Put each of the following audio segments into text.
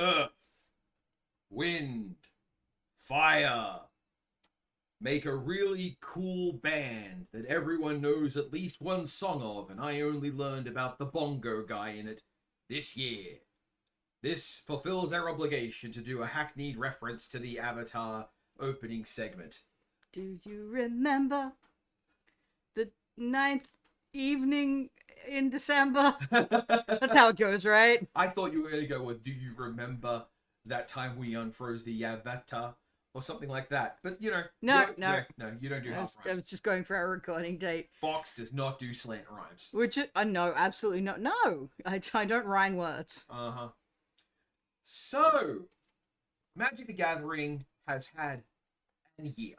earth, wind, fire. Make a really cool band that everyone knows at least one song of, and I only learned about the bongo guy in it this year. This fulfills our obligation to do a hackneyed reference to the Avatar opening segment. Do you remember the 9th evening in December? That's how it goes, right? I thought you were going to go with, do you remember that time we unfroze the Avatar? Or something like that. But, you know, No, you don't do half I rhymes. was just going for our recording date. Fox does not do slant rhymes. Which, no, absolutely not. No, I don't rhyme words. Uh-huh. So, Magic the Gathering has had a year.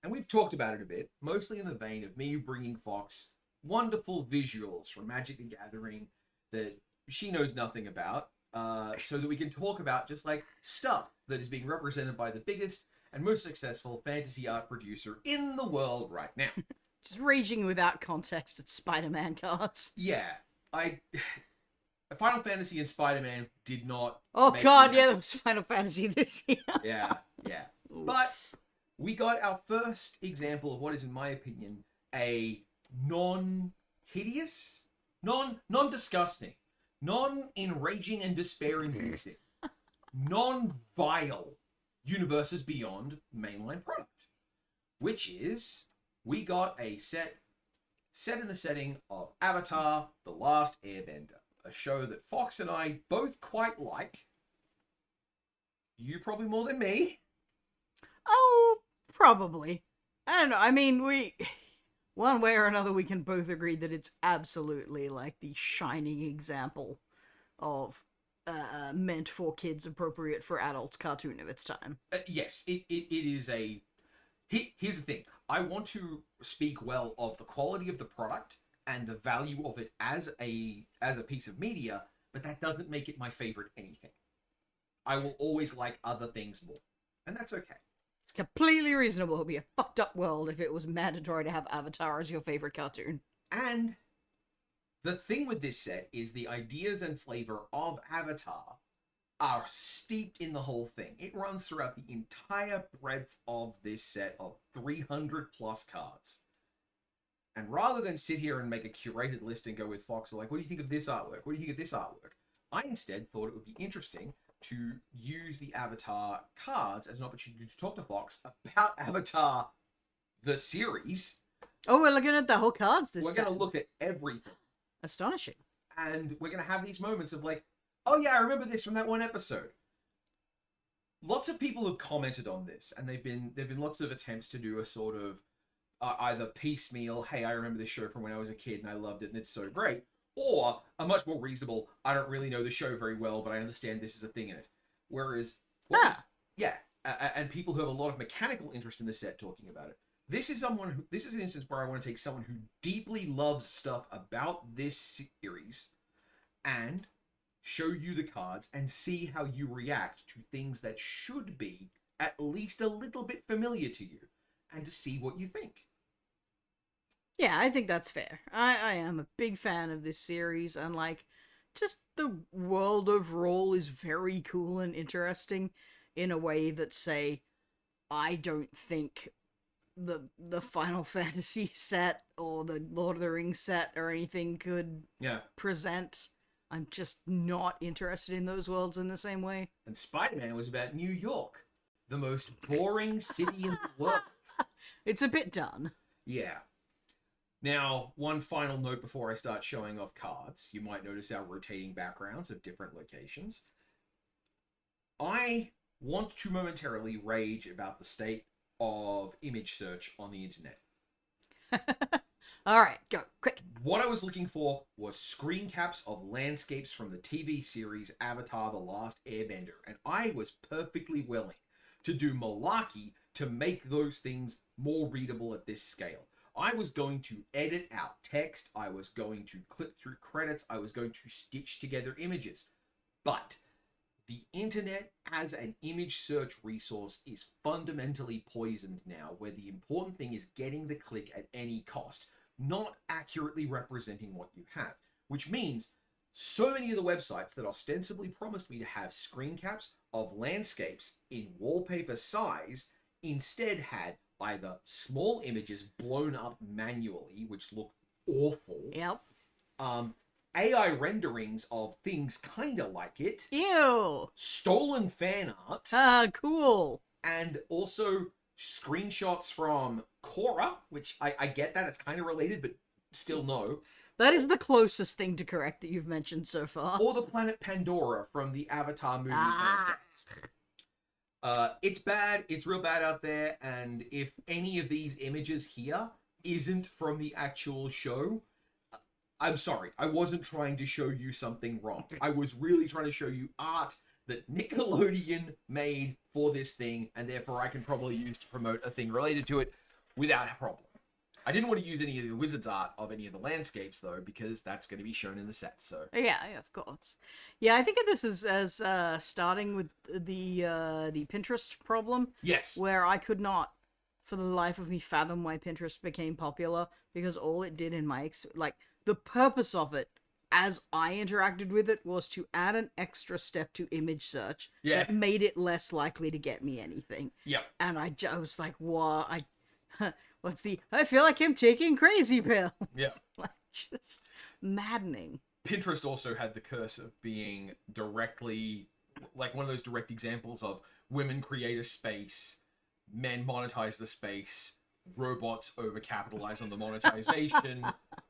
And we've talked about it a bit, mostly in the vein of me bringing Fox wonderful visuals from Magic the Gathering that she knows nothing about, so that we can talk about just like stuff that is being represented by the biggest and most successful fantasy art producer in the world right now. Just raging without context at Spider-Man cards. Yeah, Final Fantasy and Spider-Man did not. Oh god, yeah, that was Final Fantasy this year. Yeah. But we got our first example of what is, in my opinion, a non-hideous, non-disgusting, non-enraging and despairing-inducing, non-vile Universes Beyond mainline product. Which is, we got a set in the setting of Avatar: The Last Airbender. A show that Fox and I both quite like. You probably more than me. Oh, probably. I don't know. I mean, one way or another, we can both agree that it's absolutely like the shining example of meant for kids, appropriate for adults cartoon of its time. Yes, it is a... Here's the thing. I want to speak well of the quality of the product and the value of it as a piece of media, but that doesn't make it my favorite anything. I will always like other things more, and that's okay. It's completely reasonable. It would be a fucked up world if it was mandatory to have Avatar as your favorite cartoon. And the thing with this set is the ideas and flavor of Avatar are steeped in the whole thing. It runs throughout the entire breadth of this set of 300 plus cards. And rather than sit here and make a curated list and go with Fox, like, what do you think of this artwork? What do you think of this artwork? I instead thought it would be interesting to use the Avatar cards as an opportunity to talk to Fox about Avatar, the series. Oh, we're looking at the whole cards this time. We're going to look at everything. Astonishing. And we're going to have these moments of like, oh yeah, I remember this from that one episode. Lots of people have commented on this, and there've been lots of attempts to do a sort of either piecemeal, hey, I remember this show from when I was a kid and I loved it and it's so great, or a much more reasonable, I don't really know the show very well, but I understand this is a thing in it. Whereas, and people who have a lot of mechanical interest in the set talking about it. This is an instance where I want to take someone who deeply loves stuff about this series and show you the cards and see how you react to things that should be at least a little bit familiar to you, and to see what you think. Yeah, I think that's fair. I am a big fan of this series, and like, just the world overall is very cool and interesting in a way that, say, I don't think the Final Fantasy set or the Lord of the Rings set or anything could present. I'm just not interested in those worlds in the same way. And Spider-Man was about New York, the most boring city in the world. It's a bit done. Yeah. Now, one final note before I start showing off cards. You might notice our rotating backgrounds of different locations. I want to momentarily rage about the state of image search on the internet. All right, go, quick. What I was looking for was screen caps of landscapes from the TV series Avatar: The Last Airbender, and I was perfectly willing to do malarkey to make those things more readable at this scale. I was going to edit out text, I was going to clip through credits, I was going to stitch together images. But the internet as an image search resource is fundamentally poisoned now, where the important thing is getting the click at any cost, not accurately representing what you have. Which means So many of the websites that ostensibly promised me to have screen caps of landscapes in wallpaper size instead had either small images blown up manually, which look awful. Yep. AI renderings of things kind of like it. Ew. Stolen fan art. Cool. And also screenshots from Korra, which I get that. It's kind of related, but still no. That is the closest thing to correct that you've mentioned so far. Or the planet Pandora from the Avatar movie franchise. It's bad. It's real bad out there. And if any of these images here isn't from the actual show, I'm sorry. I wasn't trying to show you something wrong. I was really trying to show you art that Nickelodeon made for this thing, and therefore I can probably use to promote a thing related to it without a problem. I didn't want to use any of the Wizards art of any of the landscapes, though, because that's going to be shown in the set, so... Yeah, of course. Yeah, I think of this as starting with the Pinterest problem. Yes. Where I could not, for the life of me, fathom why Pinterest became popular, because all it did in my... the purpose of it, as I interacted with it, was to add an extra step to image search that made it less likely to get me anything. Yep. And I was like, what? I feel like I'm taking crazy pill. Yeah. Just maddening. Pinterest also had the curse of being directly, like one of those direct examples of women create a space, men monetize the space, robots overcapitalize on the monetization,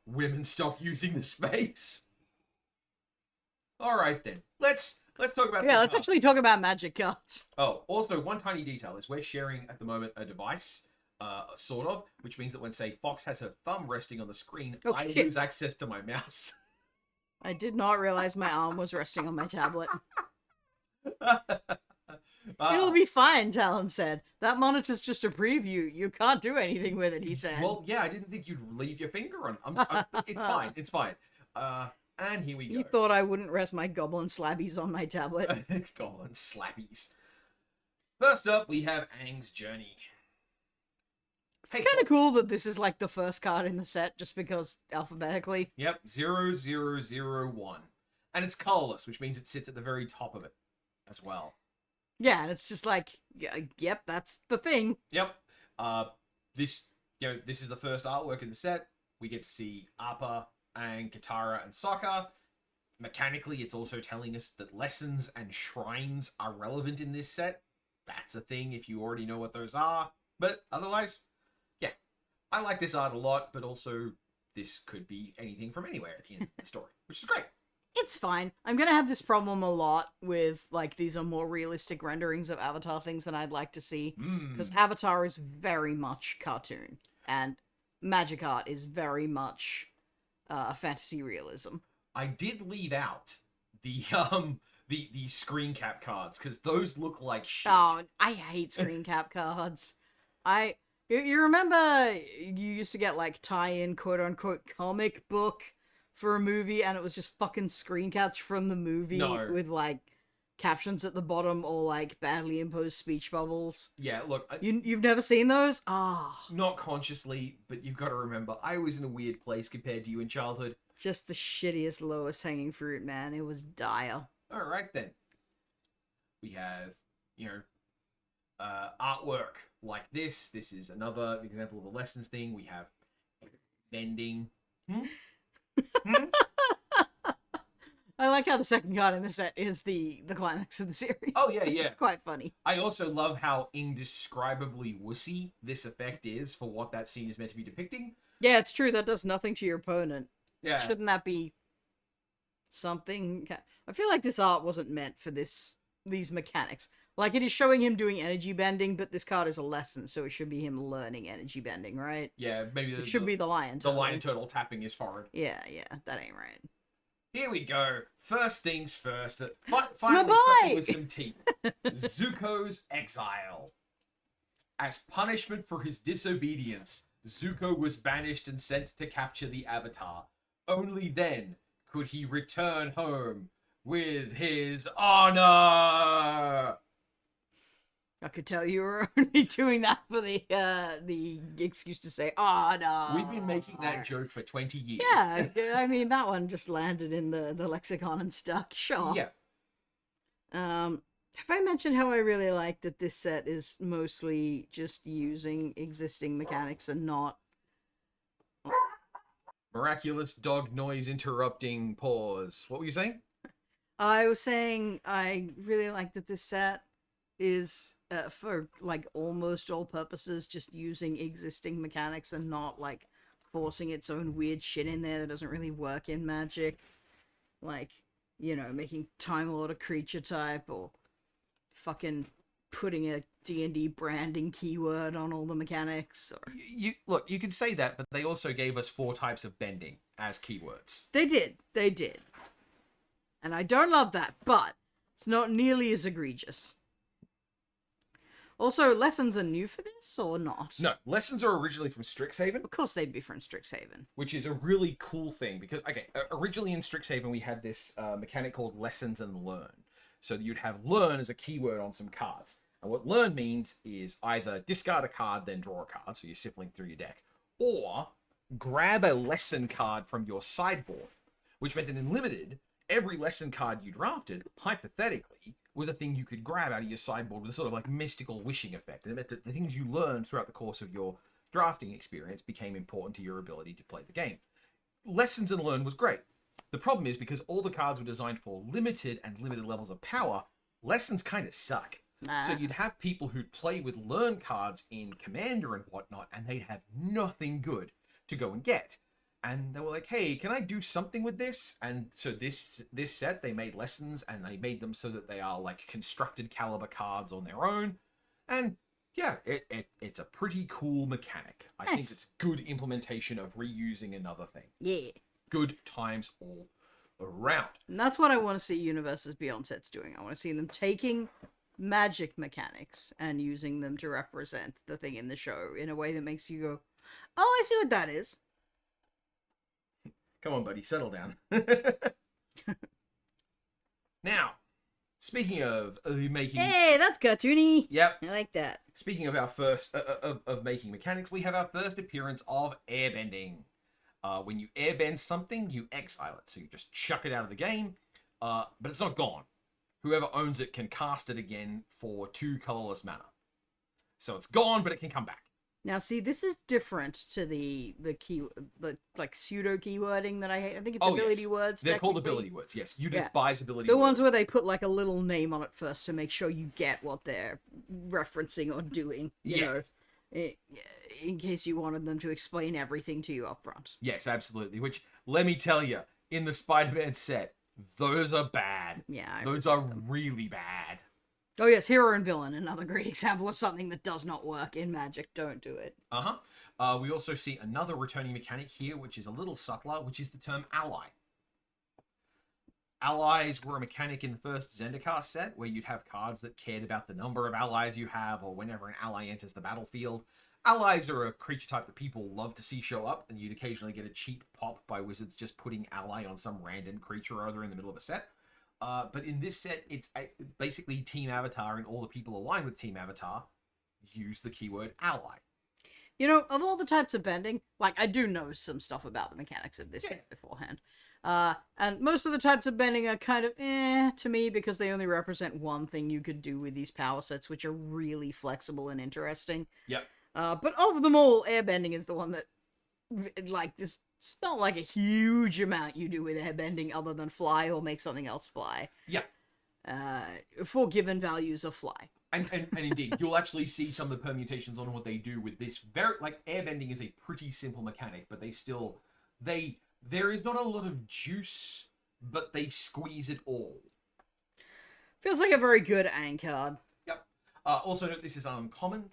women stop using the space. All right then, let's talk about let's actually talk about magic cards. Oh, also one tiny detail is we're sharing at the moment a device, sort of, which means that when say Fox has her thumb resting on the screen, I lose access to my mouse. I did not realize my arm was resting on my tablet. It'll be fine, Talon said. That monitor's just a preview. You can't do anything with it, he said. Well, yeah, I didn't think you'd leave your finger on. It's fine. It's fine. And here we go. You thought I wouldn't rest my goblin slabbies on my tablet. Goblin slabbies. First up, we have Aang's Journey. It's kind of cool that this is like the first card in the set, just because alphabetically. Yep, 0001. And it's colorless, which means it sits at the very top of it as well. Yeah, and it's just like, yep, that's the thing. Yep. This is the first artwork in the set. We get to see Appa and Katara and Sokka. Mechanically, it's also telling us that lessons and shrines are relevant in this set. That's a thing if you already know what those are. But otherwise, yeah. I like this art a lot, but also this could be anything from anywhere in the story, which is great. It's fine. I'm gonna have this problem a lot with, like, these are more realistic renderings of Avatar things than I'd like to see. Because Avatar is very much cartoon, and magic art is very much fantasy realism. I did leave out the screen cap cards, because those look like shit. Oh, I hate screen cap cards. You remember you used to get, like, tie-in quote-unquote comic book for a movie, and it was just fucking screen caps from the movie with, like, captions at the bottom or, like, badly imposed speech bubbles. Yeah, look... You've never seen those? Ah. Not consciously, but you've got to remember, I was in a weird place compared to you in childhood. Just the shittiest, lowest hanging fruit, man. It was dire. Alright then. We have, artwork like this. This is another example of a lessons thing. We have bending. I like how the second card in the set is the climax of the series. Oh, yeah, yeah. It's quite funny. I also love how indescribably wussy this effect is for what that scene is meant to be depicting. Yeah, it's true. That does nothing to your opponent. Yeah. Shouldn't that be something? I feel like this art wasn't meant for these mechanics. Like, it is showing him doing energy bending, but this card is a lesson, so it should be him learning energy bending, right? Yeah, maybe it should be the lion turtle. The lion turtle tapping his forehead. Yeah, that ain't right. Here we go. First things first. Finally starting with some teeth. Zuko's exile. As punishment for his disobedience, Zuko was banished and sent to capture the Avatar. Only then could he return home with his honor. God, could tell you were only doing that for the excuse to say, "Oh no." We've been making that joke for 20 years. Yeah, I mean that one just landed in the lexicon and stuck. Sure. Yeah. Have I mentioned how I really like that this set is mostly just using existing mechanics and not... Miraculous dog noise interrupting pause. What were you saying? I was saying I really like that this set is, for, like, almost all purposes, just using existing mechanics and not, like, forcing its own weird shit in there that doesn't really work in Magic. Like, you know, making Time Lord a creature type, or fucking putting a D&D branding keyword on all the mechanics. Or... Look, you could say that, but they also gave us 4 types of bending as keywords. They did. And I don't love that, but it's not nearly as egregious. Also, lessons are new for this, or not? No, lessons are originally from Strixhaven. Of course they'd be from Strixhaven. Which is a really cool thing, because, okay, originally in Strixhaven we had this mechanic called Lessons and Learn. So you'd have Learn as a keyword on some cards. And what Learn means is either discard a card, then draw a card, so you're sifting through your deck, or grab a lesson card from your sideboard, which meant that in Limited, every lesson card you drafted, hypothetically, was a thing you could grab out of your sideboard with a sort of like mystical wishing effect. And it meant that the things you learned throughout the course of your drafting experience became important to your ability to play the game. Lessons and Learn was great. The problem is, because all the cards were designed for limited and limited levels of power, lessons kind of suck. Nah. So you'd have people who'd play with Learn cards in Commander and whatnot, and they'd have nothing good to go and get. And they were like, hey, can I do something with this? And so this set, they made lessons, and they made them so that they are like constructed caliber cards on their own. And yeah, it's a pretty cool mechanic. I think it's good implementation of reusing another thing. Yeah. Good times all around. And that's what I want to see Universes Beyond sets doing. I want to see them taking Magic mechanics and using them to represent the thing in the show in a way that makes you go, oh, I see what that is. Come on, buddy, settle down. Now, speaking of making... Hey, that's cartoony. Yep. I like that. Speaking of our first... of making mechanics, we have our first appearance of airbending. When you airbend something, you exile it. So you just chuck it out of the game, but it's not gone. Whoever owns it can cast it again for 2 colorless mana. So it's gone, but it can come back. Now, see, this is different to the like pseudo keywording that I hate. I think it's ability words. They're called ability words. Yes, you just buy ability words. The words. ones where they put like a little name on it first to make sure you get what they're referencing or doing. You know, in case you wanted them to explain everything to you up front. Yes, absolutely. Which, let me tell you, in the Spider-Man set, those are bad. Yeah, those are really bad. Oh yes, hero and villain, another great example of something that does not work in Magic. Don't do it. We also see another returning mechanic here, which is a little subtler, which is the term ally. Allies were a mechanic in the first Zendikar set, where you'd have cards that cared about the number of allies you have, or whenever an ally enters the battlefield. Allies are a creature type that people love to see show up, and you'd occasionally get a cheap pop by wizards just putting ally on some random creature or other in the middle of a set. But in this set, it's basically Team Avatar, and all the people aligned with Team Avatar use the keyword ally. You know, of all the types of bending, like, I do know some stuff about the mechanics of this beforehand. And most of the types of bending are kind of to me, because they only represent one thing you could do with these power sets, which are really flexible and interesting. Yep. But of them all, airbending is the one that, like, this. It's not like a huge amount you do with airbending other than fly or make something else fly. Yeah. For given values of fly. And indeed, you'll actually see some of the permutations on what they do with this. Airbending is a pretty simple mechanic, but there is not a lot of juice, but they squeeze it all. Feels like a very good Aang card. Yep. Also note, this is uncommon.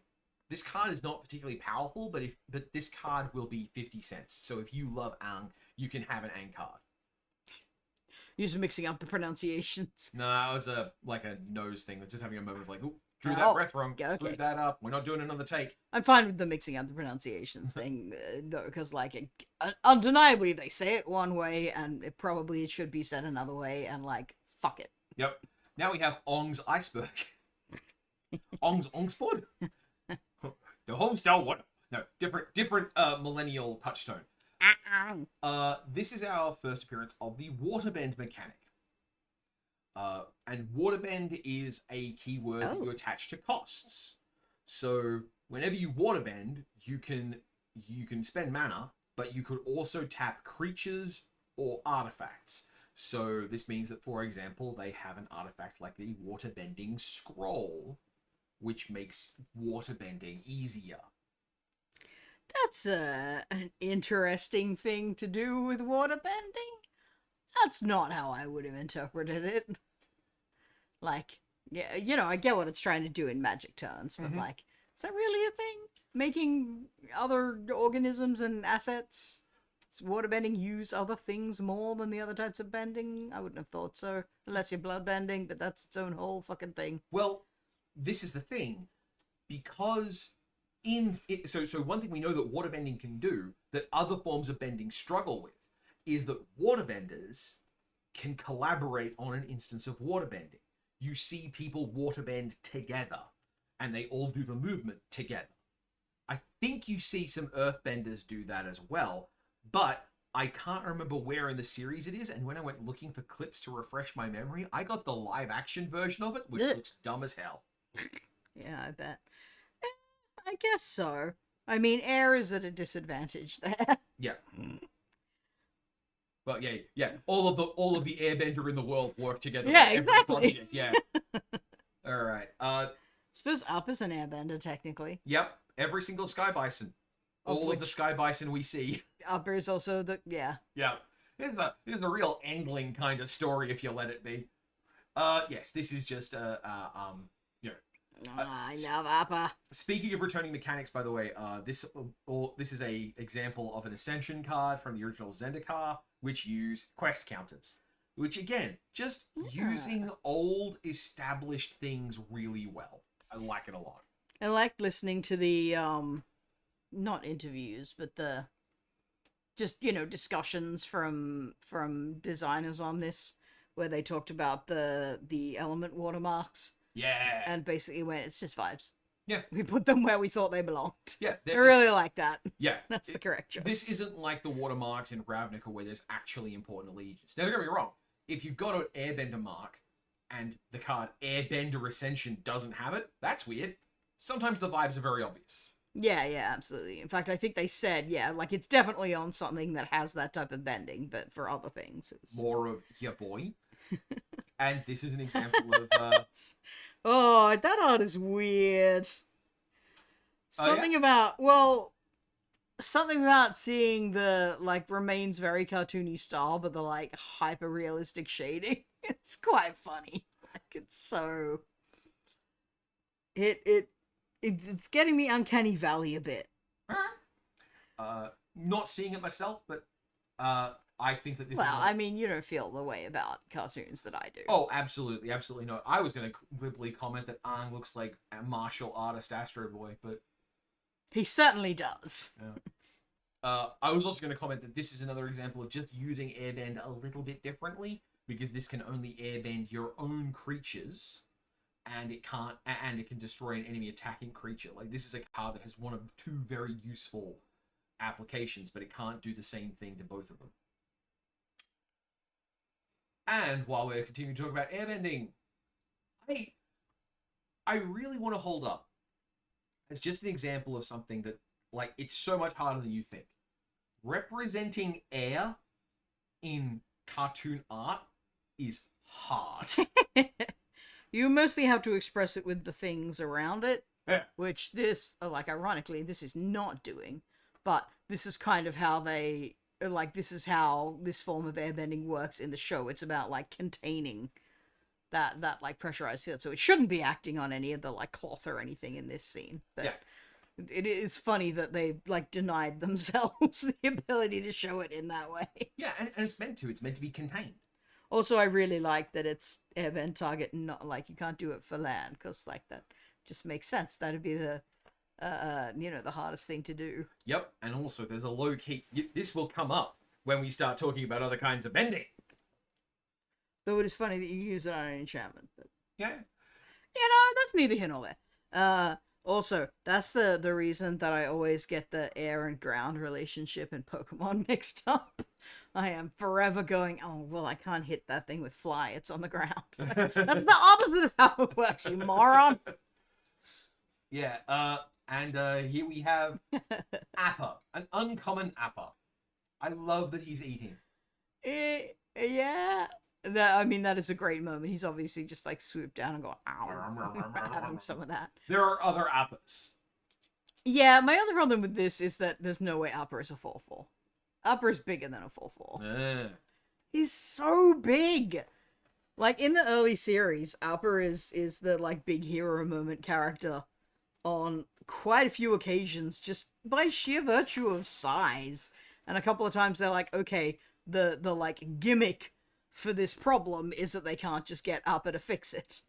This card is not particularly powerful, but this card will be 50 cents. So if you love Aang, you can have an Aang card. You're just mixing up the pronunciations. No, it was a nose thing. Just having a moment of like, ooh, drew that breath wrong. Okay. Screwed that up. We're not doing another take. I'm fine with the mixing up the pronunciations thing, though, because like undeniably they say it one way, and it should be said another way, and like fuck it. Yep. Now we have Ong's Iceberg. Ongsboard? The homestyle water. No, different millennial touchstone. This is our first appearance of the waterbend mechanic. And waterbend is a keyword that you attach to costs. So whenever you waterbend, you can spend mana, but you could also tap creatures or artifacts. So this means that, for example, they have an artifact like the waterbending scroll, which makes waterbending easier. That's an interesting thing to do with waterbending. That's not how I would have interpreted it. Like, yeah, you know, I get what it's trying to do in Magic terms, but like, is that really a thing? Making other organisms and assets, waterbending, use other things more than the other types of bending? I wouldn't have thought so, unless you're bloodbending, but that's its own whole fucking thing. Well, this is the thing, because so one thing we know that waterbending can do that other forms of bending struggle with is that waterbenders can collaborate on an instance of waterbending. You see people waterbend together, and they all do the movement together. I think you see some earthbenders do that as well, but I can't remember where in the series it is, and when I went looking for clips to refresh my memory, I got the live action version of it, which looks dumb as hell. Yeah, I bet. I guess so. I mean, air is at a disadvantage there. Yeah. Well, yeah. All of the airbender in the world work together. Yeah, every exactly. Project. Yeah. All right. Suppose Up is an airbender technically. Yep. Every single sky bison. All of the sky bison we see. Upper is also the Yeah. Here's a real angling kind of story if you let it be. Yes, this is just I love Upper. Speaking of returning mechanics, by the way, this is a example of an Ascension card from the original Zendikar, which use quest counters. Which again, just using old established things really well. I like it a lot. I liked listening to the not interviews, but the just discussions from designers on this, where they talked about the element watermarks. Yeah. And basically went, it's just vibes. Yeah. We put them where we thought they belonged. Yeah. I really like that. Yeah. That's the correct choice. This isn't like the watermarks in Ravnica where there's actually important allegiance. Now, don't get me wrong. If you've got an airbender mark and the card Airbender Ascension doesn't have it, that's weird. Sometimes the vibes are very obvious. Yeah, absolutely. In fact, I think they said, like it's definitely on something that has that type of bending, but for other things. It's more of your boy. And this is an example of... Oh, that art is weird. Something about seeing the, remains very cartoony style, but the, hyper-realistic shading. It's quite funny. It's so... It's getting me Uncanny Valley a bit. Not seeing it myself, but I think that this Well, I mean, you don't feel the way about cartoons that I do. Oh, absolutely not. I was going to glibly comment that Aang looks like a martial artist Astro Boy, but... He certainly does. Yeah. I was also going to comment that this is another example of just using airbend a little bit differently, because this can only airbend your own creatures, and it can destroy an enemy attacking creature. Like, this is a card that has one of two very useful applications, but it can't do the same thing to both of them. And while we're continuing to talk about airbending, I really want to hold up as just an example of something that, it's so much harder than you think. Representing air in cartoon art is hard. You mostly have to express it with the things around it, which this, ironically, this is not doing. But this is kind of how they... this is how this form of airbending works in the show. It's about, containing that pressurized field. So it shouldn't be acting on any of the, cloth or anything in this scene. But it is funny that they, denied themselves the ability to show it in that way. Yeah, and it's meant to. It's meant to be contained. Also, I really like that it's airbend target, not, you can't do it for land, because, that just makes sense. That'd be the... the hardest thing to do. Yep, and also there's a low key. This will come up when we start talking about other kinds of bending. Though it is funny that you use it on an enchantment, but yeah, that's neither here nor there. Also, that's the reason that I always get the air and ground relationship in Pokemon mixed up. I am forever going, oh, well, I can't hit that thing with fly. It's on the ground. That's the opposite of how it works, you moron. Yeah, and here we have Appa, an uncommon Appa. I love that he's eating. Yeah. That is a great moment. He's obviously just like swooped down and go, ow, having some of that. There are other Appas. Yeah, my other problem with this is that there's no way Upper is a 4-4. Upper is bigger than a 4-4. He's so big. Like in the early series, Upper is the like big hero moment character on quite a few occasions, just by sheer virtue of size. And a couple of times they're like, okay, the like gimmick for this problem is that they can't just get Upper to fix it.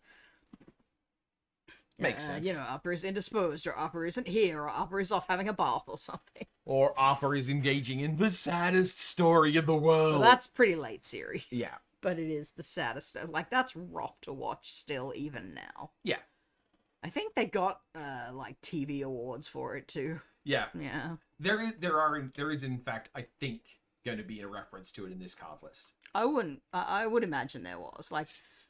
Makes sense. Upper is indisposed, or Upper isn't here, or Upper is off having a bath or something. Or Appa is engaging in the saddest story in the world. Well, that's pretty late series. Yeah. But it is the saddest. Like, that's rough to watch still, even now. Yeah. I think they got, like, TV awards for it, too. Yeah. Yeah. There is, in fact, I think, going to be a reference to it in this card list. I would imagine there was. Like,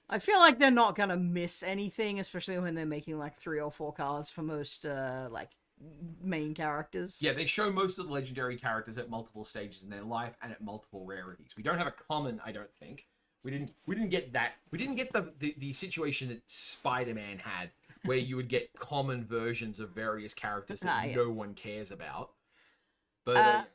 I feel like they're not gonna miss anything, especially when they're making, like, 3 or 4 cards for most, like, main characters. Yeah, they show most of the legendary characters at multiple stages in their life and at multiple rarities. We don't have a common, I don't think. We didn't get that. We didn't get the situation that Spider-Man had, where you would get common versions of various characters that no one cares about. But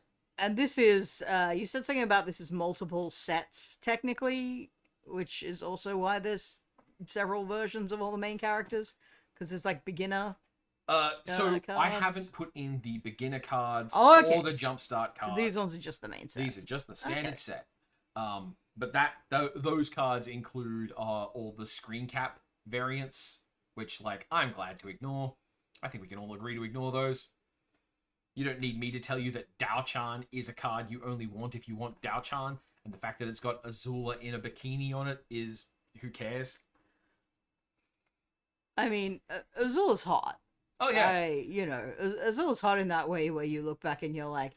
and this is you said something about this is multiple sets technically, which is also why there's several versions of all the main characters, because there's like beginner. So cards. I haven't put in the beginner cards or the jumpstart cards. So these ones are just the main set. These are just the standard set. But those cards include all the screen cap variants, which, like, I'm glad to ignore. I think we can all agree to ignore those. You don't need me to tell you that Dao-chan is a card you only want if you want Dao-chan, and the fact that it's got Azula in a bikini on it is, who cares? I mean, Azula's hot. Oh, yeah. Azula's hot in that way where you look back and you're like,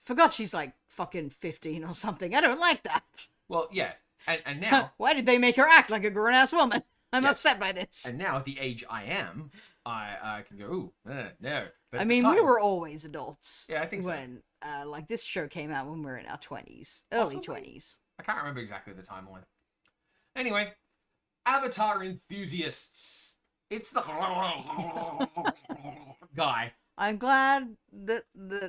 forgot she's like fucking 15 or something. I don't like that. Well, yeah. And now... Why did they make her act like a grown-ass woman? I'm upset by this. And now, at the age I am, I can go, ooh, no. But I mean, we were always adults. Yeah, I think when, like, this show came out when we were in our 20s. Early 20s. I can't remember exactly the timeline. Anyway, Avatar enthusiasts. It's the guy. I'm glad that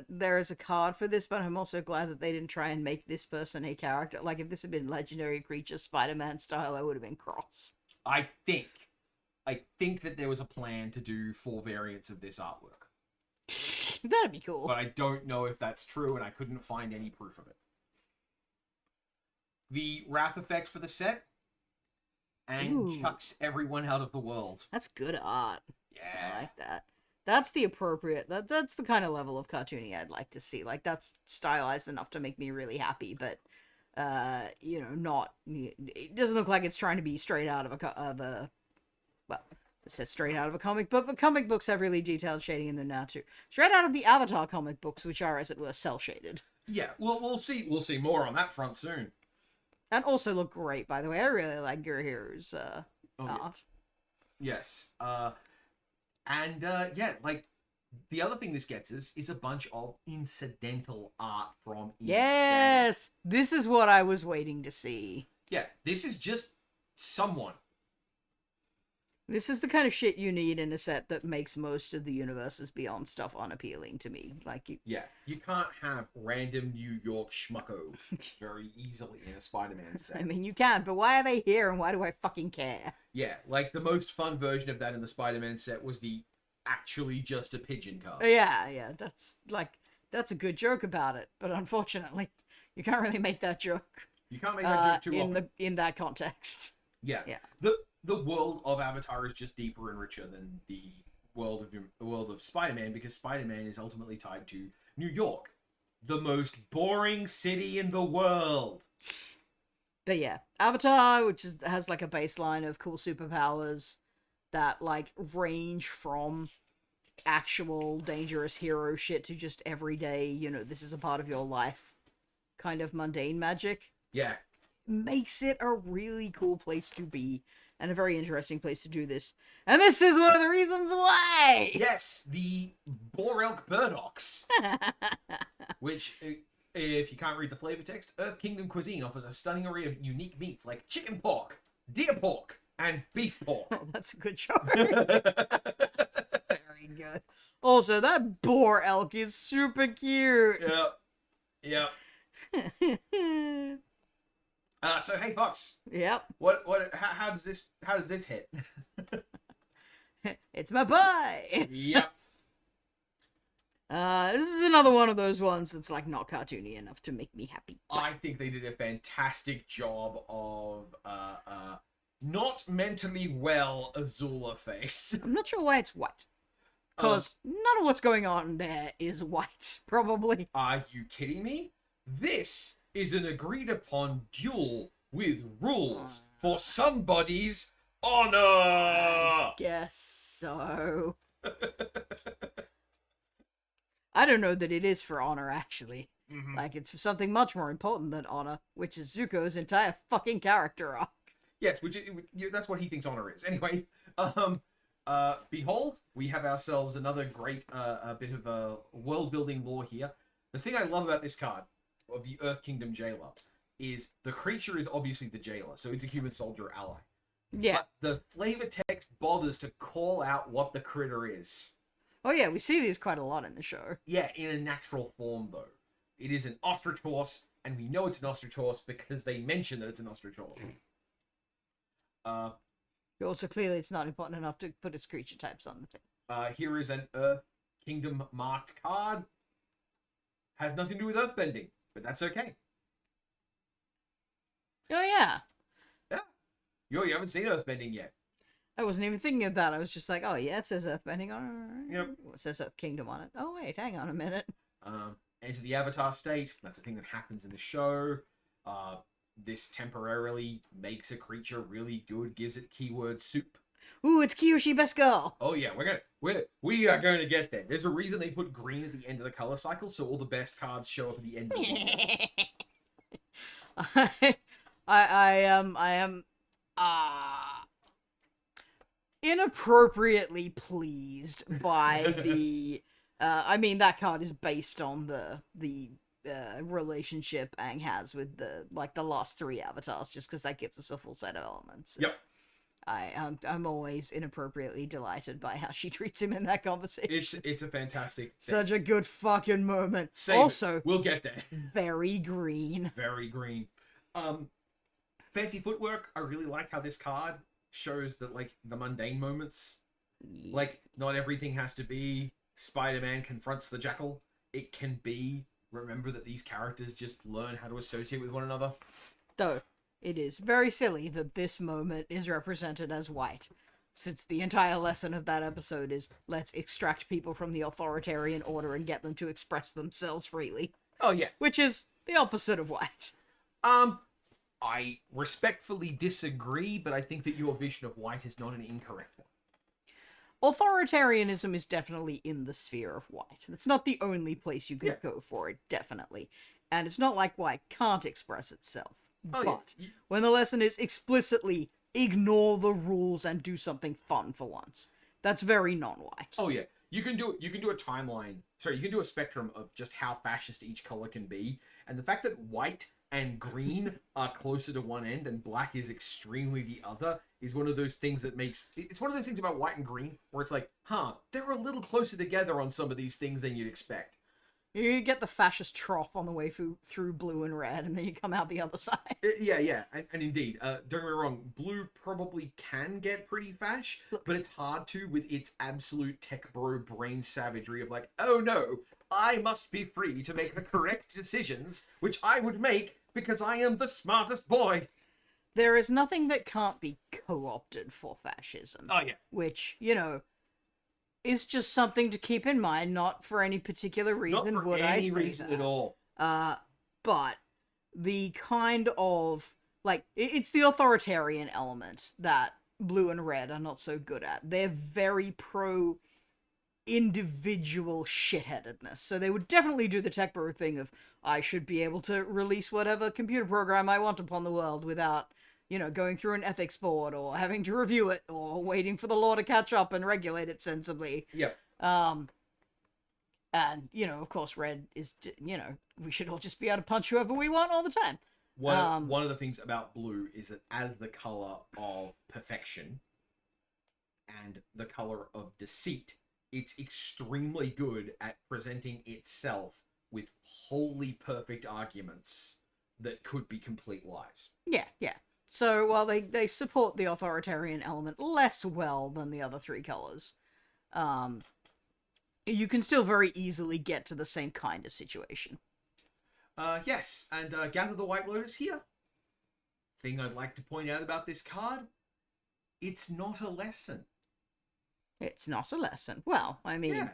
there is a card for this, but I'm also glad that they didn't try and make this person a character. Like, if this had been Legendary Creature Spider-Man style, I would have been cross. I think that there was a plan to do 4 variants of this artwork. That'd be cool. But I don't know if that's true, and I couldn't find any proof of it. The Wrath effect for the set, and chucks everyone out of the world. That's good art. Yeah. I like that. That's the appropriate, that's the kind of level of cartooning I'd like to see. Like, that's stylized enough to make me really happy, but, it doesn't look like it's trying to be straight out of it says straight out of a comic book, but comic books have really detailed shading in them now too. Straight out of the Avatar comic books, which are, as it were, cell-shaded. Yeah, well, we'll see more on that front soon. And also look great, by the way. I really like Guruhiru's art. Yes. Like, the other thing this gets us is a bunch of incidental art from each Yes! This is what I was waiting to see. Yeah, this is just someone. This is the kind of shit you need in a set that makes most of the Universese Beyond stuff unappealing to me. Like, you can't have random New York schmucko very easily in a Spider-Man set. I mean, you can, but why are they here and why do I fucking care? Yeah, like, the most fun version of that in the Spider-Man set was the actually just a pigeon card. Yeah, that's a good joke about it, but unfortunately, you can't really make that joke. You can't make that joke too often. In that context. Yeah. The world of Avatar is just deeper and richer than the world of Spider-Man, because Spider-Man is ultimately tied to New York, the most boring city in the world. But yeah, Avatar, which has like a baseline of cool superpowers, that, like, range from actual dangerous hero shit to just everyday, you know, this is a part of your life kind of mundane magic. Yeah. Makes it a really cool place to be and a very interesting place to do this. And this is one of the reasons why! Yes, the Boar Elk Burdocks. Which, if you can't read the flavor text, Earth Kingdom cuisine offers a stunning array of unique meats like chicken pork, deer pork, and beef pork. Oh, that's a good choice. Very good. Also, that boar elk is super cute. Yep. So hey, Fox. Yep. How does this hit? It's my boy. Yep. This is another one of those ones that's like not cartoony enough to make me happy. I think they did a fantastic job of not mentally well Azula face. I'm not sure why it's white. Because none of what's going on there is white, probably. Are you kidding me? This is an agreed upon duel with rules for somebody's honor. I guess so. I don't know that it is for honor, actually. Mm-hmm. Like, it's for something much more important than honor, which is Zuko's entire fucking character arc. Yes, that's what he thinks honor is. Anyway, behold, we have ourselves another great bit of world-building lore here. The thing I love about this card of the Earth Kingdom Jailer is the creature is obviously the jailer, so it's a human soldier ally. Yeah. But the flavor text bothers to call out what the critter is. Oh yeah, we see these quite a lot in the show. Yeah, in a natural form, though. It is an ostrich horse, and we know it's an ostrich horse because they mention that it's an ostrich horse. Also, clearly it's not important enough to put its creature types on the thing. Here is an Earth Kingdom marked card. Has nothing to do with earthbending, but that's okay. Oh yeah. Yeah. You haven't seen earthbending yet. I wasn't even thinking of that. I was just like, oh yeah, it says Earthbending on it. Yep. It says Earth Kingdom on it. Oh wait, hang on a minute. Enter the Avatar state. That's a thing that happens in the show. This temporarily makes a creature really good, gives it keyword soup. Ooh, it's Kiyoshi Best Girl. Oh yeah, we are going to get there. There's a reason they put green at the end of the color cycle, so all the best cards show up at the end of the year. I am inappropriately pleased by the I mean, that card is based on the relationship Aang has with the last three avatars, just because that gives us a full set of elements. Yep. I'm always inappropriately delighted by how she treats him in that conversation. It's a fantastic thing. Such a good fucking moment. We'll get there. Very green. Very green. Fancy footwork. I really like how this card shows that, like, the mundane moments. Yeah. Like, not everything has to be Spider-Man confronts the Jackal. It can be, remember that these characters just learn how to associate with one another. Though, it is very silly that this moment is represented as white, since the entire lesson of that episode is, let's extract people from the authoritarian order and get them to express themselves freely. Oh, yeah. Which is the opposite of white. I respectfully disagree, but I think that your vision of white is not an incorrect one. Authoritarianism is definitely in the sphere of white. It's not the only place you can go for it, definitely. And it's not like white can't express itself. Oh, but yeah. when the lesson is explicitly ignore the rules and do something fun for once, that's very non-white. Oh, yeah. You can do a timeline. Sorry, you can do a spectrum of just how fascist each color can be. And the fact that white and green are closer to one end and black is extremely the other is one of those things that makes... It's one of those things about white and green where it's like, they're a little closer together on some of these things than you'd expect. You get the fascist trough on the way through blue and red, and then you come out the other side. Yeah. And indeed, don't get me wrong, blue probably can get pretty fash, but it's hard to with its absolute tech bro brain savagery of like, oh no, I must be free to make the correct decisions, which I would make because I am the smartest boy. There is nothing that can't be co-opted for fascism. Oh, yeah. Which, is just something to keep in mind, not for any particular reason. Not for would any I say reason that. at all. But the kind of, it's the authoritarian element that blue and red are not so good at. They're very pro individual shitheadedness. So they would definitely do the tech bro thing of, I should be able to release whatever computer program I want upon the world without, going through an ethics board or having to review it or waiting for the law to catch up and regulate it sensibly. Yep. And, of course, red is, we should all just be able to punch whoever we want all the time. One of the things about blue is that as the color of perfection and the color of deceit, it's extremely good at presenting itself with wholly perfect arguments that could be complete lies. Yeah. So while they support the authoritarian element less well than the other three colors, you can still very easily get to the same kind of situation. Yes, and Gather the White Lotus here. Thing I'd like to point out about this card, it's not a lesson. It's not a lesson. Well, I mean... Yeah.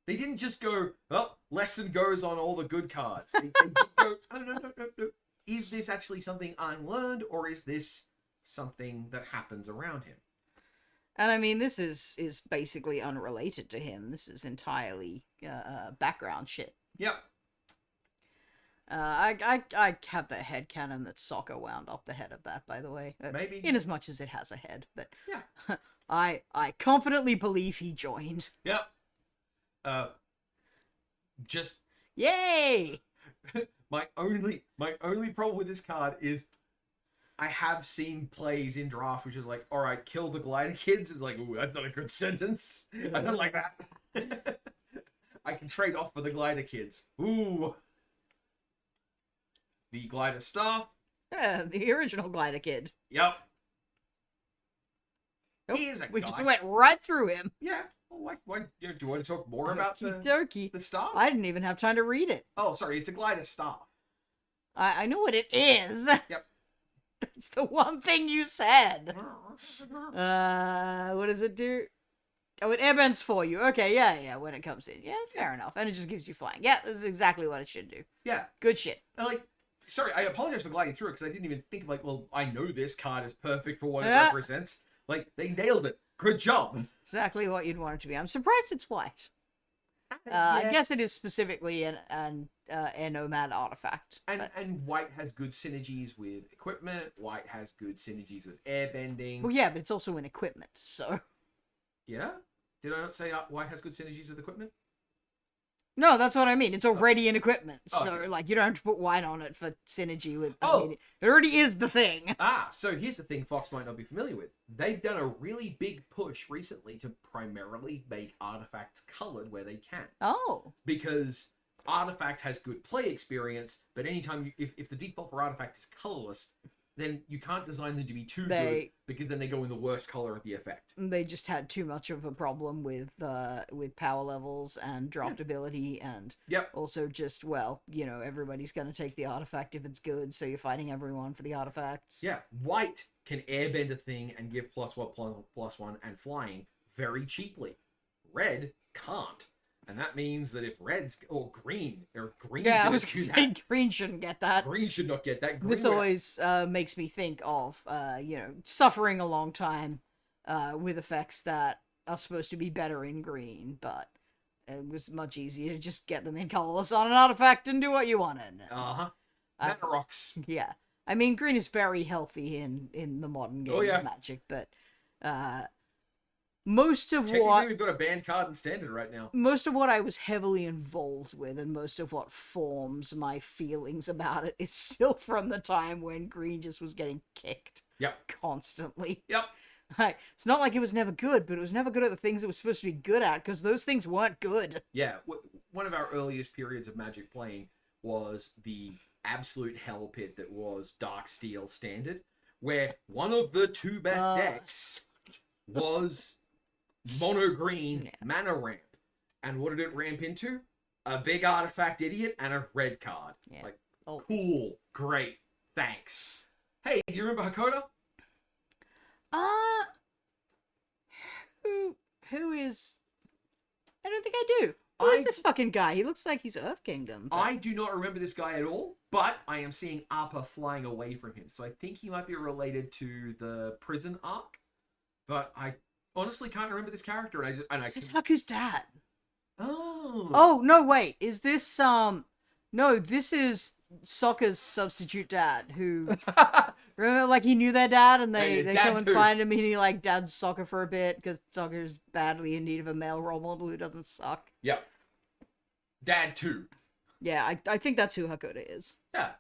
They didn't just go, well, lesson goes on all the good cards. They did go, no. Is this actually something unlearned, or is this something that happens around him? And I mean, this is basically unrelated to him. This is entirely background shit. Yep. I have the headcanon that Sokka wound up the head of that, by the way. Maybe. In as much as it has a head, but yeah. I confidently believe he joined. Yep. Just yay! my only problem with this card is I have seen plays in draft which is like, all right, kill the glider kids. It's like, ooh, that's not a good sentence. I don't like that. I can trade off for the glider kids. Ooh. The glider staff. Yeah, the original glider kid. Yep. Nope, He is a we guy. just went right through him. Yeah. Well, do you want to talk more about the staff? I didn't even have time to read it. Oh, sorry. It's a glider staff. I know what it is. Yep. That's the one thing you said. What does it do? Oh, it airbends for you. Okay, yeah, when it comes in. Yeah, fair enough. And it just gives you flying. Yeah, that's exactly what it should do. Yeah. Good shit. Sorry, I apologize for gliding through it because I didn't even think well, I know this card is perfect for what it represents. They nailed it. Good job. Exactly what you'd want it to be. I'm surprised it's white. Yeah. I guess it is specifically an air nomad artifact. And white has good synergies with equipment. White has good synergies with airbending. Well, yeah, but it's also in equipment, so... Yeah? Did I not say white has good synergies with equipment? No, that's what I mean. It's already in equipment, so, okay. you don't have to put white on it for synergy with... Oh! It already is the thing. So here's the thing Fox might not be familiar with. They've done a really big push recently to primarily make artifacts colored where they can. Oh. Because artifact has good play experience, but anytime if the default for artifact is colorless, then you can't design them to be too good because then they go in the worst color of the effect. They just had too much of a problem with power levels and draftability and also just, everybody's going to take the artifact if it's good, so you're fighting everyone for the artifacts. Yeah, white can airbend a thing and give +1/+1 and flying very cheaply. Red can't. And that means that if red's or green's I was going to say green shouldn't get that. Green should not get that. This always makes me think of, suffering a long time with effects that are supposed to be better in green, but it was much easier to just get them in colorless on an artifact and do what you wanted. Mana rocks. Yeah. I mean, green is very healthy in the modern game of Magic, but... most of what we've got a banned card in standard right now. Most of what I was heavily involved with and most of what forms my feelings about it is still from the time when green just was getting kicked. Constantly. It's not like it was never good, but it was never good at the things it was supposed to be good at because those things weren't good. Yeah, one of our earliest periods of Magic playing was the absolute hell pit that was Dark Steel standard, where one of the two best decks was mono green mana ramp. And what did it ramp into? A big artifact idiot and a red card. Cool, great, thanks. Hey, do you remember Hakoda? Who is... I don't think I do. Who is this fucking guy? He looks like he's Earth Kingdom. But... I do not remember this guy at all, but I am seeing Appa flying away from him. So I think he might be related to the prison arc. but I honestly can't remember this character, and I This is Haku's dad. Oh. Oh, no, wait. Is this, no, this is Sokka's substitute dad, who, remember, like, he knew their dad, and they come and find him, and he, like, dads Sokka for a bit, because Sokka's badly in need of a male role model who doesn't suck. Yep. Dad too. Yeah, I think that's who Hakoda is. Yeah.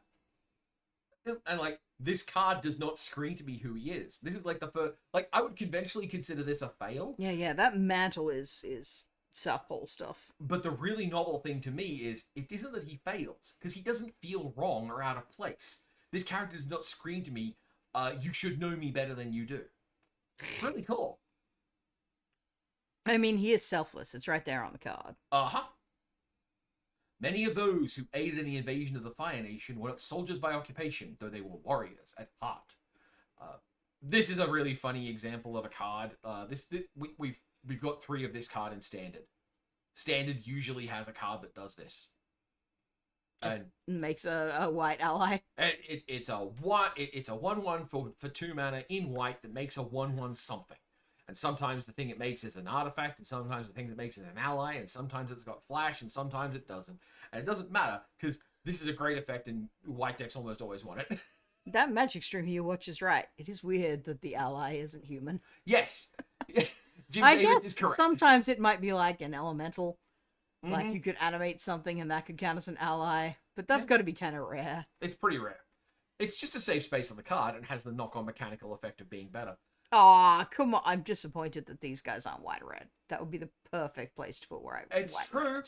And, like, this card does not scream to me who he is. This is, like, the first... Like, I would conventionally consider this a fail. Yeah, that mantle is South Pole stuff. But the really novel thing to me is, it isn't that he fails, because he doesn't feel wrong or out of place. This character does not scream to me, you should know me better than you do. It's really cool. I mean, he is selfless. It's right there on the card. Uh-huh. Many of those who aided in the invasion of the Fire Nation were not soldiers by occupation, though they were warriors at heart. This is a really funny example of a card. We've got 3 of this card in Standard. Standard usually has a card that does this. Just makes a white ally. It's a 1/1 for 2 mana in white that makes a 1/1 something. And sometimes the thing it makes is an artifact, and sometimes the thing it makes is an ally, and sometimes it's got flash, and sometimes it doesn't. And it doesn't matter, because this is a great effect, and white decks almost always want it. That magic stream you watch is right. It is weird that the ally isn't human. Yes! Jim I Davis guess is correct. sometimes it might be like an elemental. Mm-hmm. Like you could animate something and that could count as an ally. But that's got to be kind of rare. It's pretty rare. It's just a safe space on the card and has the knock-on mechanical effect of being better. Aw, come on. I'm disappointed that these guys aren't white-red. That would be the perfect place to put white. It's true.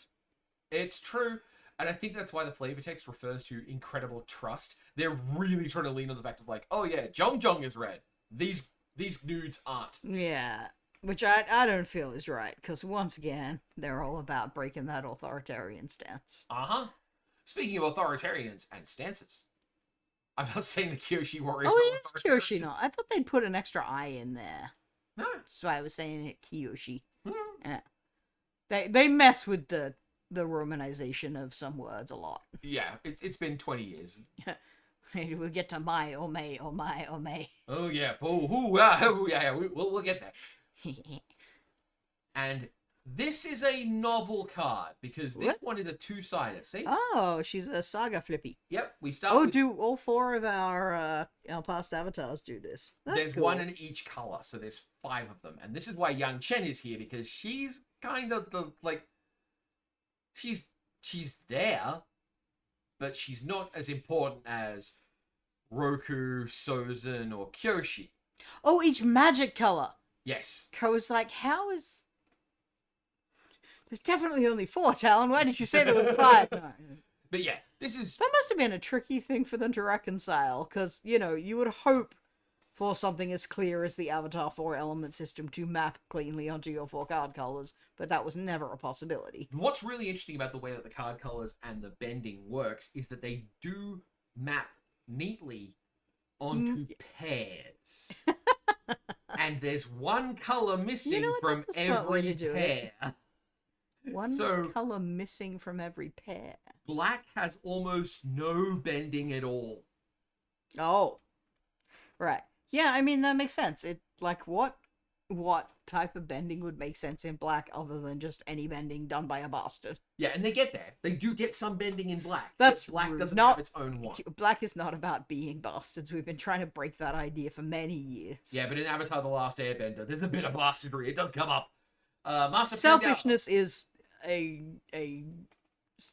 It's true. And I think that's why the flavor text refers to incredible trust. They're really trying to lean on the fact of like, oh yeah, Jong is red. These nudes aren't. Yeah. Which I don't feel is right, because once again, they're all about breaking that authoritarian stance. Uh-huh. Speaking of authoritarians and stances, I'm not saying the Kyoshi Warriors Oh, it is Kyoshi, no. I thought they'd put an extra I in there. No. That's why I was saying it Kyoshi. Mm. Yeah. They mess with the romanization of some words a lot. Yeah, it's been 20 years. Maybe we'll get to my, oh may, oh my, oh may. Oh yeah, we'll get there. And this is a novel card, because this one is a 2-sided. See? Oh, she's a saga flippy. Yep, we start with... do all 4 of our past avatars do this? That's there's cool. 1 in each color, so there's 5 of them. And this is why Yang Chen is here, because she's kind of the, like... She's there, but she's not as important as Roku, Sozin, or Kyoshi. Oh, each magic color. Yes. I was like, how is... There's definitely only 4, Talon. Why did you say there was 5? No. But yeah, this is... That must have been a tricky thing for them to reconcile, because, you know, you would hope for something as clear as the Avatar 4 element system to map cleanly onto your 4 card colors, but that was never a possibility. What's really interesting about the way that the card colors and the bending works is that they do map neatly onto pairs. And there's 1 color missing from every pair. One color missing from every pair. Black has almost no bending at all. Oh. Right. Yeah, I mean, that makes sense. It, like, what type of bending would make sense in black other than just any bending done by a bastard? Yeah, and they get there. They do get some bending in black. That's black rude. doesn't have its own one. Black is not about being bastards. We've been trying to break that idea for many years. Yeah, but in Avatar: The Last Airbender, there's a bit of bastardry. It does come up. Master Selfishness is a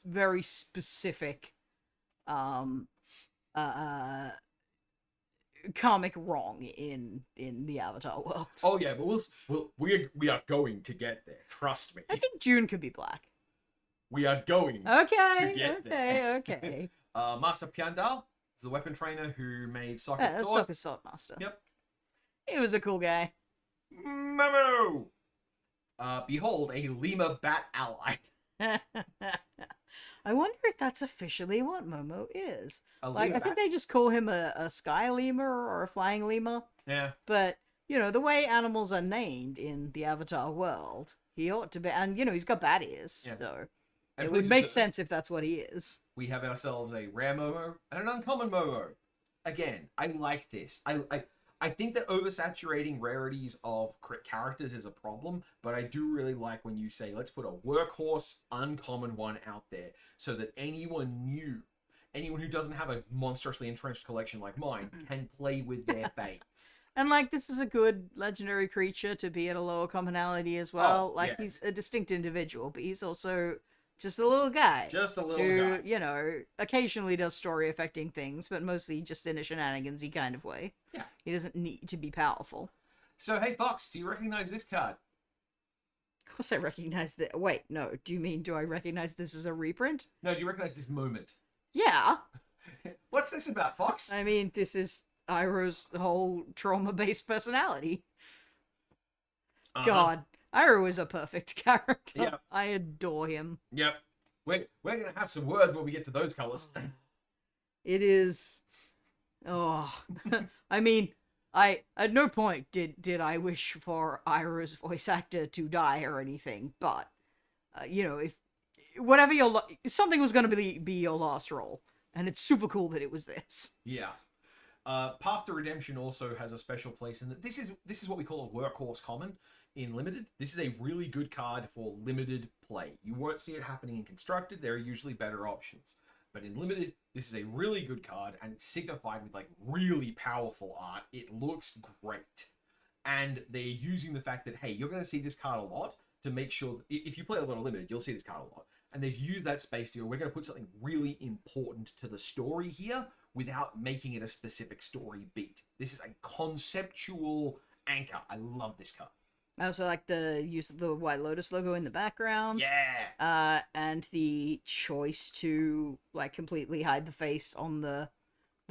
very specific comic wrong in the Avatar world. Oh yeah, but we are going to get there. Trust me. I think June could be black. We are going to get there. Okay. Master Pyandal is the weapon trainer who made Sokka's sword. Sokka's sword master. Yep. He was a cool guy. Momo! Behold, a Lima bat ally. I wonder if that's officially what Momo is. I think they just call him a sky lemur or a flying lemur. Yeah. But, you know, the way animals are named in the Avatar world, he ought to be... And, you know, he's got bat ears, so... And it would make sense if that's what he is. We have ourselves a rare Momo and an uncommon Momo. Again, I like this. I think that oversaturating rarities of characters is a problem, but I do really like when you say, let's put a workhorse, uncommon one out there so that anyone new, anyone who doesn't have a monstrously entrenched collection like mine, can play with their fave. And, like, this is a good legendary creature to be at a lower commonality as well. Oh, like, yeah. he's a distinct individual, but he's also just a little guy. Just a little who, guy. you know, occasionally does story-affecting things, but mostly just in a shenanigans-y kind of way. Yeah. He doesn't need to be powerful. So, hey, Fox, do you recognize this card? Of course I recognize that. Wait, no. Do I recognize this as a reprint? No, do you recognize this moment? Yeah. What's this about, Fox? I mean, this is Iroh's whole trauma-based personality. God. Iroh is a perfect character. Yep. I adore him. Yep. We're going to have some words when we get to those colors. It is... Oh. I mean, at no point did I wish for Iroh's voice actor to die or anything, but, you know, if whatever something was going to be your last role, and it's super cool that it was this. Yeah. Path to Redemption also has a special place in that this is what we call a workhorse common in Limited. This is a really good card for limited play. You won't see it happening in Constructed. There are usually better options. But in Limited, this is a really good card, and it's signified with, like, really powerful art. It looks great. And they're using the fact that, hey, you're going to see this card a lot to make sure that if you play a lot of Limited, you'll see this card a lot. And they've used that space to go, we're going to put something really important to the story here without making it a specific story beat. This is a conceptual anchor. I love this card. I also like the use of the White Lotus logo in the background. Yeah. And the choice to, like, completely hide the face on the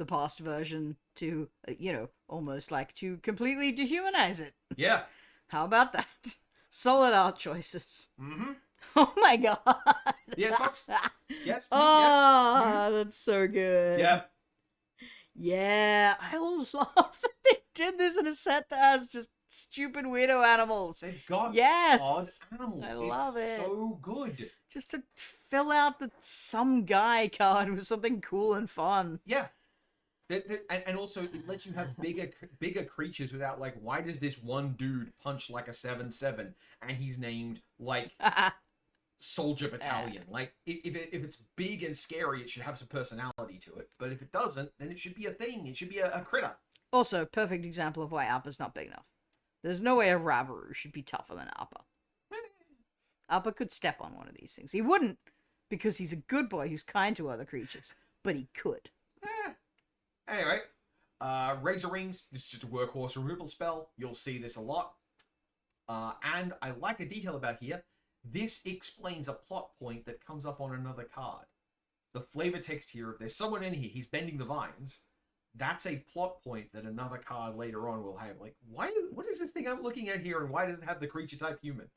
past version to, you know, almost like to completely dehumanize it. Yeah. How about that? Solid art choices. Mm-hmm. Oh my god. Yes, Fox? Yes? Oh, that's so good. Yeah. Yeah, I love that they did this in a set that has just stupid weirdo animals. They've got Yes, odd animals. I love it. So good. Just to fill out the some guy card with something cool and fun. Yeah. And also, it lets you have bigger creatures without, like, why does this one dude punch like a 7/7 and he's named, like, Soldier Battalion? Like, if it's big and scary, it should have some personality to it. But if it doesn't, then it should be a thing. It should be a critter. Also, perfect example of why Appa's not big enough. There's no way a Rabaru should be tougher than Appa. Appa could step on one of these things. He wouldn't, because he's a good boy who's kind to other creatures. But he could. Anyway, Razor Rings. This is just a workhorse removal spell. You'll see this a lot. And I like a detail about here. This explains a plot point that comes up on another card. The flavor text here, if there's someone in here, he's bending the vines. That's a plot point that another card later on will have. Like, what is this thing I'm looking at here, and why does it have the creature type human?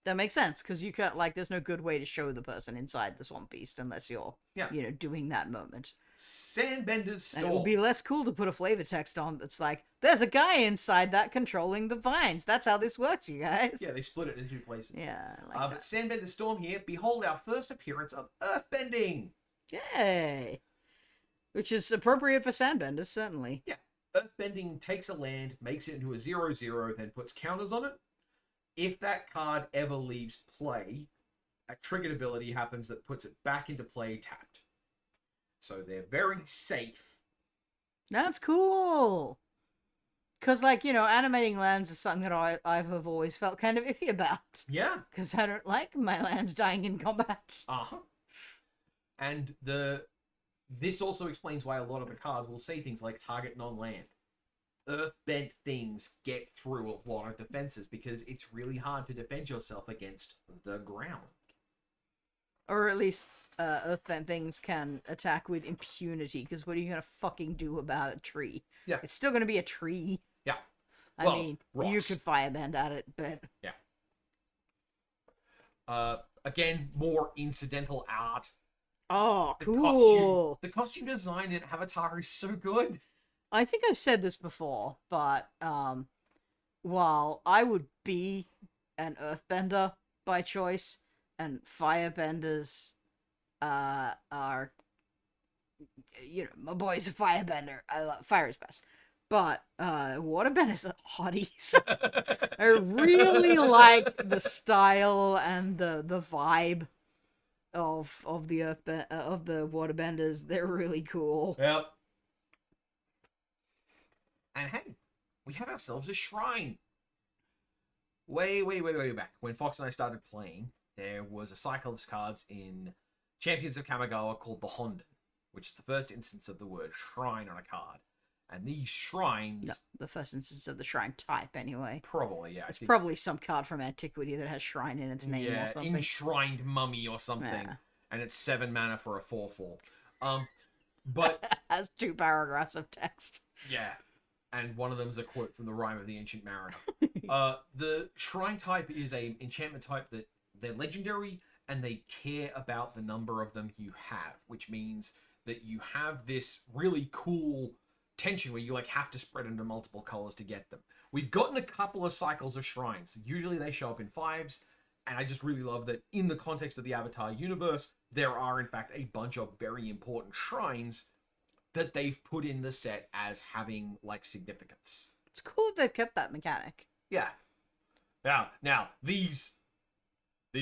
That makes sense, because you can't, like, there's no good way to show the person inside the Swamp Beast unless you're, you know, doing that moment. Sandbender's Storm. And it would be less cool to put a flavor text on that's like, there's a guy inside that controlling the vines. That's how this works, you guys. Yeah, they split it in two places. Yeah, I like that. But Sandbender's Storm here, behold our first appearance of Earthbending. Yay! Which is appropriate for Sandbenders, certainly. Yeah. Earthbending takes a land, makes it into a 0/0, then puts counters on it. If that card ever leaves play, a triggered ability happens that puts it back into play tapped. So they're very safe. That's cool! Because, like, you know, animating lands is something that I've always felt kind of iffy about. Yeah. Because I don't like my lands dying in combat. Uh-huh. And this also explains why a lot of the cards will say things like target non-land. Earthbent things get through a lot of defenses because it's really hard to defend yourself against the ground. Or at least Earthbent things can attack with impunity, because what are you going to fucking do about a tree? Yeah. It's still going to be a tree. Yeah. I mean, rocks. you could firebend at it, but... Yeah. Again, more incidental art. Oh, cool. The costume design in Avatar is so good. I think I've said this before, but while I would be an earthbender by choice, and firebenders are my boy's a firebender. I love fire is best. But waterbenders are hotties. I really like the style and the vibe of the of the waterbenders. They're really cool. Yep. And hey, we have ourselves a shrine. Way back when Fox and I started playing, there was a cycle of cards in Champions of Kamigawa called the Honden, which is the first instance of the word shrine on a card. And these shrines... No, the first instance of the shrine type, anyway. Probably, yeah. It's probably some card from antiquity that has shrine in its name or something. Enshrined mummy or something. Yeah. And it's 7 mana for a 4/4. But... has 2 paragraphs of text. Yeah. And one of them is a quote from the Rime of the Ancient Mariner. The shrine type is a enchantment type that they're legendary and they care about the number of them you have, which means that you have this really cool tension where you like have to spread into multiple colors to get them. We've gotten a couple of cycles of shrines. Usually they show up in 5s, and I just really love that in the context of the Avatar universe, there are in fact a bunch of very important shrines that they've put in the set as having like significance. It's cool that they've kept that mechanic. Yeah. Now these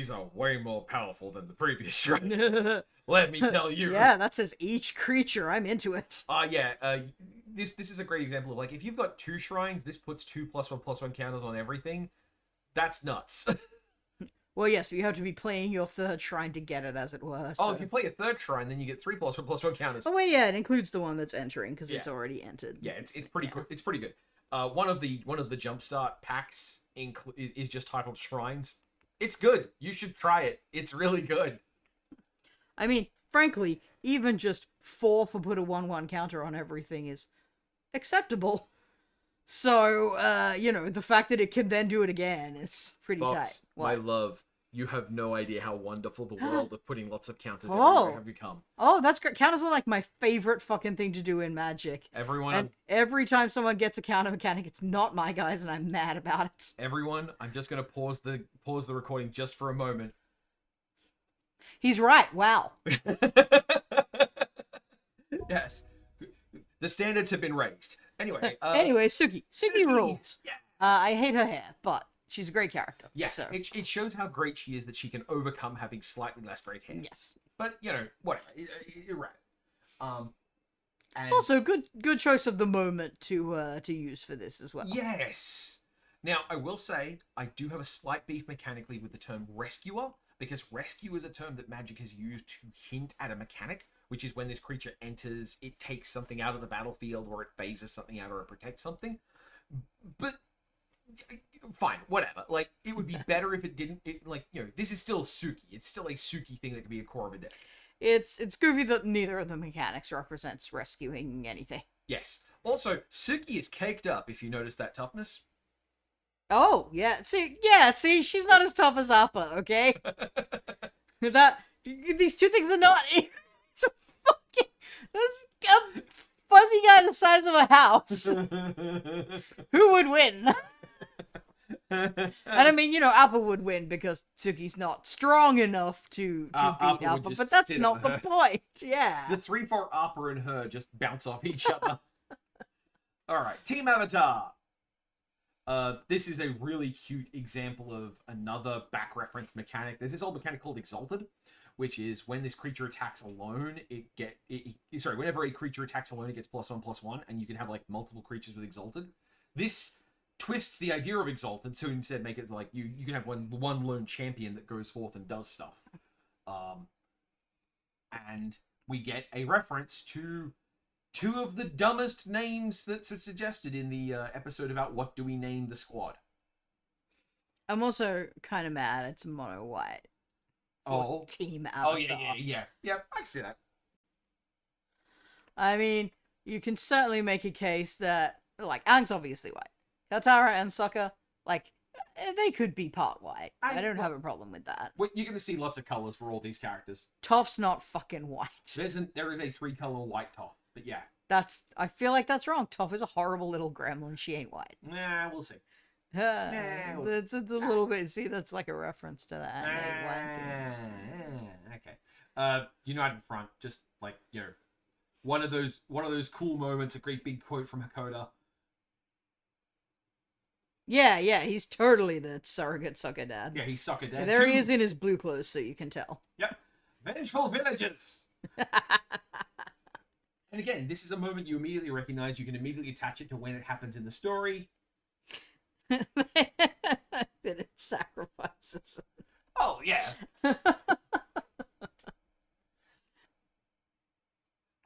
are way more powerful than the previous shrines. Let me tell you. Yeah, that says each creature. I'm into it. This is a great example of like if you've got 2 shrines, this puts 2+1/+1 counters on everything. That's nuts. Well, yes, but you have to be playing your 3rd shrine to get it, as it were. So. Oh, if you play a 3rd shrine, then you get 3+1/+1 counters. Oh, wait, yeah, it includes the one that's entering because it's already entered. Yeah, it's pretty cool. It's pretty good. One of the jumpstart packs is just titled Shrines. It's good. You should try it. It's really good. I mean, frankly, even just 4 for put a 1/1 counter on everything is acceptable. So, the fact that it can then do it again is pretty Fox, tight. My love, you have no idea how wonderful the world of putting lots of counters Oh. have become. Oh, that's great. Counters are like my favorite fucking thing to do in Magic. And every time someone gets a counter mechanic, it's not my guys, and I'm mad about it. Everyone, I'm just gonna pause the recording just for a moment. He's right. Wow. Yes. The standards have been raised. Anyway. Suki. Suki rules. Yeah. I hate her hair, but she's a great character. Yeah. So. It shows how great she is that she can overcome having slightly less great hair. Yes. But, whatever. You're right. And also, good choice of the moment to use for this as well. Yes. Now, I will say, I do have a slight beef mechanically with the term rescuer, because rescue is a term that Magic has used to hint at a mechanic, which is when this creature enters, it takes something out of the battlefield, or it phases something out, or it protects something. But, fine, whatever. Like, it would be better if it didn't, this is still Suki. It's still a Suki thing that could be a core of a deck. It's goofy that neither of the mechanics represents rescuing anything. Yes. Also, Suki is caked up, if you notice that toughness. Oh, yeah. See, she's not as tough as Appa, okay? These two things are not... It's a fucking... That's a fuzzy guy the size of a house. Who would win? And I mean, Appa would win because Tsuki's not strong enough to beat Appa, but that's not the point. Yeah. The 3/4 Appa and her just bounce off each other. Alright, Team Avatar. This is a really cute example of another back reference mechanic. There's this old mechanic called Exalted, which is when this creature attacks alone, whenever a creature attacks alone, it gets +1/+1, and you can have like multiple creatures with Exalted. This twists the idea of Exalted, so instead make it like you can have one lone champion that goes forth and does stuff. And we get a reference to 2 of the dumbest names that's suggested in the episode about what do we name the squad. I'm also kind of mad it's mono white. Oh. Team Avatar. Oh, yeah. Yep, I can see that. I mean, you can certainly make a case that, like, Aang's obviously white. Katara and Sokka, like, they could be part white. I don't have a problem with that. Well, you're going to see lots of colors for all these characters. Toph's not fucking white. There is a 3-color white Toph, but yeah. I feel like that's wrong. Toph is a horrible little gremlin. She ain't white. Nah, we'll see. It's a little bit. See, that's like a reference to that. Okay. United Front, just like one of those cool moments, a great big quote from Hakoda. Yeah, he's totally the surrogate sucker dad. Yeah, he's sucker dad. There too. he is in his blue clothes, so you can tell. Yep. Vengeful villagers. And again, this is a moment you immediately recognize. You can immediately attach it to when it happens in the story. That it sacrifices. Oh, yeah.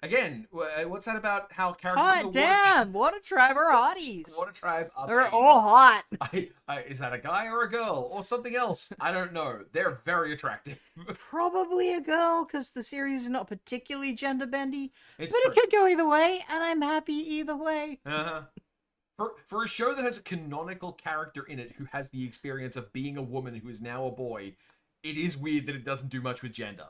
Again, what's that about how characters Hot in the damn! What a tribe are hotties! Water Tribe are They're paid. all hot. Is that a guy or a girl or something else? I don't know. They're very attractive. Probably a girl, because the series is not particularly gender bendy. It's But it true. could go either way, and I'm happy either way. Uh-huh. For a show that has a canonical character in it who has the experience of being a woman who is now a boy, it is weird that it doesn't do much with gender.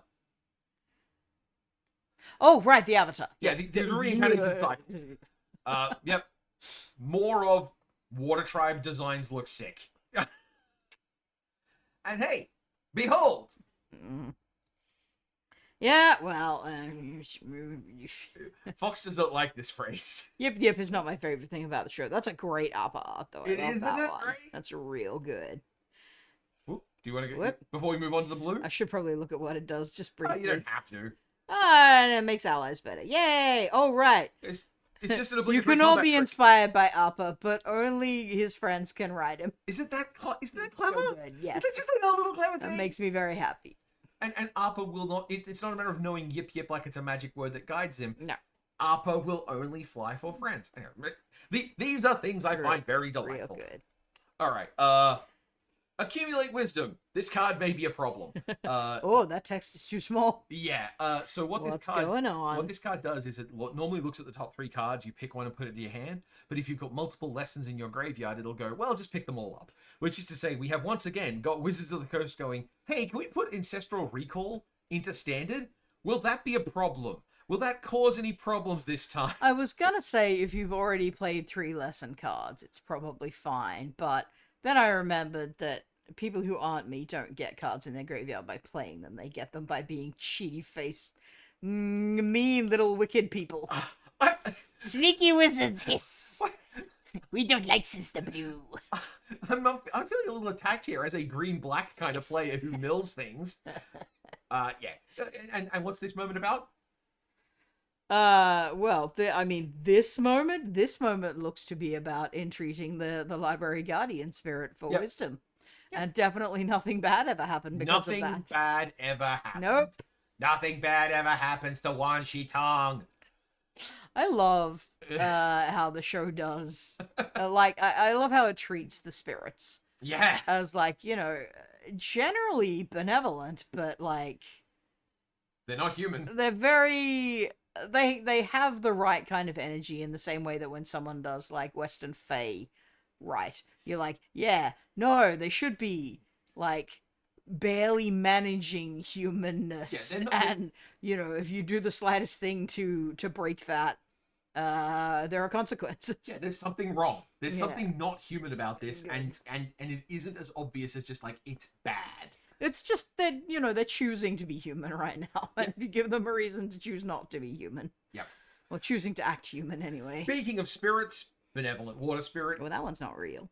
Oh, right, the Avatar. Yeah, the reincarnation cycle. Yep. More of Water Tribe designs look sick. And hey, behold! Yeah, well, Fox does not like this phrase. Yip is not my favorite thing about the show. That's a great Appa art, though. I love Isn't that it one. great? That's real good. Whoop, do you want to Whoop. before we move on to the blue? I should probably look at what it does just briefly. You don't have to. And it makes allies better. Yay! Oh, right. It's just an You obligatory can all combat be trick. inspired by Appa, but only his friends can ride him. Isn't that clever? So good, yes. It's just like a little clever That thing. makes me very happy. And Appa will not. It's not a matter of knowing yip like it's a magic word that guides him. No. Appa will only fly for friends. Anyway, these are things I find very Real delightful. good. All right. Accumulate wisdom. This card may be a problem. Oh, that text is too small. Yeah. So What's this card going on? What this card does is it normally looks at the top 3 cards. You pick one and put it in your hand. But if you've got multiple lessons in your graveyard, it'll go, well, just pick them all up. Which is to say, we have once again got Wizards of the Coast going, hey, can we put Ancestral Recall into Standard? Will that be a problem? Will that cause any problems this time? I was gonna say, if you've already played 3 lesson cards, it's probably fine. But then I remembered that people who aren't me don't get cards in their graveyard by playing them. They get them by being cheaty-faced, mean little wicked people. Sneaky wizards, hiss. We don't like Sister Blue. I'm feeling a little attacked here as a green-black kind of player who mills things. Yeah. And what's this moment about? Well, this moment looks to be about entreating the library guardian spirit for wisdom. Yep. And definitely nothing bad ever happened because of that. Nothing bad ever happened. Nope. Nothing bad ever happens to Wan Shi Tong. I love how the show does. I love how it treats the spirits. Yeah. As, like, generally benevolent, but, like... They're not human. They're very... They have the right kind of energy in the same way that when someone does, like, Western Fae right, you're like, yeah, no, they should be, like, barely managing humanness. Yeah, and, if you do the slightest thing to break that, there are consequences. Yeah, there's something wrong. There's something not human about this, and it isn't as obvious as just, like, it's bad. It's just that, they're choosing to be human right now. And if you give them a reason to choose not to be human. Yep. Well, choosing to act human anyway. Speaking of spirits, benevolent water spirit. Well, that one's not real.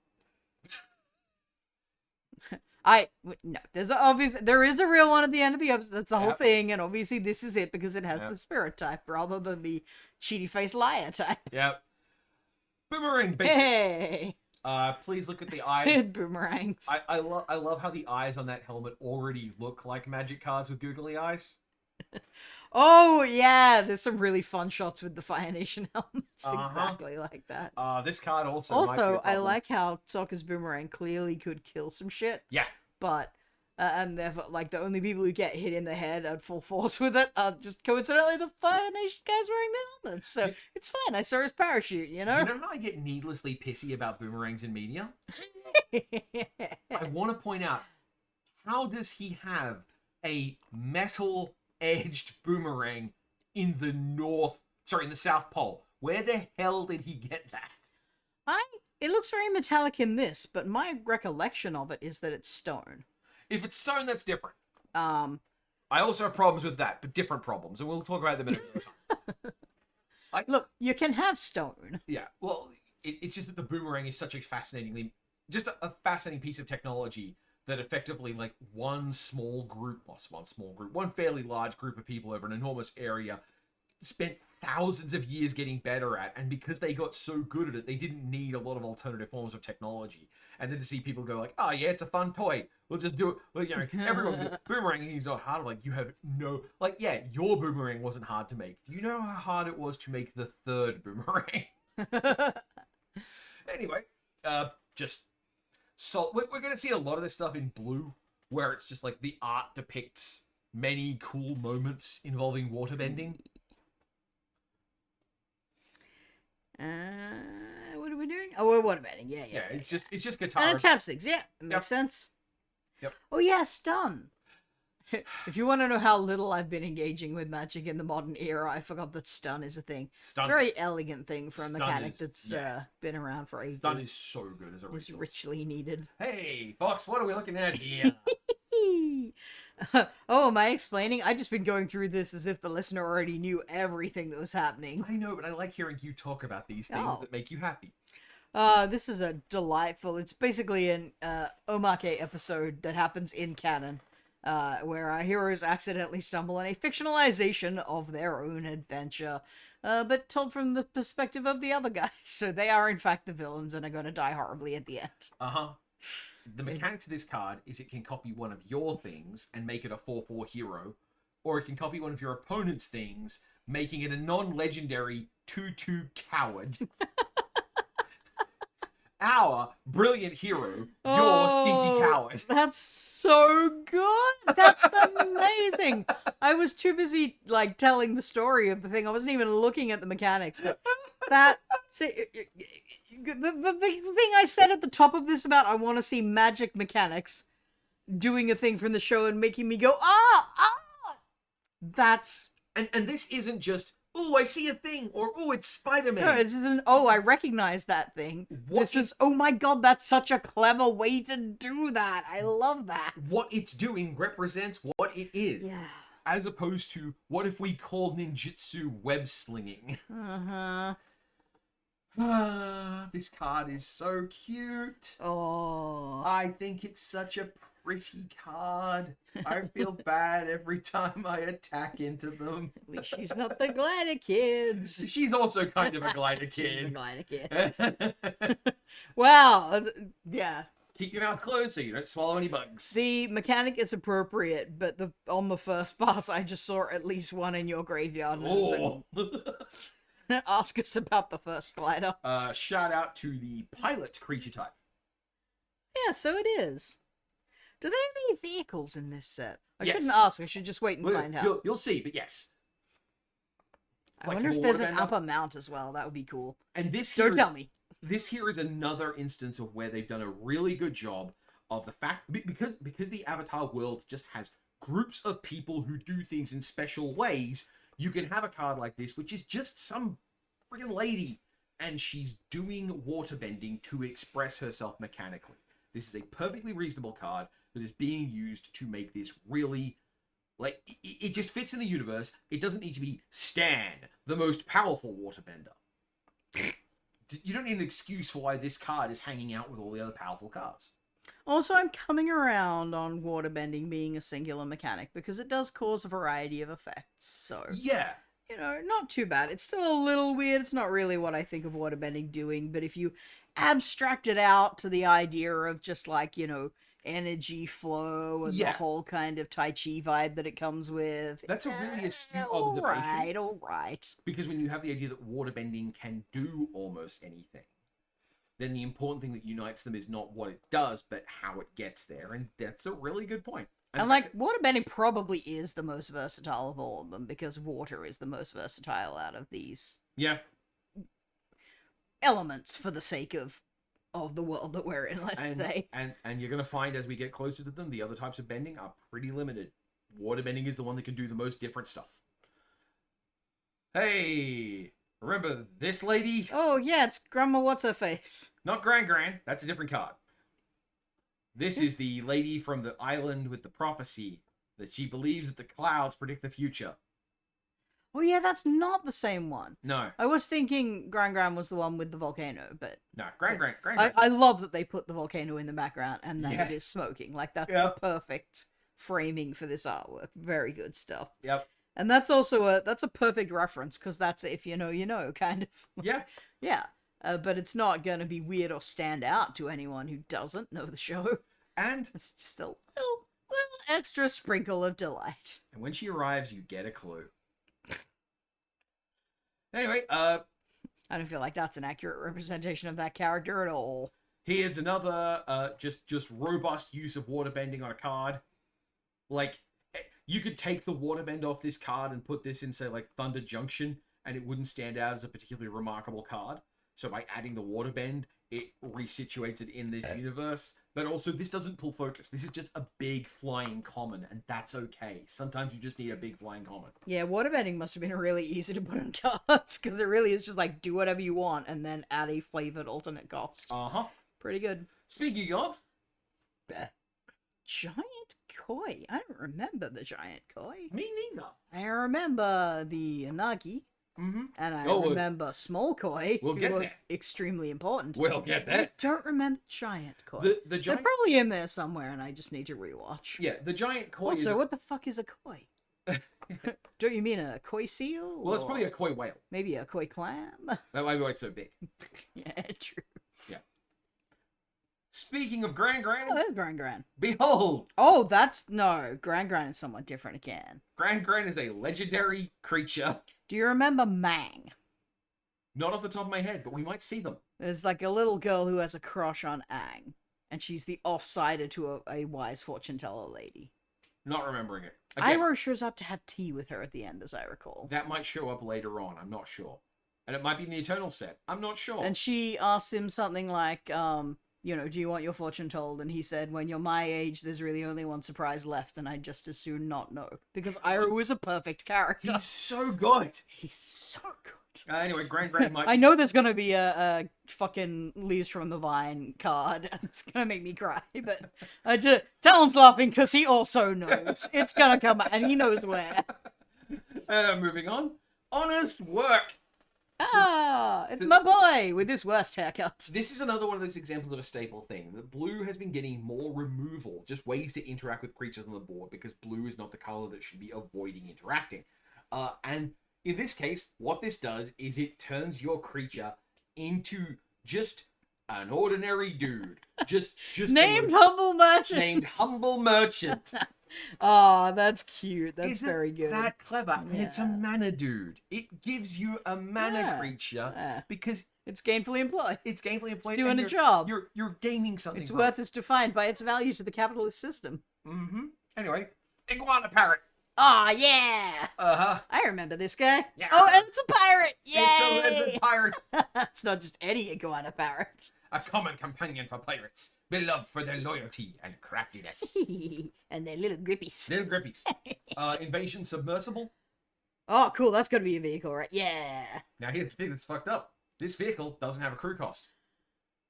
No, there is a real one at the end of the episode. That's the whole thing, and obviously this is it because it has the spirit type rather than the cheaty face liar type. Yep. Boomerang. Hey. Please look at the eyes. Boomerangs. I love how the eyes on that helmet already look like magic cards with googly eyes. Oh yeah, there's some really fun shots with the Fire Nation helmets, exactly like that. This card also. I like how Sokka's boomerang clearly could kill some shit. Yeah. But and therefore, like, the only people who get hit in the head at full force with it are just coincidentally the Fire Nation guys wearing the helmets. So it's fine. I saw his parachute. You know how I get needlessly pissy about boomerangs in media? I want to point out, how does he have a metal edged boomerang in the South Pole? Where the hell did he get that? It looks very metallic in this, but my recollection of it is that it's stone. If it's stone, that's different. I also have problems with that, but different problems, and we'll talk about them in a minute. Look, you can have stone. Yeah, well, it's just that the boomerang is such a just a fascinating piece of technology that effectively, like, one fairly large group of people over an enormous area spent thousands of years getting better at, and because they got so good at it, they didn't need a lot of alternative forms of technology. And then to see people go like, oh yeah, it's a fun toy, we'll just do it. Well, you know, everyone boomeranging is not hard. Like, you have no, like, yeah, your boomerang wasn't hard to make. Do you know how hard it was to make the third boomerang? Anyway, just so we're gonna see a lot of this stuff in blue, where it's just like the art depicts many cool moments involving waterbending. What are we doing? Oh, we're waterbending. Yeah. It's just guitar. And it taps things. Yeah, it makes sense. Yep. Oh yeah, stun. If you want to know how little I've been engaging with magic in the modern era, I forgot that stun is a thing. Stun. Very elegant thing for a mechanic that's been around for ages. Stun is so good as a resource. It's richly needed. Hey, Fox, what are we looking at here? Oh, am I explaining? I just been going through this as if the listener already knew everything that was happening. I know, but I like hearing you talk about these things that make you happy. This is a delightful... It's basically an omake episode that happens in canon. Where our heroes accidentally stumble on a fictionalization of their own adventure, but told from the perspective of the other guys. So they are, in fact, the villains and are going to die horribly at the end. Uh-huh. The mechanic to this card is it can copy one of your things and make it a 4/4 hero, or it can copy one of your opponent's things, making it a non-legendary 2/2 coward. Our brilliant hero, your stinky coward. That's so good. That's amazing. I was too busy, like, telling the story of the thing. I wasn't even looking at the mechanics. But the thing I said at the top of this about I want to see magic mechanics doing a thing from the show and making me go, that's... And this isn't just, oh, I see a thing, or oh, it's Spider-Man. No, this isn't, oh, I recognize that thing. This is, oh my god, that's such a clever way to do that. I love that. What it's doing represents what it is. Yeah. As opposed to, what if we called ninjutsu web slinging? Uh-huh. This card is so cute. Oh. I think it's such a pretty card. I feel bad every time I attack into them. At least she's not the glider kids. She's also kind of a glider She's kid. the glider kid. Wow. Yeah. Keep your mouth closed so you don't swallow any bugs. The mechanic is appropriate, but on the first pass, I just saw at least one in your graveyard. And Oh. ask us about the first glider. Shout out to the pilot creature type. Yeah, so it is. Do they have any vehicles in this set? I Yes. shouldn't ask. I should just wait and find out. You'll see, but yes. I wonder if Flexible there's an waterbender. upper mount as well. That would be cool. And this Don't here tell me. This here is another instance of where they've done a really good job of the fact, because the Avatar world just has groups of people who do things in special ways. You can have a card like this, which is just some friggin' lady, and she's doing waterbending to express herself mechanically. This is a perfectly reasonable card that is being used to make this really, like, it just fits in the universe. It doesn't need to be Stan, the most powerful waterbender. You don't need an excuse for why this card is hanging out with all the other powerful cards. Also, I'm coming around on waterbending being a singular mechanic because it does cause a variety of effects. So, Yeah. you know, not too bad. It's still a little weird. It's not really what I think of waterbending doing, but if you abstract it out to the idea of just like, you know, energy flow and the whole kind of Tai Chi vibe that it comes with. That's a really astute observation. All right. Because when you have the idea that waterbending can do almost anything, then the important thing that unites them is not what it does, but how it gets there. And that's a really good point. And like, waterbending probably is the most versatile of all of them, because water is the most versatile out of these elements for the sake of the world that we're in, let's say. And you're going to find as we get closer to them, the other types of bending are pretty limited. Waterbending is the one that can do the most different stuff. Hey, remember this lady? Oh, yeah, it's Grandma What's-Her-Face. Not Gran. That's a different card. This is the lady from the island with the prophecy that she believes that the clouds predict the future. Oh yeah, that's not the same one. No, I was thinking Gran was the one with the volcano, but no, Grand. I love that they put the volcano in the background and that Yeah. it is smoking. Like, that's Yep. the perfect framing for this artwork. Very good stuff. Yep. And that's also a perfect reference, because that's if you know, you know, kind of. Yeah. Yeah. But it's not going to be weird or stand out to anyone who doesn't know the show. And It's just a little extra sprinkle of delight. when she arrives, you get a clue. Anyway, I don't feel like that's an accurate representation of that character at all. here's another just robust use of waterbending on a card. Like, you could take the waterbend off this card and put this in, say, like Thunder Junction, and it wouldn't stand out as a particularly remarkable card. So by adding the waterbend, it resituates it in this universe. But also, this doesn't pull focus. This is just a big flying common, and that's okay. Sometimes you just need a big flying common. Yeah, waterbending must have been really easy to put on cards, because it really is just like, do whatever you want and then add a flavored alternate cost. Uh-huh. Pretty good. Speaking of, Giant koi. I don't remember the giant koi. me neither. I remember the Anagi, Mm-hmm. and I Oh, remember small koi, we'll who get were there. extremely important. We'll get I that. don't remember giant koi. The They're giant, probably in there somewhere, and I just need to rewatch. yeah, the giant koi. Also, is what the fuck is a koi? Don't you mean a koi seal? well, it's or probably a koi whale. maybe a koi clam. That might be why it's so big. Yeah, true. Speaking of Oh, there's Gran. behold, Oh, that's no. Gran is somewhat different again. Gran is a legendary creature. Do you remember Mang? Not off the top of my head, but we might see them. There's like a little girl who has a crush on Aang, and she's the offsider to a wise fortune teller lady. Not remembering it. Again, Iroh shows up to have tea with her at the end, as I recall. that might show up later on. I'm not sure. And it might be in the Eternal set. I'm not sure. And she asks him something like, you know, do you want your fortune told? And he said, when you're my age, there's really only one surprise left, and I'd just as soon not know. Because Iroh is a perfect character. He's so good. He's so good. Anyway, Gran might... I know there's gonna be a fucking Leaves from the Vine card, and it's gonna make me cry, but I just... Talon's laughing because he also knows. It's gonna come out, and he knows where. Moving on. Honest work. Ah, it's my boy with his worst haircut. This is another one of those examples of a staple thing. That blue has been getting more removal, just ways to interact with creatures on the board, because blue is not the color that should be avoiding interacting. And in this case, what this does is it turns your creature into just an ordinary dude. Just Named Humble Merchant. named Humble Merchant. Oh, that's cute. That's Isn't very good. that clever? And it's a Yeah. mana dude. It gives you a mana Yeah. creature Yeah. because It's gainfully employed. it's gainfully employed. Doing and a you're- job. You're gaining something. Its from worth is defined by its value to the capitalist system. Mm-hmm. Anyway, iguana parrot. Ah, yeah. Uh-huh. I remember this guy. Yeah. Oh, and it's a pirate. Yay! It's a lizard pirate. It's not just any iguana parrot. A common companion for pirates, beloved for their loyalty and craftiness. And they're little grippies. Little grippies. Invasion submersible. Oh, cool. That's gonna be a vehicle, right? Yeah. Now here's the thing that's fucked up. This vehicle doesn't have a crew cost.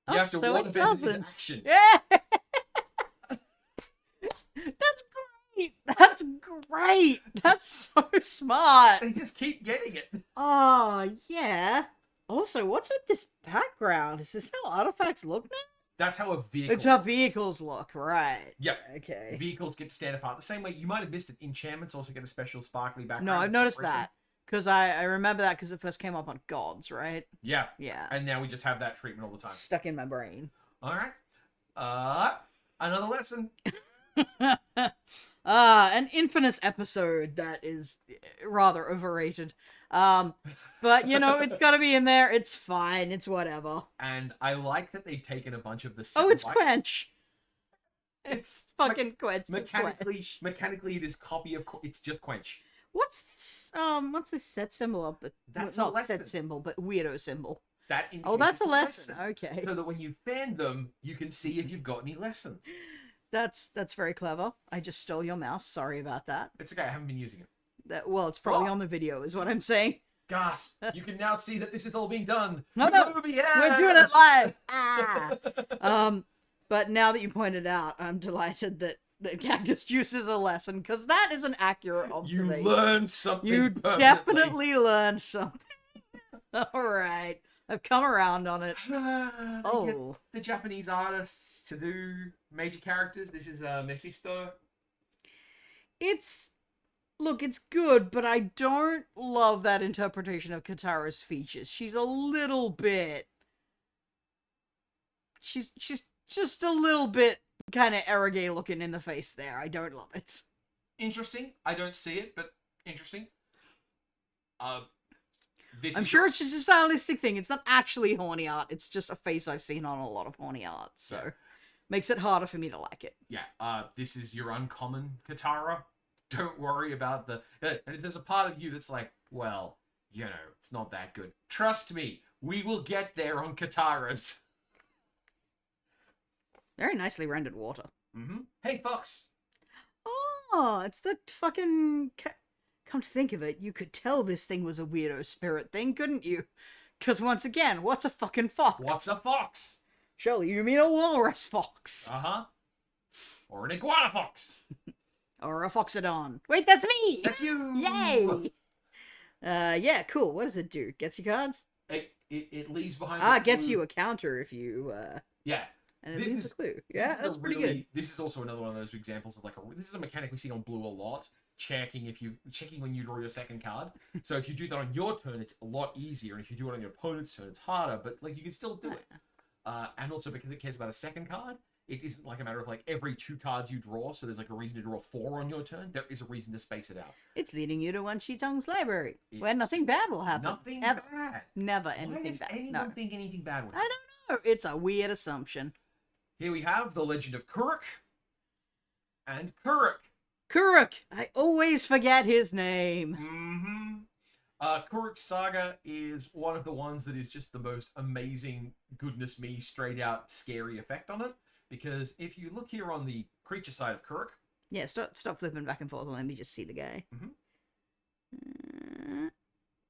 You Oh, have to so water it bend it into doesn't. action. Yeah. That's great. That's great. That's so smart. They just keep getting it. Oh, yeah. Also, what's with this background? Is this how artifacts look now? That's how a vehicle. It's how looks. vehicles look, right? Yep. Okay. Vehicles get to stand apart. The same way you might have missed it. Enchantments also get a special sparkly background. No, I've to noticed separate them. that. Because I remember that because it first came up on Gods, right? Yeah. Yeah. And now we just have that treatment all the time. Stuck in my brain. All right. Another lesson. An infamous episode that is rather overrated. But you know, it's gotta be in there. It's fine. It's whatever. And I like that they've taken a bunch of the. Oh, it's sound bites. Quench. It's Fucking Quench. It's Quench. Mechanically, it is copy of. It's just Quench. What's this set symbol up the? That's not a lesson. set symbol, but weirdo symbol. That Oh, indicates that's it's a lesson. Okay. So that when you fan them, you can see if you've got any lessons. That's very clever. I just stole your mouse. Sorry about that. It's okay. I haven't been using it. Well, it's probably Oh. on the video, is what I'm saying. Gasp! You can now see that this is all being done. No, with no, OBS! We're doing it live. Ah. But now that you pointed out, I'm delighted that that cactus juice is a lesson, because that is an accurate You observation. learned something. You permanently. definitely learned something. All right, I've come around on it. They Oh. get the Japanese artists to do major characters. This is Mephisto. It's good, but I don't love that interpretation of Katara's features. She's a little bit. She's just a little bit kind of arrogant looking in the face there. I don't love it. Interesting. I don't see it, but interesting. I'm sure it's just a stylistic thing. It's not actually horny art. It's just a face I've seen on a lot of horny art, so makes it harder for me to like it. Yeah. This is your uncommon Katara. Don't worry about the. And if there's a part of you that's like, well, you know, it's not that good. Trust me, we will get there on Kataras. Very nicely rendered water. Mm-hmm. Hey, Fox. Oh, it's the fucking. Come to think of it, you could tell this thing was a weirdo spirit thing, couldn't you? Because once again, what's a fucking fox? What's a fox? Surely you mean a walrus fox. Uh-huh. Or an iguana fox. Or a foxodon. Wait, that's me! That's you! Yay! Yeah, cool. What does it do? Gets you cards? It leaves behind it gets you a counter if you, Yeah. And it leaves a clue. Yeah, that's pretty good. This is also another one of those examples of this is a mechanic we see on Blue a lot. Checking when you draw your second card. So if you do that on your turn, it's a lot easier, and if you do it on your opponent's turn, it's harder. But you can still do it. And also because it cares about a second card, it isn't like a matter of every 2 cards you draw. So there's a reason to draw 4 on your turn. There is a reason to space it out. It's leading you to One Tong's library, where nothing bad will happen. Nothing ever. bad. Never anything bad. Why does anyone think anything bad would I happen? don't know. It's a weird assumption. Here we have the Legend of Kuruk and Kuruk. Kuruk! I always forget his name. Mm-hmm. Kuruk's saga is one of the ones that is just the most amazing, goodness me, straight out scary effect on it. Because if you look here on the creature side of Kuruk... Yeah, stop flipping back and forth and let me just see the guy.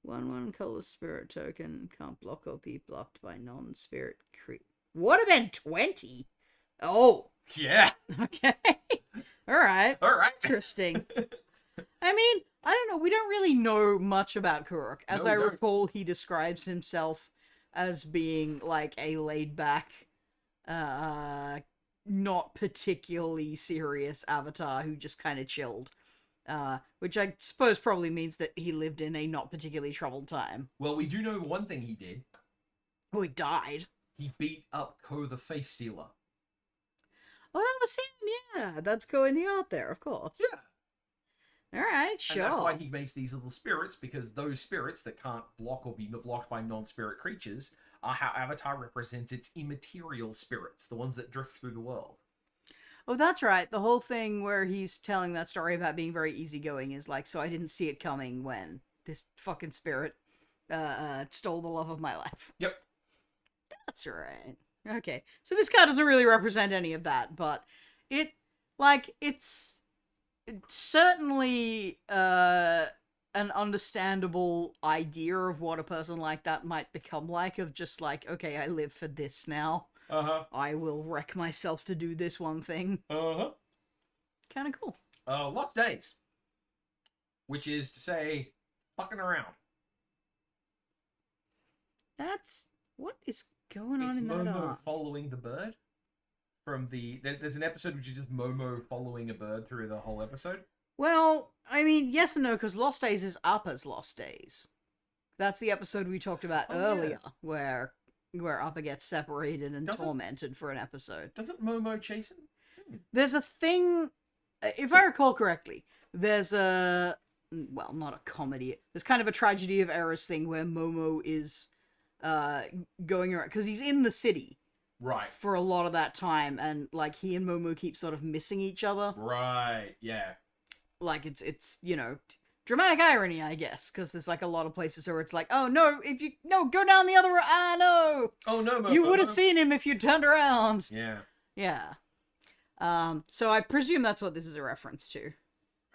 1/1 color spirit token. Can't block or be blocked by non-spirit creature. Would have been 20! Oh! Yeah! Okay. Alright. Interesting. I mean, I don't know. We don't really know much about Kuruk. As I recall, he describes himself as being a laid-back, not particularly serious avatar who just kind of chilled. Which I suppose probably means that he lived in a not particularly troubled time. Well, we do know one thing he did. Oh, he died. He beat up Ko the Face Stealer. Oh, that was him, yeah. That's Ko in the art there, of course. Yeah. Alright, sure. And that's why he makes these little spirits, because those spirits that can't block or be blocked by non-spirit creatures are how Avatar represents its immaterial spirits, the ones that drift through the world. Oh, that's right. The whole thing where he's telling that story about being very easygoing is so I didn't see it coming when this fucking spirit stole the love of my life. Yep. That's right. Okay. So this card doesn't really represent any of that, but it's certainly an understandable idea of what a person like that might become of just okay, I live for this now. I will wreck myself to do this one thing. Kind of cool. Lost Days. Which is to say, fucking around. What is going on in that Momo art? following the bird. There's an episode which is just Momo following a bird through the whole episode. Well, I mean, yes and no, because Lost Days is Appa's Lost Days. That's the episode we talked about earlier, where Appa gets separated and tormented for an episode. Doesn't Momo chase him? There's a thing, if I recall correctly, there's not a comedy. There's kind of a tragedy of errors thing where Momo is going around, because he's in the city. Right. For a lot of that time, and he and Momo keep sort of missing each other. Right, yeah. It's dramatic irony, I guess, because there's a lot of places where it's oh no, go down the other road. Ah no. Oh no, Momo. You would have seen him if you turned around. Yeah. Yeah. So I presume that's what this is a reference to.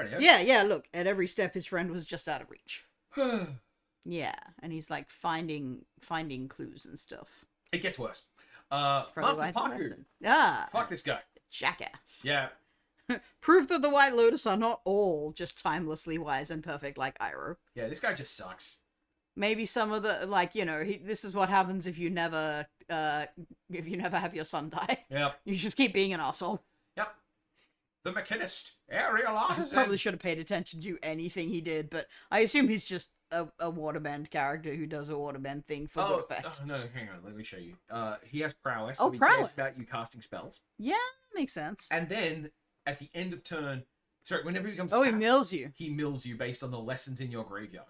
Radio. Yeah, look, at every step his friend was just out of reach. Yeah, and he's finding clues and stuff. It gets worse. Probably Master Paku. Ah. Fuck this guy. Jackass. Yeah. Proof that the White Lotus are not all just timelessly wise and perfect like Iroh. Yeah, this guy just sucks. Maybe some of the, like, this is what happens if you never have your son die. Yep. You just keep being an asshole. Yep. The Machinist, aerial I artisan. probably should have paid attention to anything he did, but I assume he's just a waterbend character who does a waterbend thing for good effect. No, hang on, let me show you. He has prowess. Oh, so he prowess. cares about you casting spells. Yeah, makes sense. And then, at the end of turn... Sorry, whenever he becomes Oh, tapped, he mills you. he mills you based on the lessons in your graveyard.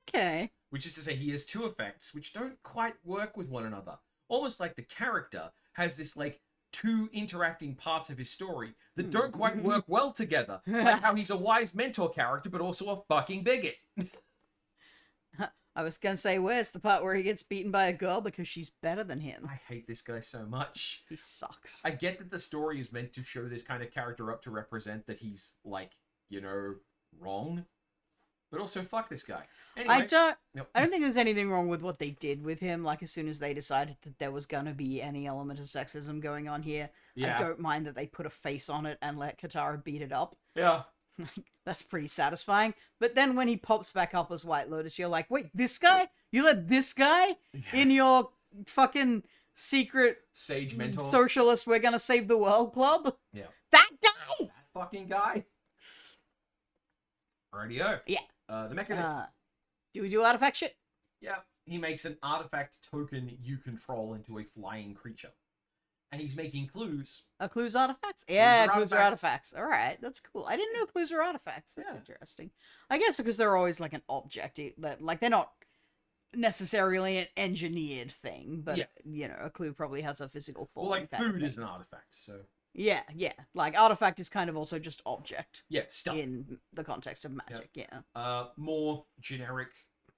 Okay. Which is to say, he has two effects which don't quite work with one another. Almost like the character has this, like, two interacting parts of his story that don't quite work well together. Like how he's a wise mentor character, but also a fucking bigot. I was gonna say, where's the part where he gets beaten by a girl because she's better than him? I hate this guy so much. He sucks. I get that the story is meant to show this kind of character up to represent that he's, like, wrong. But also, fuck this guy. Anyway, I don't think there's anything wrong with what they did with him. Like, as soon as they decided that there was gonna be any element of sexism going on here, Yeah. I don't mind that they put a face on it and let Katara beat it up. Yeah. That's pretty satisfying. But then when he pops back up as White Lotus, you're like, wait, this guy? You let this guy in your fucking secret Sage mentor. socialist we're gonna save the world club? Yeah. That guy! That fucking guy. Rightio. Yeah. The mechanism. Do we do artifact shit? Yeah. He makes an artifact token you control into a flying creature. And he's making clues. Clues artifacts? Yeah, are clues are artifacts. artifacts. Alright, that's cool. I didn't know clues are artifacts. That's Yeah. interesting. I guess because they're always like an object. Like, they're not necessarily an engineered thing, but, a clue probably has a physical form. Well, like, kind of food thing. is an artifact, so... Yeah. Like, artifact is kind of also just object. Yeah, stuff. In the context of magic, yeah. More generic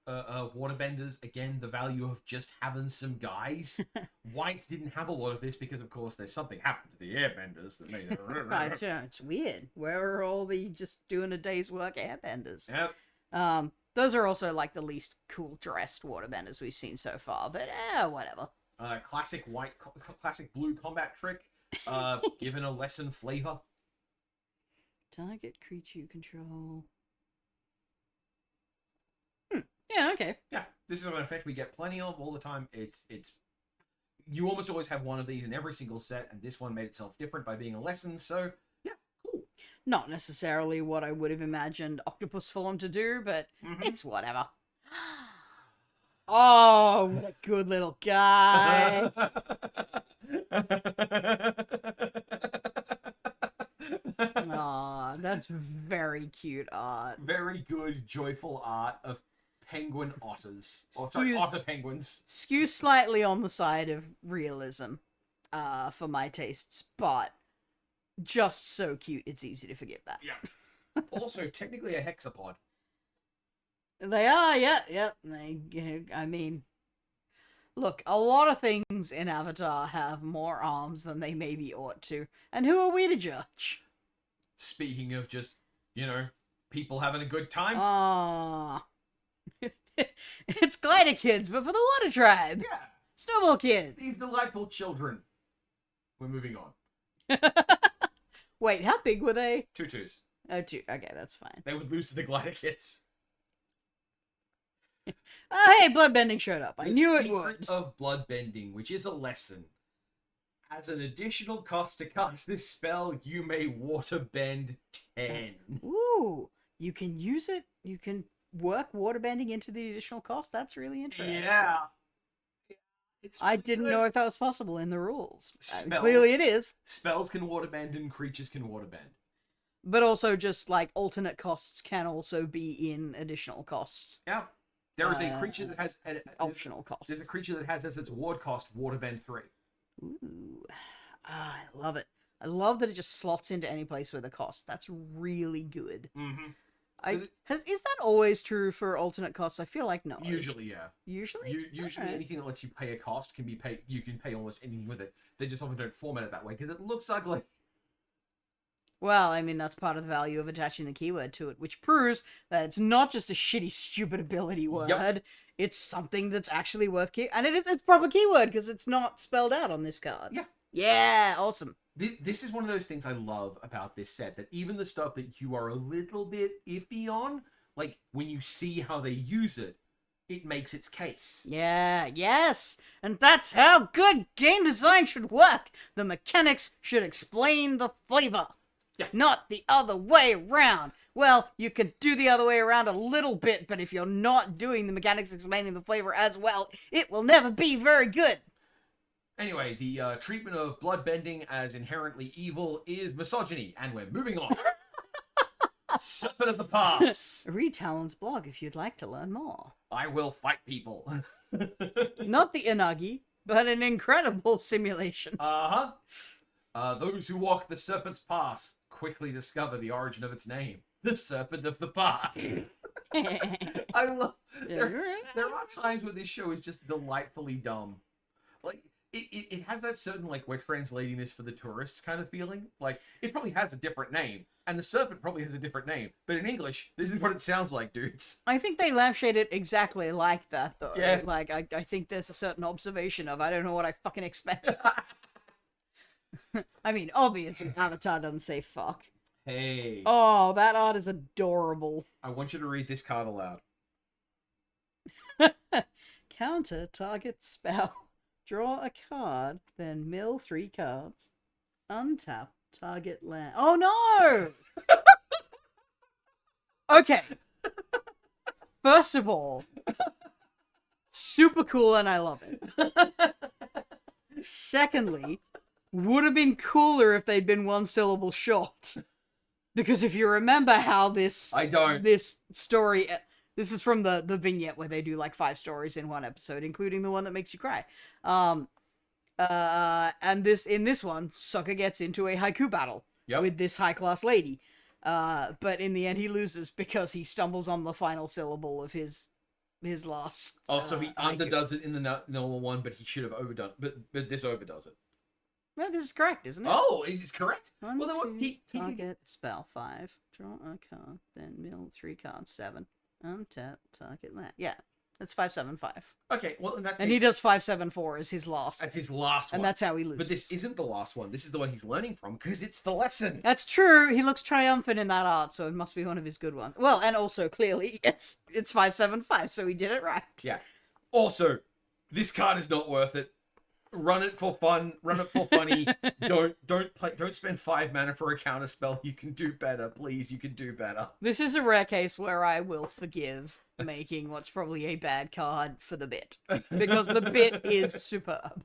waterbenders. Again, the value of just having some guys. White didn't have a lot of this because, of course, there's something happened to the airbenders that made it... Right, yeah, it's weird. Where are all the just doing a day's work airbenders? Yep. Those are also, like, the least cool-dressed waterbenders we've seen so far, but, whatever. Classic blue combat trick. Given a lesson flavor. Target creature you control. Yeah, okay. Yeah, this is an effect we get plenty of all the time. It's you almost always have one of these in every single set, and this one made itself different by being a lesson, so yeah, cool. Not necessarily what I would have imagined Octopus Form to do, but it's whatever. Oh, what a good little guy. Aw, that's very cute art. Very good, joyful art of penguin otters. Or sorry, otter penguins. Skew slightly on the side of realism, for my tastes, but just so cute it's easy to forgive that. Yeah. Also, technically a hexapod. They are, yeah. I mean, look, a lot of things in Avatar have more arms than they maybe ought to, and who are we to judge? Speaking of just, people having a good time. It's Glider Kids, but for the Water Tribe. Yeah. Snowball Kids. These delightful children. We're moving on. Wait, how big were they? 2/2s. Oh, 2. Okay, that's fine. They would lose to the Glider Kids. Oh, hey, bloodbending showed up. I knew it would. The secret of bloodbending, which is a lesson. As an additional cost to cast this spell, you may waterbend 10. Ooh, you can use it. You can work waterbending into the additional cost. That's really interesting. Yeah. I didn't know if that was possible in the rules. Spell. Clearly it is. Spells can waterbend and creatures can waterbend. But also just like alternate costs can also be in additional costs. Yeah. There is a creature that has... optional costs. There's a creature that has as its ward cost waterbend 3. Ooh. I love it. I love that it just slots into any place with a cost. That's really good. Mm-hmm. Is that always true for alternate costs? I feel like no. Usually, yeah. Usually? Usually anything that lets you pay a cost can be paid. You can pay almost anything with it. They just often don't format it that way because it looks ugly. Well, I mean, that's part of the value of attaching the keyword to it, which proves that it's not just a shitty, stupid ability word. Yep. It's something that's actually worth and it's proper keyword because it's not spelled out on this card. Yeah. Yeah, awesome. This is one of those things I love about this set, that even the stuff that you are a little bit iffy on, like when you see how they use it, it makes its case. Yeah, yes. And that's how good game design should work. The mechanics should explain the flavor. Yeah. Not the other way around. Well, you could do the other way around a little bit, but if you're not doing the mechanics explaining the flavor as well, it will never be very good. Anyway, the treatment of bloodbending as inherently evil is misogyny, and we're moving on. Serpent of the Pass. Read Talon's blog if you'd like to learn more. I will fight people. Not the Inagi, but an incredible simulation. Those who walk the Serpent's Pass quickly discover the origin of its name. The Serpent of the Pass. I love... There are times where this show is just delightfully dumb. Like, it has that certain, like, we're translating this for the tourists kind of feeling. Like, it probably has a different name, and the serpent probably has a different name. But in English, this is what it sounds like, dudes. I think they lampshade it exactly like that, though. Yeah. Like, I think there's a certain observation of, I don't know what I fucking expect. I mean, obviously, Avatar doesn't say fuck. Hey. Oh, that art is adorable. I want you to read this card aloud. Counter target spell. Draw a card, then mill 3 cards. Untap target land. Oh no! Okay. First of all, super cool and I love it. Secondly, would have been cooler if they'd been 1 syllable short. Because if you remember how this... I don't. This story... This is from the vignette where they do like 5 stories in one episode, including the one that makes you cry. And in this one, Sokka gets into a haiku battle with this high-class lady. But in the end, he loses because he stumbles on the final syllable of his last. Oh, so he haiku. underdoes it in the normal one, but he should have overdone. But this overdoes it. No, this is correct, isn't it? Oh, is this correct? One, Well, then what? two, target spell 5. Draw a card, then mill 3 cards 7. Untap target land. Yeah, that's 5/7/5. Okay, well, in that case, And he does 5/7/4 as his last. That's his last one. And that's how he loses. But this isn't the last one. This is the one he's learning from, because it's the lesson. That's true. He looks triumphant in that art, so it must be one of his good ones. Well, and also clearly it's 5/7/5, so he did it right. Yeah. Also, this card is not worth it. Run it for fun. Run it for funny. Don't spend 5 mana for a counter spell. You can do better, please. You can do better. This is a rare case where I will forgive making what's probably a bad card for the bit, because the bit is superb.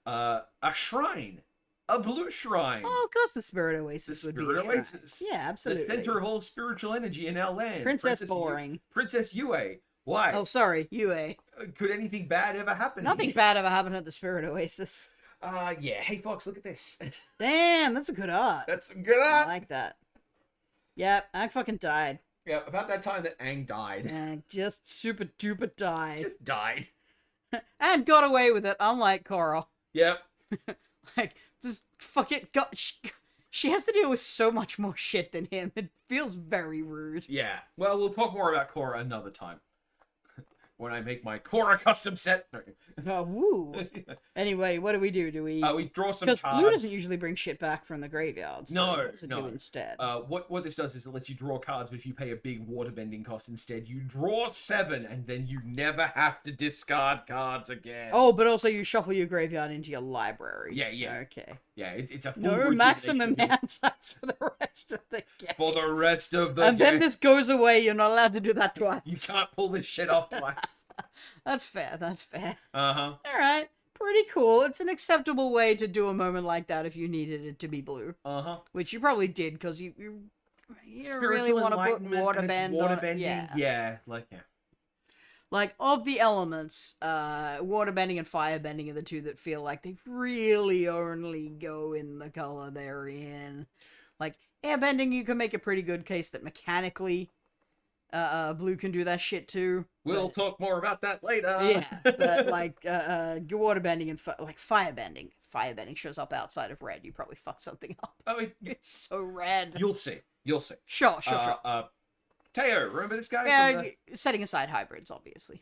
A shrine. A blue shrine. Oh, of course, the Spirit Oasis would be. Spirit Oasis. Yeah, absolutely. The center of all spiritual energy in our land. Princess Boring. Princess Yue. Why? Oh, sorry, UA. Could anything bad ever happen? Nothing bad ever happened at the Spirit Oasis. Yeah. Hey, Fox, look at this. Damn, that's a good art. That's some good art. I like that. Yep, Ang fucking died. Yeah, about that time that Aang died. Ang just super duper died. Just died. And got away with it, unlike Korra. Yep. Like, just fuck it. She has to deal with so much more shit than him. It feels very rude. Yeah. Well, we'll talk more about Korra another time. When I make my Korra custom set. Oh, woo. Anyway, what do? We draw some Because cards. Blue doesn't usually bring shit back from the graveyard. So No, what does it no. do instead? What this does is it lets you draw cards, but if you pay a big waterbending cost instead, you draw 7, and then you never have to discard cards again. Oh, but also you shuffle your graveyard into your library. Yeah. Okay. Yeah, it's a full No rejuvenation maximum game. hand size for the rest of the game. For the rest of the And game. then this goes away. You're not allowed to do that twice. You can't pull this shit off twice. That's fair. That's fair. Uh-huh. All right. Pretty cool. It's an acceptable way to do a moment like that if you needed it to be blue. Uh-huh. Which you probably did because you don't Spiritual really want to put enlightenment and it's waterbend on it. waterbending. Yeah. Like, of the elements, waterbending and firebending are the two that feel like they really only go in the color they're in. Like, airbending, you can make a pretty good case that mechanically, blue can do that shit too. We'll talk more about that later. Yeah, but like, waterbending and, firebending. Firebending shows up outside of red. You probably fucked something up. Oh, It's so red. you'll see. Sure. Teo, remember this guy? Yeah, from setting aside hybrids, obviously.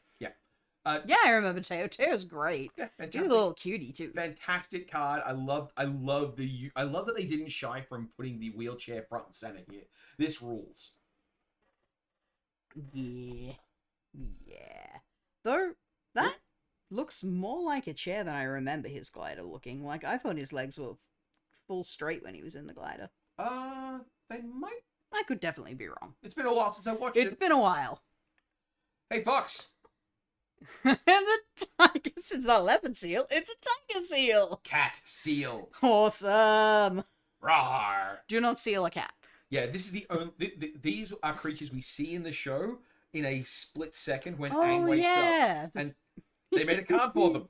Yeah, I remember Teo. Teo's great. Yeah, He's a fantastic. little cutie too. Fantastic card. I love that they didn't shy from putting the wheelchair front and center here. This rules. Yeah. Yeah. Though, that looks more like a chair than I remember his glider looking. Like, I thought his legs were full straight when he was in the glider. They might. I could definitely be wrong. It's been a while since I watched It's it. been a while. Hey, Fox. And the tiger, it's not a leopard seal, it's a tiger seal. Cat seal. Awesome. Rawr. Do not seal a cat. Yeah, this is the only. These are creatures we see in the show in a split second when Aang Oh, wakes up. yeah. And they made a card for them.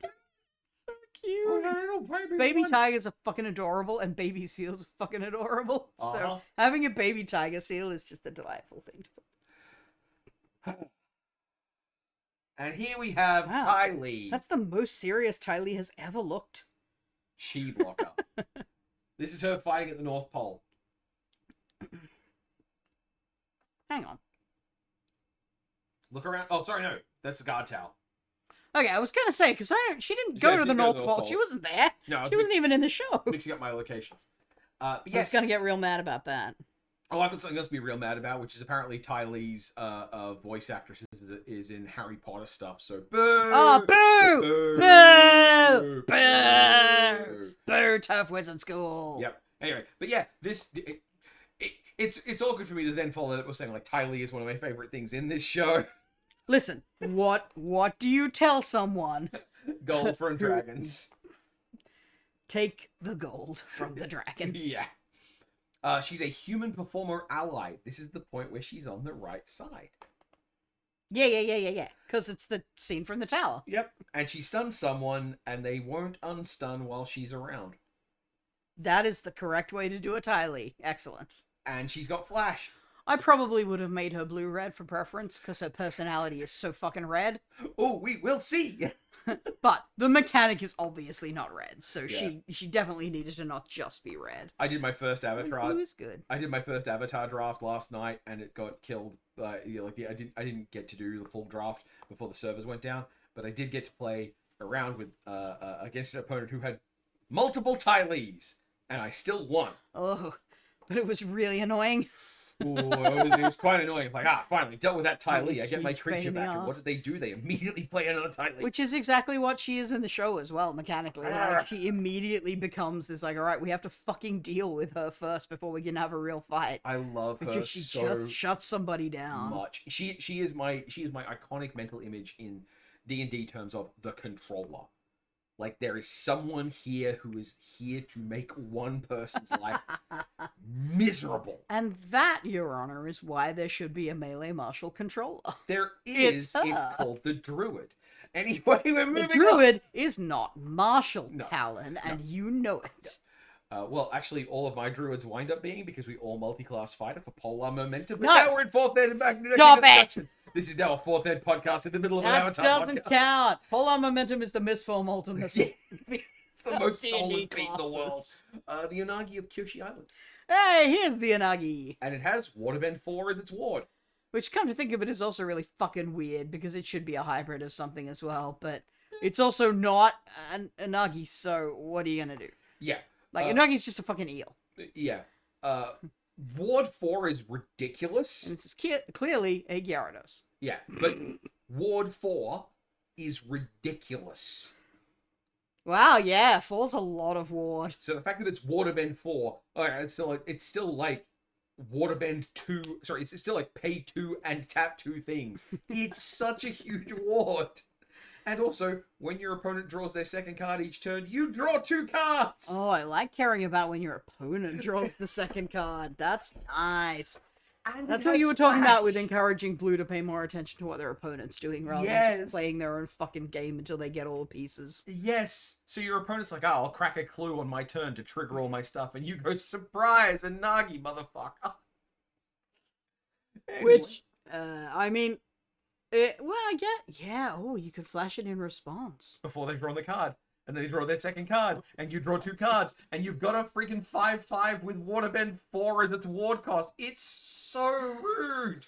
So cute. Baby tigers are fucking adorable, and baby seals are fucking adorable. So having a baby tiger seal is just a delightful thing. And here we have Ty Lee. That's the most serious Ty Lee has ever looked. Chi blocker. This is her fighting at the North Pole. Hang on. Look around. Oh, sorry, no. That's the guard towel. Okay, I was gonna say, because she didn't go to the North Pole. She wasn't there. No, she wasn't even in the show. Mixing up my locations. But yes. I was gonna get real mad about that. Oh, I've got something else to be real mad about, which is apparently Ty Lee's voice actress is in Harry Potter stuff. So boo! Oh, boo! Boo! Boo! Boo! Boo! Tough Wizard School. Yep. Anyway, but yeah, it's all good for me to then follow that we're saying like Ty Lee is one of my favorite things in this show. Listen, what do you tell someone? Gold from dragons. Take the gold from the dragon. Yeah. She's a human performer ally. This is the point where she's on the right side. Yeah. Because it's the scene from the tower. Yep. And she stuns someone, and they won't unstun while she's around. That is the correct way to do a Ty Lee. Excellent. And she's got flash. I probably would have made her blue-red for preference, because her personality is so fucking red. Oh, we will see. But the mechanic is obviously not red, so Yeah. she definitely needed to not just be red. I did my first Avatar. Blue is good. I did my first Avatar draft last night, and it got killed. I didn't get to do the full draft before the servers went down, but I did get to play around with against an opponent who had multiple Ty Lees, and I still won. Oh, but it was really annoying. Ooh, it was quite annoying. Like, finally dealt with that Ty Lee. I get my Huge pain creature in the back. And what arse. did they do? They immediately play another Ty Lee. Which is exactly what she is in the show as well, mechanically. Like, she immediately becomes this, like, alright, we have to fucking deal with her first before we can have a real fight. I love her Because she so just shuts somebody down. much. She is my iconic mental image in D&D terms of the controller. Like, there is someone here who is here to make one person's life miserable. And that, Your Honor, is why there should be a melee martial controller. There is. It's It's her. called the Druid. Anyway, we're moving The Druid is not martial talent, and you know it. Well, actually, all of my druids wind up being because we all multi-class fighter for polar momentum. But No. now we're in fourth ed and back to the next Stop it! discussion. This is now a fourth ed podcast in the middle of an That Avatar doesn't podcast. count. Polar momentum is the misform ultimate. It's the most D&D stolen feat in the classes. world. The Unagi of Kyoshi Island. Hey, here's the Anagi. And it has Waterbend 4 as its ward. Which, come to think of it, is also really fucking weird, because it should be a hybrid of something as well, but it's also not an Anagi, so what are you gonna do? Yeah. Like, Anagi's just a fucking eel. Yeah. Ward 4 is ridiculous. And it's clearly a Gyarados. Yeah, but Ward 4 is ridiculous. Wow, yeah, 4's a lot of ward. So the fact that it's Waterbend 4, it's still like Waterbend 2, sorry, it's still like pay 2 and tap 2 things. It's such a huge ward. And also, when your opponent draws their second card each turn, you draw 2 cards! Oh, I like caring about when your opponent draws the second card. That's nice. And That's it what you were has talking about flash. with encouraging blue to pay more attention to what their opponent's doing rather than Yes. just playing their own fucking game until they get all the pieces. Yes. So your opponent's like, I'll crack a clue on my turn to trigger all my stuff, and you go, surprise, a Nagi, motherfucker. Anyway. Which, I mean, oh, you could flash it in response. Before they draw the card. And then they draw their second card, and you draw 2 cards, and you've got a freaking 5/5 with Waterbend 4 as its ward cost. It's so rude.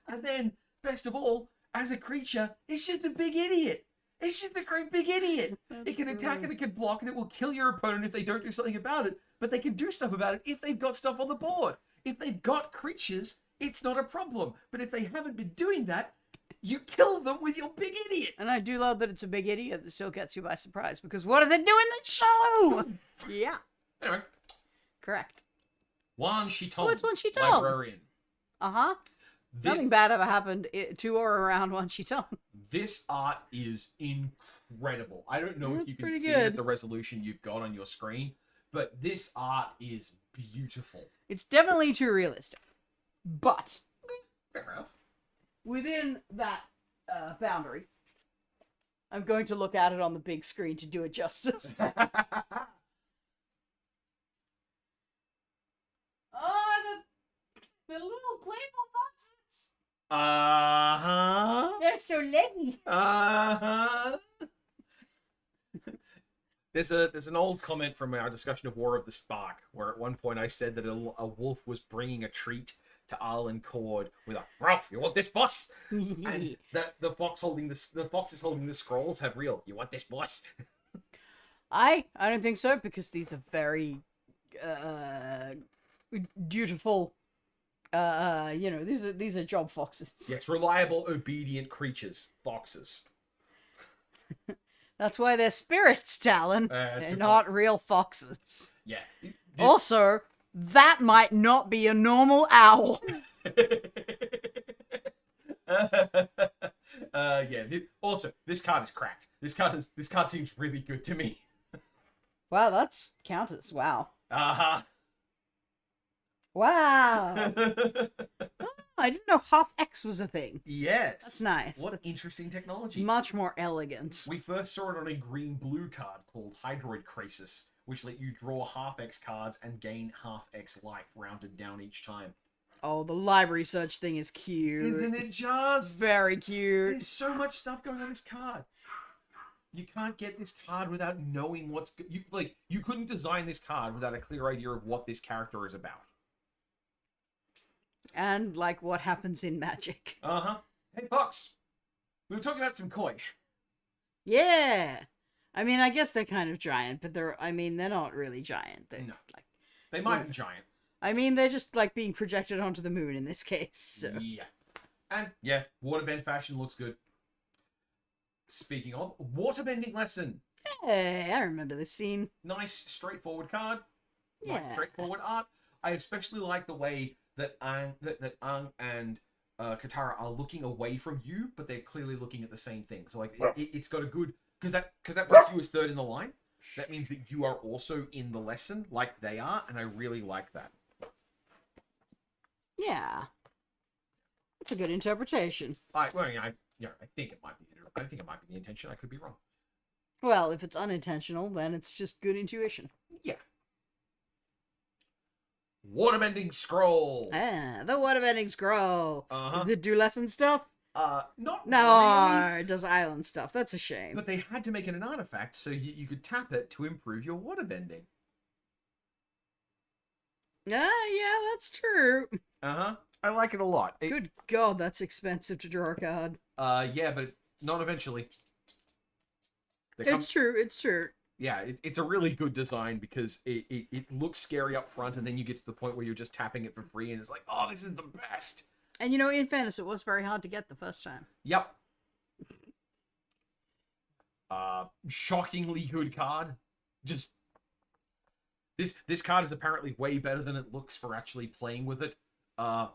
And then best of all, as a creature, it's just a big idiot. It's just a great big idiot. It can attack and it can block and it will kill your opponent if they don't do something about it. But they can do stuff about it if they've got stuff on the board. If they've got creatures, it's not a problem. But if they haven't been doing that, you kill them with your big idiot. And I do love that it's a big idiot that still gets you by surprise. Because what does it do in the show? Yeah. Anyway. Correct. Wan Shiton. Oh, it's Wan Shiton. Librarian. Uh-huh. Nothing bad ever happened to or around Wan Shiton. This art is incredible. I don't know if you can see it good. at the resolution you've got on your screen, but this art is beautiful. It's definitely too realistic. But Fair enough. within that boundary, I'm going to look at it on the big screen to do it justice. Oh, the little playful boxes. Uh-huh. They're so leggy. Uh-huh. There's an old comment from our discussion of War of the Spark, where at one point I said that a wolf was bringing a treat to Arlen Cord with a "Ralph, you want this, boss?" And the fox is holding the scrolls have real "You want this, boss?" I don't think so, because these are very dutiful. These are job foxes. Yes, reliable, obedient creatures, foxes. That's why they're spirits, Talon. They're not real foxes. Yeah. Also, that might not be a normal owl. Yeah. Also, this card is cracked. This card seems really good to me. Wow, that's Countess. Wow. Uh-huh. Wow. I didn't know half X was a thing. Yes. That's nice. What That's interesting technology. Much more elegant. We first saw it on a green-blue card called Hydroid Crisis, which let you draw half-X cards and gain half-X life rounded down each time. Oh, the library search thing is cute. Isn't it just? Very cute. There's so much stuff going on this card. You can't get this card without knowing what's... You couldn't design this card without a clear idea of what this character is about. And, like, what happens in Magic. Uh-huh. Hey, Fox. We were talking about some koi. Yeah. I mean, I guess they're kind of giant, but they're not really giant. They're, No. like, They might be giant. I mean, they're just, like, being projected onto the moon in this case, so. Yeah. And, yeah, waterbend fashion looks good. Speaking of, waterbending lesson. Hey, I remember this scene. Nice, straightforward card. Yeah. Nice, straightforward art. I especially like the way that Aang and Katara are looking away from you, but they're clearly looking at the same thing. So, like, it's got a good... Because that puts you as third in the line. That means that you are also in the lesson, like they are, and I really like that. Yeah. That's a good interpretation. I think it might be. I think it might be the intention. I could be wrong. Well, if it's unintentional, then it's just good intuition. Yeah. Waterbending scroll. Ah, the waterbending scroll. Uh-huh. Does it do lesson stuff? Not No, really. It does island stuff. That's a shame. But they had to make it an artifact so you could tap it to improve your waterbending. Yeah, that's true. Uh-huh. I like it a lot. Good God, that's expensive to draw a card. Yeah, but not eventually. It's true. Yeah, it's a really good design because it looks scary up front, and then you get to the point where you're just tapping it for free, and it's like, oh, this is the best. And in fairness, it was very hard to get the first time. Yep. Shockingly good card. Just this card is apparently way better than it looks for actually playing with it. I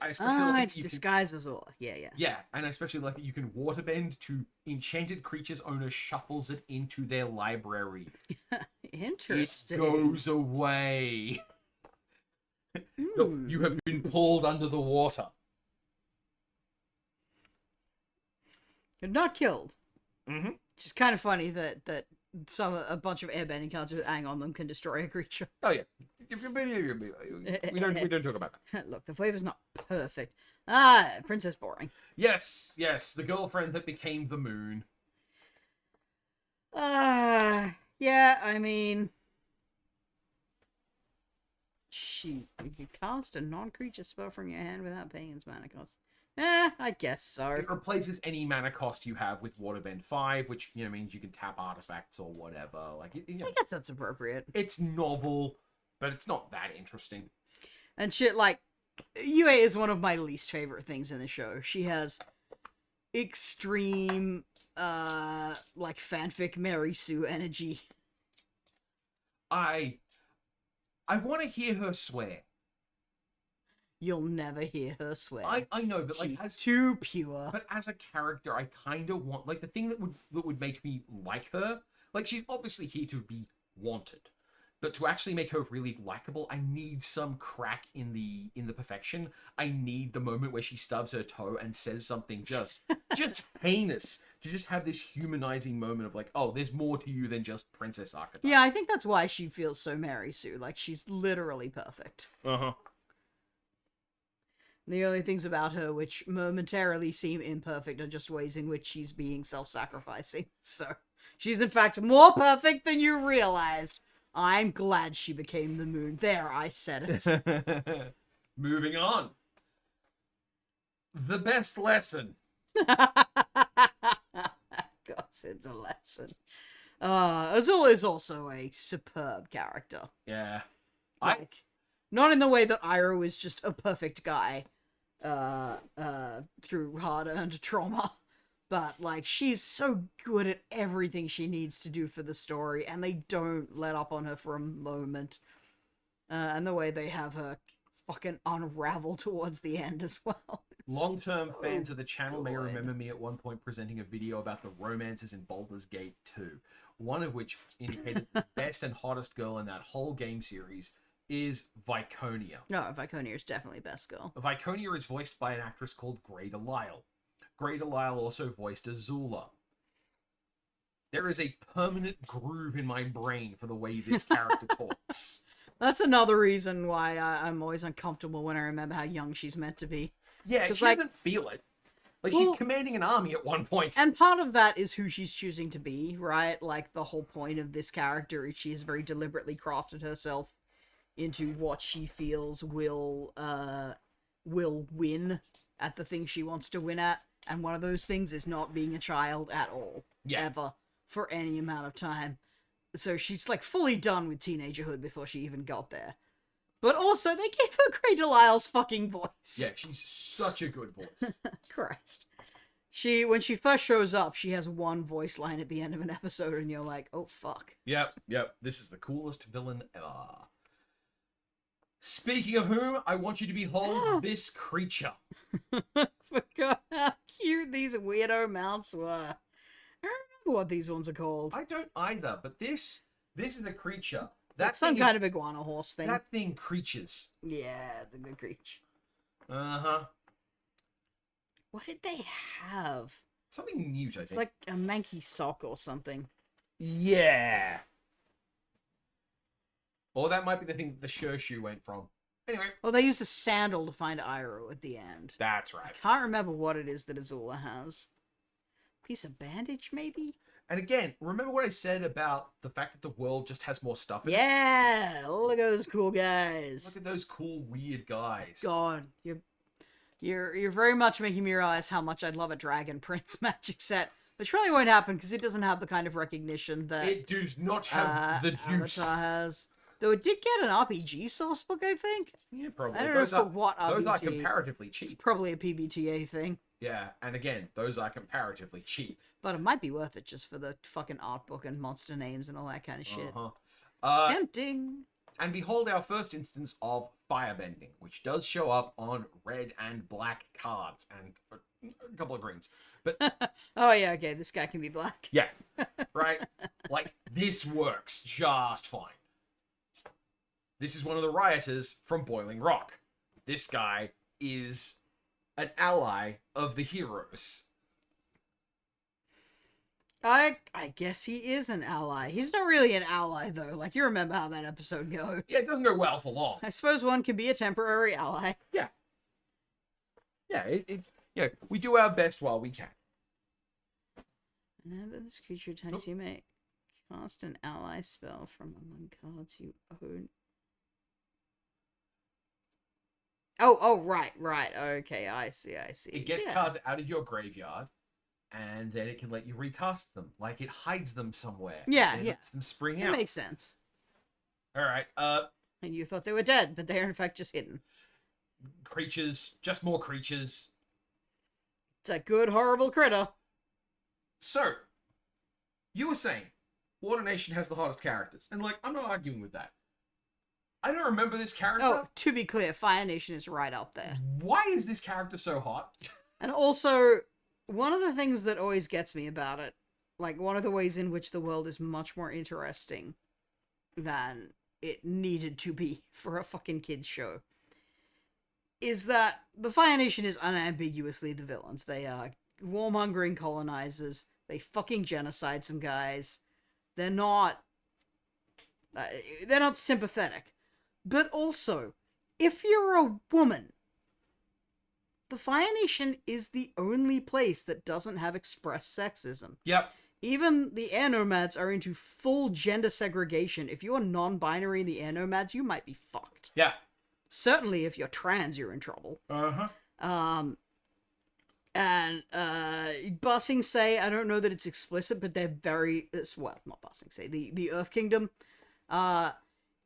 especially like it's disguise as all. Yeah. Yeah, and I especially like that you can waterbend to enchanted creatures owner shuffles it into their library. Interesting. It goes away. You have been pulled under the water. You're not killed. Mm-hmm. Which is kind of funny that a bunch of airbending cards with Aang on them can destroy a creature. Oh yeah, we don't talk about that. Look, the flavor's not perfect. Princess boring. Yes, the girlfriend that became the moon. Yeah, I mean, you could cast a non-creature spell from your hand without paying its mana cost. I guess so. It replaces any mana cost you have with Waterbend 5, which, means you can tap artifacts or whatever. Like, I guess that's appropriate. It's novel, but it's not that interesting. And shit, like, Yue is one of my least favorite things in the show. She has extreme, like, fanfic Mary Sue energy. I want to hear her swear. You'll never hear her swear. I know, but like, she's too pure. But as a character, I kind of want, like, the thing that would make me like her, like, she's obviously here to be wanted, but to actually make her really likable, I need some crack in the perfection. I need the moment where she stubs her toe and says something just heinous, to just have this humanizing moment of like, oh, there's more to you than just princess archetype. Yeah, I think that's why she feels so Mary Sue. Like, she's literally perfect. The only things about her which momentarily seem imperfect are just ways in which she's being self-sacrificing. So, she's in fact more perfect than you realized. I'm glad she became the moon. There, I said it. Moving on. The best lesson. Gosh, it's a lesson. Azula is also a superb character. Yeah. Like, not in the way that Iroh is just a perfect guy, through hard-earned trauma, but, like, she's so good at everything she needs to do for the story, and they don't let up on her for a moment. And the way they have her fucking unravel towards the end as well. Long-term fans of the channel may remember me at one point presenting a video about the romances in Baldur's Gate 2, one of which indicated the best and hottest girl in that whole game series is Viconia. No, Viconia is definitely best girl. Viconia is voiced by an actress called Grey Delisle. Grey Delisle also voiced Azula. There is a permanent groove in my brain for the way this character talks. That's another reason why I'm always uncomfortable when I remember how young she's meant to be. Yeah, she doesn't feel it. Like, she's commanding an army at one point. And part of that is who she's choosing to be, right? Like, the whole point of this character is she has very deliberately crafted herself into what she feels will win at the thing she wants to win at. And one of those things is not being a child at all. Yeah. Ever. For any amount of time. So she's, like, fully done with teenagerhood before she even got there. But also, they gave her Grey Delisle's fucking voice. Yeah, she's such a good voice. Christ. When she first shows up, she has one voice line at the end of an episode, and you're like, oh, fuck. Yep. This is the coolest villain ever. Speaking of whom, I want you to behold this creature. Forgot how cute these weirdo mounts were. I don't remember what these ones are called. I don't either, but this is a creature. That's some kind of iguana horse thing. That thing creatures. Yeah, it's a good creature. Uh-huh. What did they have? Something new, I think. It's like a manky sock or something. Yeah. Or that might be the thing that the Shershu went from. Anyway. Well, they used a sandal to find Iroh at the end. That's right. I can't remember what it is that Azula has. Piece of bandage, maybe? And again, remember what I said about the fact that the world just has more stuff in it? Yeah! Look at those cool guys. Look at those cool, weird guys. God, you're very much making me realize how much I'd love a Dragon Prince magic set. Which probably won't happen because it doesn't have the kind of recognition that it does not have the juice. Avatar has. Though it did get an RPG source book, I think. Yeah, probably. I don't know for what RPG. Those are comparatively cheap. It's probably a PBTA thing. Yeah, and again, those are comparatively cheap. But it might be worth it just for the fucking art book and monster names and all that kind of shit. Tempting. And behold our first instance of firebending, which does show up on red and black cards and a couple of greens. But oh yeah, okay, this guy can be black. Yeah, right? Like, this works just fine. This is one of the rioters from Boiling Rock. This guy is an ally of the heroes. I guess he is an ally. He's not really an ally, though. Like, you remember how that episode goes. Yeah, it doesn't go well for long. I suppose one can be a temporary ally. Yeah. Yeah, we do our best while we can. Whenever this creature attacks, you may cast an ally spell from among cards you own. Oh, right. Okay, I see. It gets Yeah. cards out of your graveyard, and then it can let you recast them. Like, it hides them somewhere. Yeah, and it yeah. lets them spring It out. makes sense. All right. And you thought they were dead, but they're in fact just hidden. Creatures, just more creatures. It's a good, horrible critter. So, you were saying Water Nation has the hottest characters, and like, I'm not arguing with that. I don't remember this character. Oh, to be clear, Fire Nation is right up there. Why is this character so hot? And also, one of the things that always gets me about it, like one of the ways in which the world is much more interesting than it needed to be for a fucking kids show, is that the Fire Nation is unambiguously the villains. They are warmongering colonizers. They fucking genocide some guys. They're not sympathetic. But also, if you're a woman, the Fire Nation is the only place that doesn't have expressed sexism. Yep. Even the air nomads are into full gender segregation. If you're non-binary in the air nomads, you might be fucked. Yeah. Certainly if you're trans, you're in trouble. Uh-huh. And Ba Sing Se, I don't know that it's explicit, but they're very, well, not Ba Sing Se, the Earth Kingdom,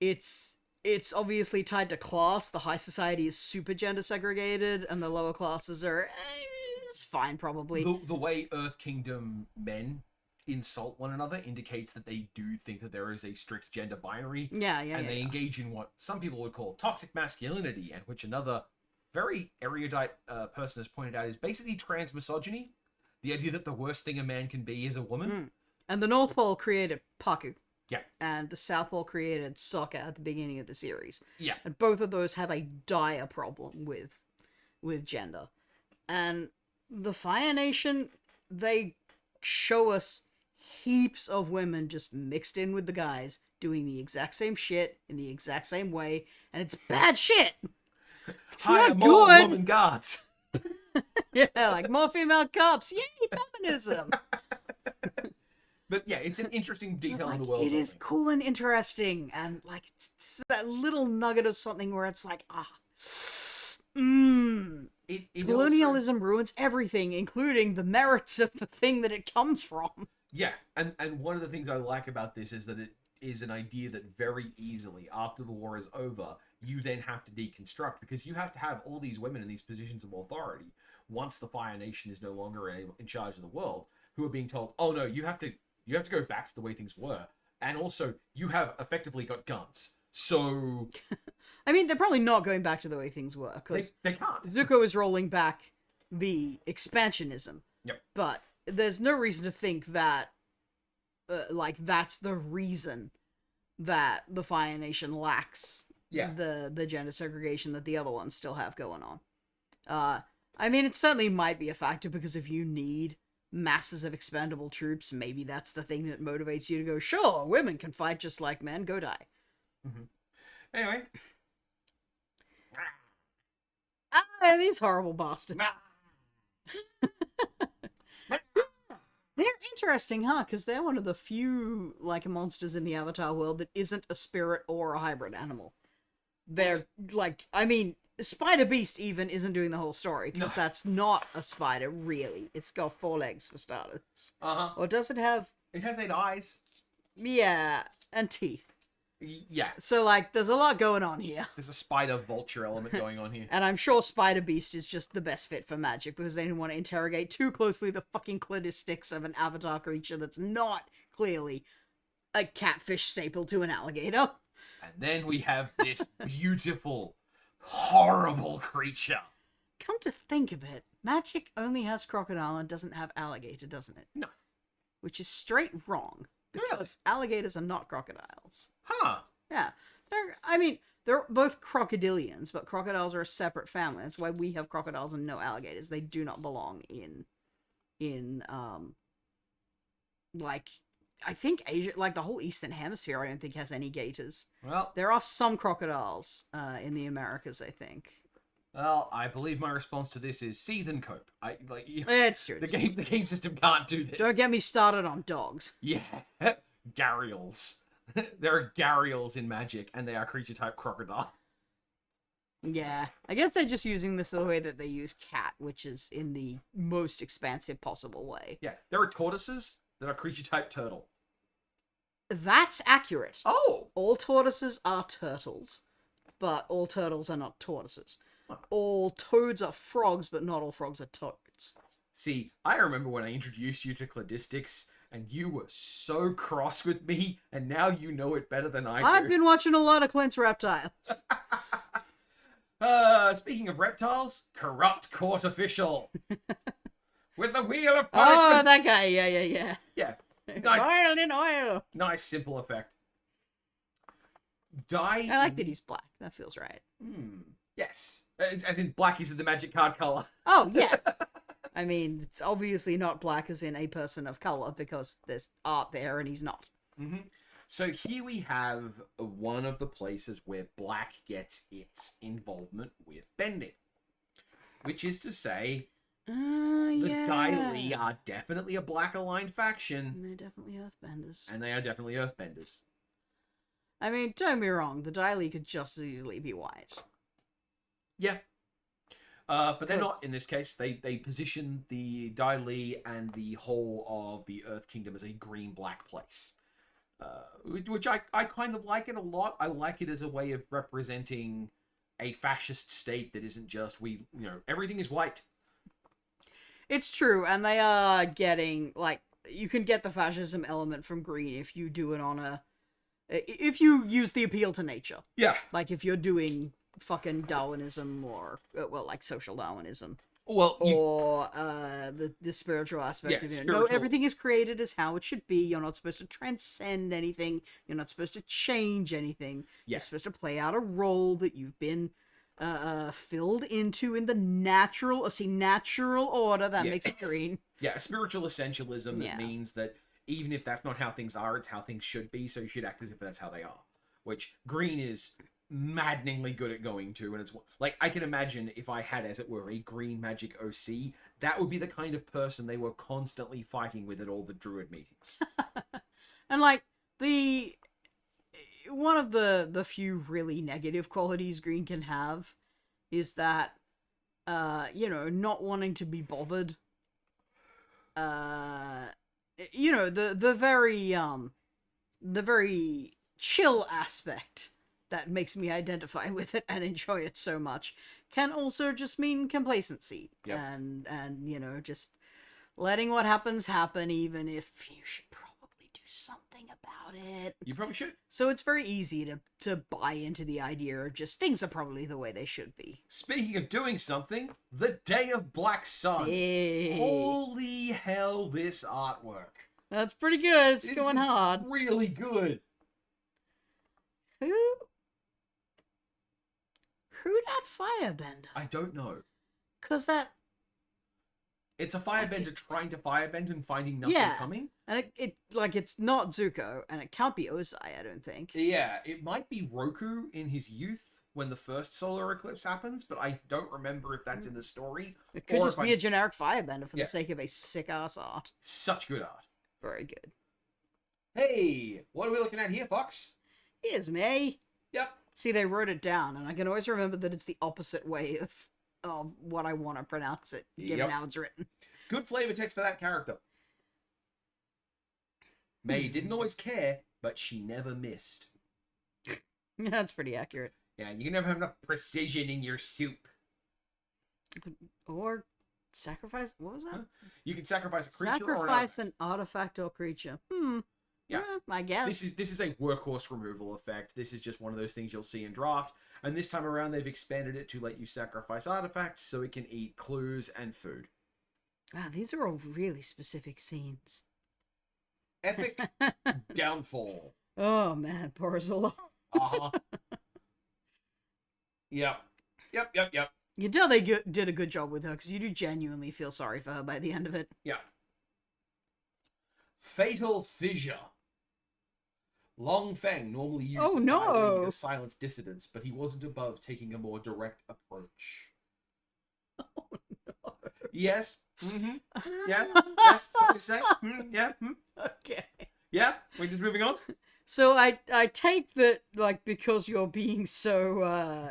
it's obviously tied to class. The high society is super gender segregated, and the lower classes are, it's fine, probably. The way Earth Kingdom men insult one another indicates that they do think that there is a strict gender binary. Yeah. They engage in what some people would call toxic masculinity, and which another very erudite person has pointed out is basically trans misogyny. The idea that the worst thing a man can be is a woman. And the North Pole created Paku. Yeah. And the South Pole created Sokka at the beginning of the series. Yeah. And both of those have a dire problem with gender. And the Fire Nation, they show us heaps of women just mixed in with the guys doing the exact same shit in the exact same way, and it's bad shit. It's Hire not more good. woman guards. Yeah, like more female cops. Yay, feminism. But yeah, it's an interesting detail in the Like, world. it is cool and interesting, and like it's that little nugget of something where it's like, It colonialism ruins everything, including the merits of the thing that it comes from. Yeah, and one of the things I like about this is that it is an idea that very easily, after the war is over, you then have to deconstruct, because you have to have all these women in these positions of authority, once the Fire Nation is no longer in charge of the world, who are being told, oh no, you have to go back to the way things were, and also, you have effectively got guns, so... I mean, they're probably not going back to the way things were, because they can't. Zuko is rolling back the expansionism. Yep. But there's no reason to think that, that's the reason that the Fire Nation lacks the gender segregation that the other ones still have going on. I mean, it certainly might be a factor, because if you need masses of expendable troops, maybe that's the thing that motivates you to go, sure, women can fight just like men, go die. Mm-hmm. Anyway. These horrible bastards. They're interesting, huh? Because they're one of the few, monsters in the Avatar world that isn't a spirit or a hybrid animal. They're, Spider Beast even isn't doing the whole story, because that's not a spider, really. It's got 4 legs, for starters. Uh-huh. Or does it have... It has 8 eyes. Yeah, and teeth. Yeah. So, there's a lot going on here. There's a spider-vulture element going on here. And I'm sure Spider Beast is just the best fit for magic, because they didn't want to interrogate too closely the fucking clitosticks of an Avatar creature that's not clearly a catfish stapled to an alligator. And then we have this beautiful, horrible creature. Come to think of it, magic only has crocodile and doesn't have alligator, doesn't it? No. Which is straight wrong. Because alligators are not crocodiles. Huh. Yeah. They're both crocodilians, but crocodiles are a separate family. That's why we have crocodiles and no alligators. They do not belong in I think Asia, the whole Eastern Hemisphere, I don't think has any gators. Well, there are some crocodiles in the Americas, I think. Well, I believe my response to this is seethe and cope. It's true. The game system can't do this. Don't get me started on dogs. Yeah, gharials. There are gharials in Magic, and they are creature type crocodile. Yeah, I guess they're just using this the way that they use cat, which is in the most expansive possible way. Yeah, there are tortoises that are creature type turtle. That's accurate. Oh! All tortoises are turtles, but all turtles are not tortoises. Huh. All toads are frogs, but not all frogs are toads. See, I remember when I introduced you to cladistics, and you were so cross with me, and now you know it better than I do. I've been watching a lot of Clint's Reptiles. Speaking of reptiles, corrupt court official. With the wheel of Oh, punishment. that guy. Yeah. Yeah. Nice. Oil in oil. Nice, simple effect. I like that he's black. That feels right. Yes. As in black is the magic card color. Oh, yeah. I mean, it's obviously not black as in a person of color because there's art there and he's not. Mm-hmm. So here we have one of the places where black gets its involvement with bending. Which is to say, the Daily are definitely a black aligned faction. And they're definitely earthbenders. And they are definitely earthbenders. I mean, don't get me wrong, the Daily could just as easily be white. Yeah. But they're not in this case. They position the Daily and the whole of the Earth Kingdom as a green-black place. Which I kind of like it a lot. I like it as a way of representing a fascist state that isn't just everything is white. It's true, and they are getting, like, you can get the fascism element from green if you do it if you use the appeal to nature. Yeah. Like, if you're doing fucking Darwinism or, like, social Darwinism. Well, or the spiritual aspect of it. No, everything is created as how it should be. You're not supposed to transcend anything. You're not supposed to change anything. Yeah. You're supposed to play out a role that you've been filled into in the natural order that makes it green. Yeah, a spiritual essentialism that means that even if that's not how things are, it's how things should be, so you should act as if that's how they are. Which green is maddeningly good at going to, and it's like, I can imagine if I had, as it were, a green magic OC, that would be the kind of person they were constantly fighting with at all the druid meetings. And like, one of the few really negative qualities green can have is that not wanting to be bothered. The very chill aspect that makes me identify with it and enjoy it so much can also just mean complacency. Yep. And just letting what happens happen, even if you should probably do something about it. You probably should. So it's very easy to buy into the idea of just things are probably the way they should be. Speaking of doing something, the Day of Black Sun. Hey. Holy hell, this artwork. That's pretty good. It's going hard. Really good. Who that firebender? I don't know. Cause it's a firebender trying to firebend and finding nothing coming. And it's not Zuko, and it can't be Ozai, I don't think. Yeah, it might be Roku in his youth when the first solar eclipse happens, but I don't remember if that's in the story. It could just be a generic firebender for the sake of a sick-ass art. Such good art. Very good. Hey, what are we looking at here, Fox? Here's me. Yep. See, they wrote it down, and I can always remember that it's the opposite way of what I want to pronounce it, given how it's written. Good flavor text for that character. May didn't always care, but she never missed. That's pretty accurate. Yeah, you can never have enough precision in your soup. Or sacrifice... What was that? Huh? You can sacrifice a creature sacrifice an artifact or creature. Yeah, I guess. This is a workhorse removal effect. This is just one of those things you'll see in draft. And this time around, they've expanded it to let you sacrifice artifacts so it can eat clues and food. Wow, these are all really specific scenes. Epic downfall. Oh, man, poor Azula. Uh-huh. Yep. You tell they did a good job with her, because you do genuinely feel sorry for her by the end of it. Yeah. Fatal Fissure. Long Feng normally used to silence dissidents, but he wasn't above taking a more direct approach. Oh, no. Yes. Mm-hmm. Yeah. Yes. So you say. Yeah. Okay. Yeah. We're just moving on. So I take that, like, because you're being so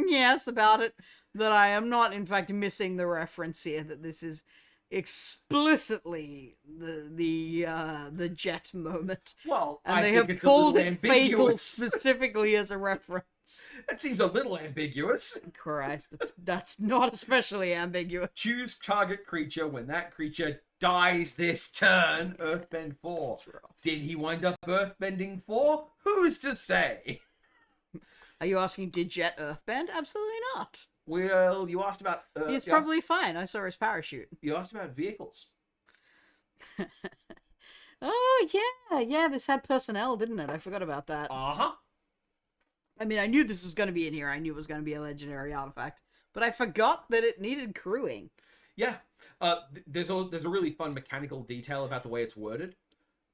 yes about it, that I am not in fact missing the reference here, that this is explicitly the jet moment, Well, and I they think have it's a pulled little it fatal ambiguous. specifically as a reference. That seems a little ambiguous. Christ, that's not especially ambiguous. Choose target creature when that creature dies this turn. Earthbend 4. That's rough. Did he wind up earthbending 4? Who's to say? Are you asking, did Jet earthbend? Absolutely not. Well, you asked about. He's probably fine. I saw his parachute. You asked about vehicles. Oh yeah, this had personnel, didn't it? I forgot about that. Uh-huh. I mean, I knew this was going to be in here. I knew it was going to be a legendary artifact, but I forgot that it needed crewing. Yeah. There's a really fun mechanical detail about the way it's worded.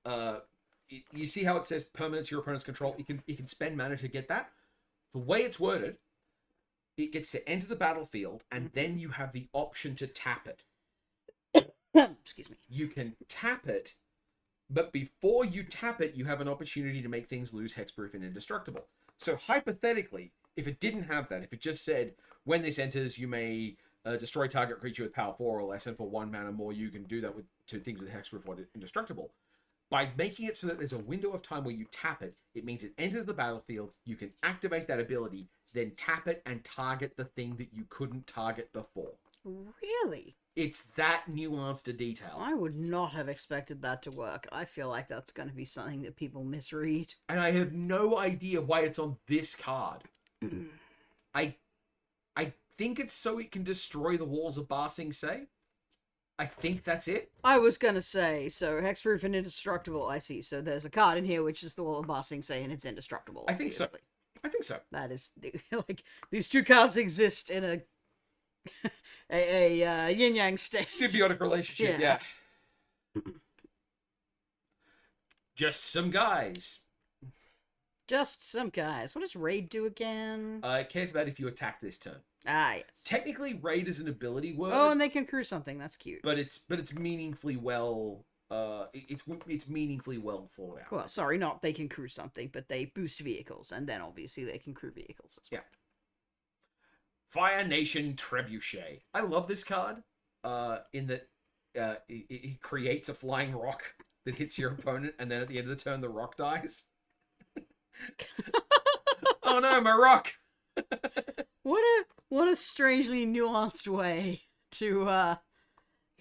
You see how it says permanence your opponent's control? You can spend mana to get that. The way it's worded, it gets to enter the battlefield, and then you have the option to tap it. Excuse me. You can tap it, but before you tap it, you have an opportunity to make things lose hexproof and indestructible. So hypothetically, if it didn't have that, if it just said, when this enters, you may destroy target creature with power 4 or less, and for 1 mana more, you can do that with 2 things with hexproof or indestructible. By making it so that there's a window of time where you tap it, it means it enters the battlefield, you can activate that ability, then tap it and target the thing that you couldn't target before. Really? It's that nuanced a detail. I would not have expected that to work. I feel like that's going to be something that people misread. And I have no idea why it's on this card. I think it's so it can destroy the walls of Ba Sing Se. I think that's it. I was going to say, so hexproof and indestructible, I see. So there's a card in here which is the wall of Ba Sing Se, and it's indestructible. I think so. I think so. That is, like, these two cards exist in a yin-yang state. Symbiotic relationship, yeah. Just some guys. Just some guys. What does Raid do again? It cares about if you attack this turn. Ah, yes. Technically, Raid is an ability word. Oh, and they can crew something. That's cute. But it's meaningfully well. It's meaningfully well thought out. Well, sorry, not they can crew something, but they boost vehicles, and then obviously they can crew vehicles as well. Yeah. Fire Nation Trebuchet. I love this card. In that it creates a flying rock that hits your opponent, and then at the end of the turn, the rock dies. Oh no, my rock! What a strangely nuanced way to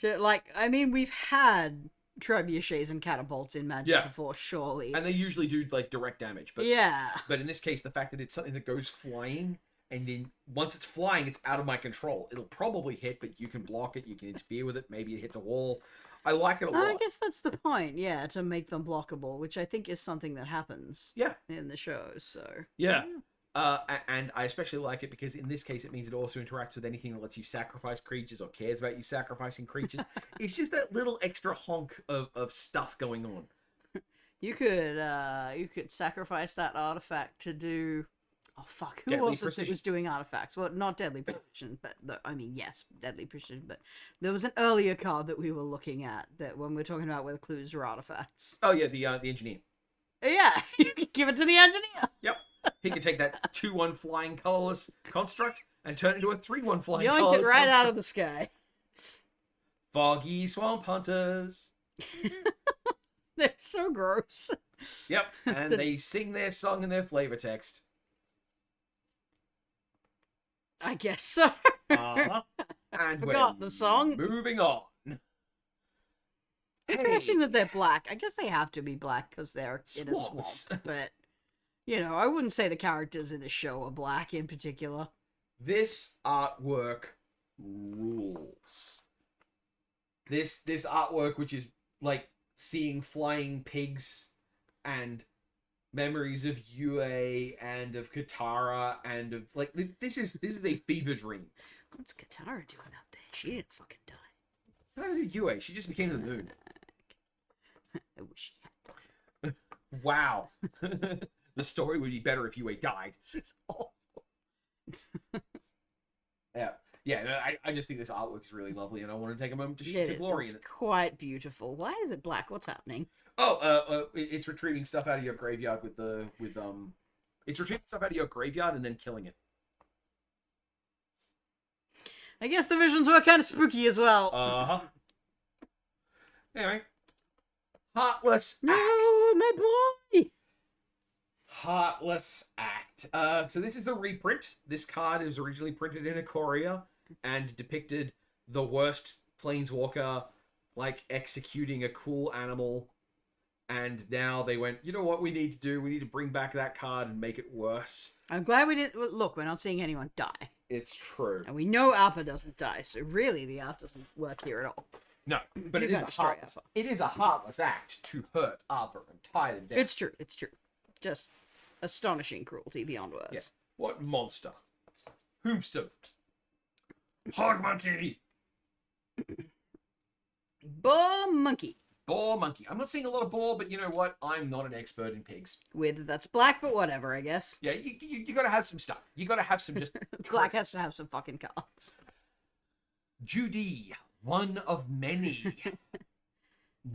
like. I mean, we've had trebuchets and catapults in Magic before, surely, and they usually do like direct damage. But but in this case, the fact that it's something that goes flying, and then once it's flying, it's out of my control. It'll probably hit, but you can block it. You can interfere with it. Maybe it hits a wall. I like it a lot. I guess that's the point, to make them blockable, which I think is something that happens in the show, so... Yeah. And I especially like it because in this case it means it also interacts with anything that lets you sacrifice creatures or cares about you sacrificing creatures. It's just that little extra honk of stuff going on. You could sacrifice that artifact to do... Oh, fuck. Who Deadly was it Precision. that was doing artifacts? Well, not Deadly Precision, but... yes, Deadly Precision, but there was an earlier card that we were looking at that when we were talking about where the clues are artifacts. Oh, yeah, the engineer. Yeah, you could give it to the engineer. Yep. He could take that 2/1 flying colorless construct and turn it into a 3/1 flying Yoink colorless it right construct. out of the sky. Foggy Swamp Hunters. They're so gross. Yep, and they sing their song in their flavor text. I guess so. And Forgot the song. Moving on. Interesting that they're black. I guess they have to be black because they're in a swamp. But, I wouldn't say the characters in the show are black in particular. This artwork rules. This artwork, which is like seeing flying pigs and memories of Yue and of Katara and of like this is a fever dream. What's Katara doing up there? She didn't fucking die. How did Yue? She just became the moon. I wish she had. Wow. The story would be better if Yue died. She's awful. Yeah. Yeah, no, I just think this artwork is really lovely, and I want to take a moment to It's glory in it. quite beautiful. Why is it black? What's happening? Oh, it's retrieving stuff out of your graveyard it's retrieving stuff out of your graveyard and then killing it. I guess the visions were kind of spooky as well. Uh-huh. Anyway. Heartless No, Act. my boy! Heartless Act. So this is a reprint. This card is originally printed in Ikoria and depicted the worst planeswalker, like, executing a cool animal. And now they went, you know what we need to do? We need to bring back that card and make it worse. I'm glad we didn't... Look, we're not seeing anyone die. It's true. And we know Appa doesn't die, so really the art doesn't work here at all. No, but it is a heartless act to hurt Arbor and tie them down. It's true. Just astonishing cruelty beyond words. Yeah. What monster? Whomstuff. Hog monkey. Boar monkey. Boar monkey. I'm not seeing a lot of boar, but you know what? I'm not an expert in pigs. Weird that that's black, but whatever, I guess. Yeah, you gotta have some stuff. You gotta have some just... Black has to have some fucking cards. Judy. One of many.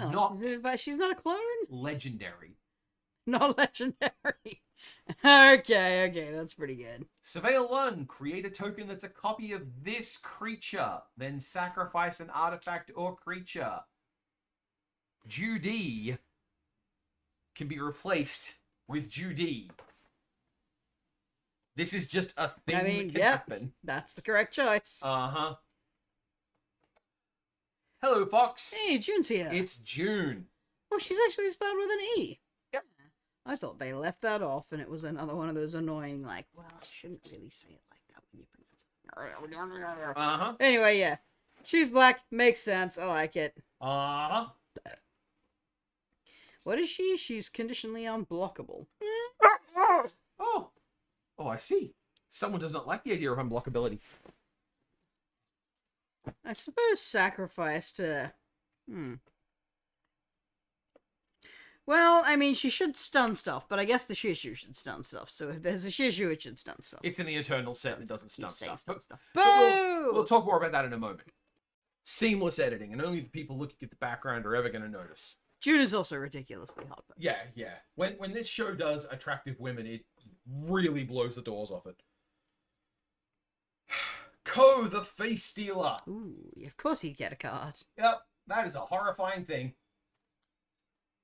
Oh, Not... she's not a clone? Legendary. Not legendary. Okay, that's pretty good. Surveil 1. Create a token that's a copy of this creature. Then sacrifice an artifact or creature. Judy can be replaced with Judy. This is just a thing that can happen. That's the correct choice. Uh-huh. Hello, Fox. Hey, June's here. It's June. Oh, she's actually spelled with an E. Yep. I thought they left that off, and it was another one of those annoying, like, well, I shouldn't really say it like that when you pronounce it. Uh-huh. Anyway, yeah. She's black. Makes sense. I like it. Uh-huh. What is she? She's conditionally unblockable. Oh. Oh, I see. Someone does not like the idea of unblockability. I suppose sacrifice to... Well, I mean, she should stun stuff, but I guess the Shishu should stun stuff. So if there's a Shishu, it should stun stuff. It's in the Eternal set that doesn't stun stuff. Boo! We'll talk more about that in a moment. Seamless editing, and only the people looking at the background are ever going to notice. June is also ridiculously hot. Yeah. When this show does attractive women, it really blows the doors off it. Ko, the face stealer. Ooh, of course he'd get a card. Yep, that is a horrifying thing.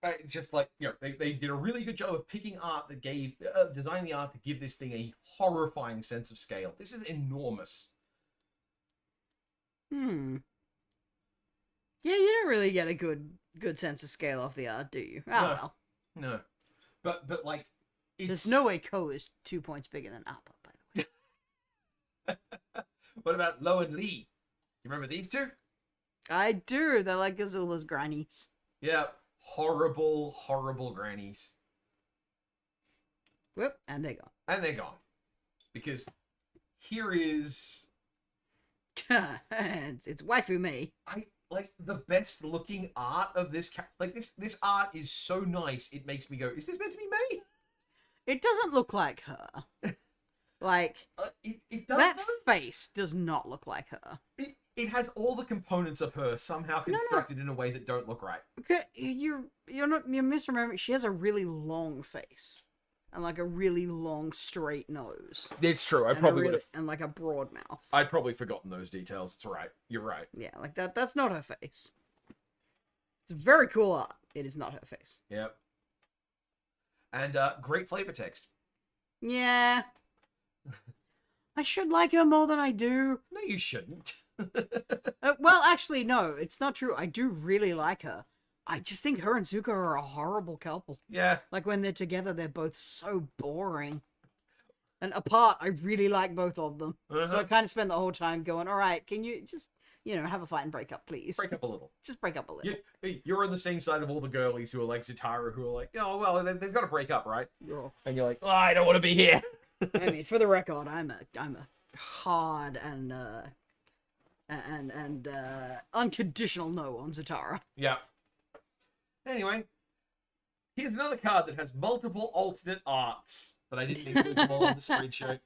It's just like, you know, they did a really good job of picking art that gave, designing the art to give this thing a horrifying sense of scale. This is enormous. Yeah, you don't really get a good sense of scale off the art, do you? Oh, No. well. No. But like, it's... There's no way Ko is 2 points bigger than Appa, by the way. What about Lo and Lee? You remember these two? I do. They're like Azula's grannies. Yeah. Horrible, horrible grannies. Whoop, and they're gone. And they're gone. Because here is... it's waifu me. I like the best looking art of this. Like this art is so nice. It makes me go, is this meant to be me? It doesn't look like her. Like it does. That face does not look like her. It has all the components of her somehow constructed in a way that don't look right. Okay, you're misremembering. She has a really long face. And like a really long straight nose. It's true. I probably would have. And like a broad mouth. I'd probably forgotten those details. It's right. You're right. Yeah, like that's not her face. It's very cool art. It is not her face. Yep. And great flavor text. Yeah. I should like her more than I do. No, you shouldn't. Well, actually, no. It's not true. I do really like her. I just think her and Zuko are a horrible couple. Yeah. Like, when they're together, they're both so boring. And apart, I really like both of them. Uh-huh. So I kind of spend the whole time going, all right, can you just, have a fight and break up, please? Break up a little. Just break up a little. You're on the same side of all the girlies who are like Zutara, who are like, oh, well, they've got to break up, right? Yeah. And you're like, oh, I don't want to be here. I mean, for the record, I'm a hard and unconditional no on Zutara. Yeah. Anyway, here's another card that has multiple alternate arts, but I didn't include them all on the screenshot.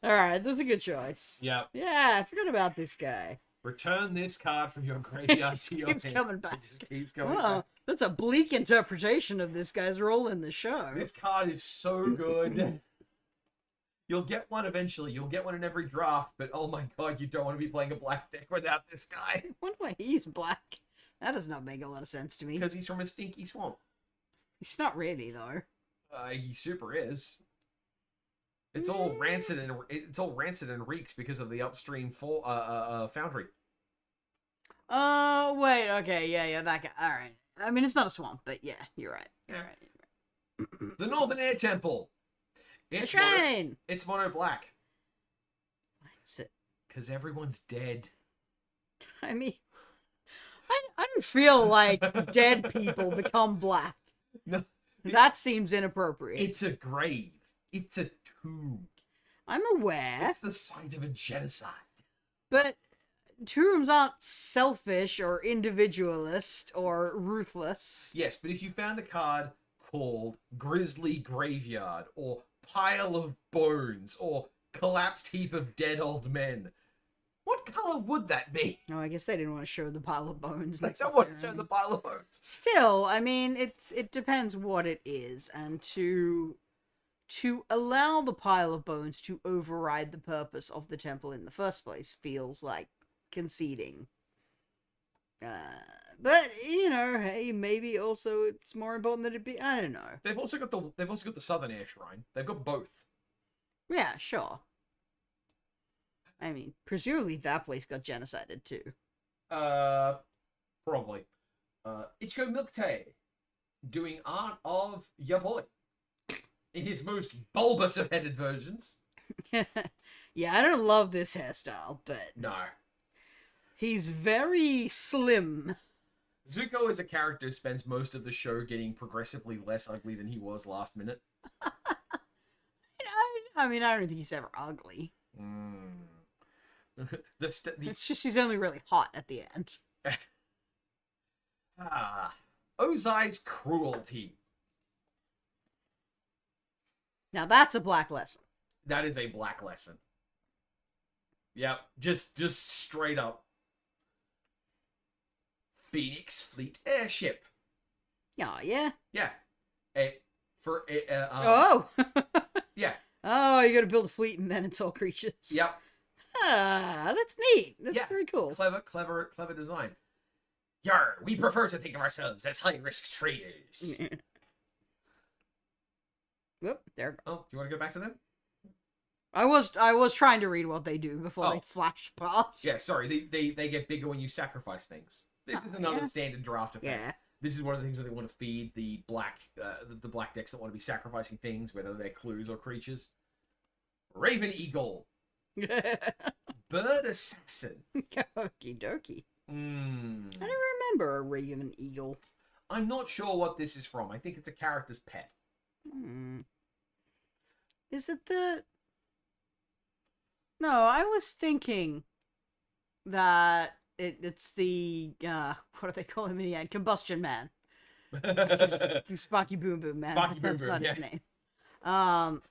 Alright, that's a good choice. Yep. Yeah, I forgot about this guy. Return this card from your graveyard to your Keeps hand. coming back. It just keeps coming Wow, back. that's a bleak interpretation of this guy's role in the show. This card is so good. You'll get one eventually. You'll get one in every draft, but oh my god, you don't want to be playing a black deck without this guy. I wonder why he's black. That does not make a lot of sense to me. Because he's from a stinky swamp. He's not really, though. He super is. It's all rancid and reeks because of the upstream foundry. Oh, wait, okay, yeah, that guy. Alright. I mean, it's not a swamp, but yeah, you're right. You're right. The Northern Air Temple. The train! It's mono black. Why is it? Because everyone's dead. I mean, I don't feel like dead people become black. No. That seems inappropriate. It's a grave. It's a tomb. I'm aware. It's the site of a genocide. But tombs aren't selfish or individualist or ruthless. Yes, but if you found a card called Grisly Graveyard or Pile of Bones or Collapsed Heap of Dead Old Men, what color would that be? No, I guess they didn't want to show the pile of bones. Like, don't want to show the pile of bones. Still, I mean, it depends what it is, and to allow the pile of bones to override the purpose of the temple in the first place feels like conceding. But you know, hey, maybe also it's more important that it be. I don't know. They've also got the Southern Air Shrine. They've got both. Yeah, sure. I mean, presumably that place got genocided too. Probably. Ichigo Milkte doing art of ya boy in his most bulbous of headed versions. Yeah, I don't love this hairstyle, but No. he's very slim. Zuko as a character spends most of the show getting progressively less ugly than he was last minute. I mean, I don't think he's ever ugly. It's just he's only really hot at the end. Ozai's cruelty. Now that's a black lesson. That is a black lesson. Yep, just straight up. Phoenix Fleet airship. Oh, yeah. Yeah. Oh! Yeah. Oh, you gotta build a fleet and then it's all creatures. Yep. Ah, that's neat. That's very cool. Clever design. Yar, we prefer to think of ourselves as high-risk traders. Whoop, there. Oh, do you want to go back to them? I was trying to read what they do before they flash past. Yeah, sorry. They get bigger when you sacrifice things. This is another standard draft effect. Yeah. This is one of the things that they want to feed the black decks that want to be sacrificing things, whether they're clues or creatures. Raven Eagle. Bird Assassin. Okie dokie. I don't remember a Raven Eagle. I'm not sure what this is from. I think it's a character's pet. Is it the... No, I was thinking that it's the, what do they call him in the end? Combustion Man. Spocky Boom Boom Man. Spocky Boom That's Boom, not yeah. his name.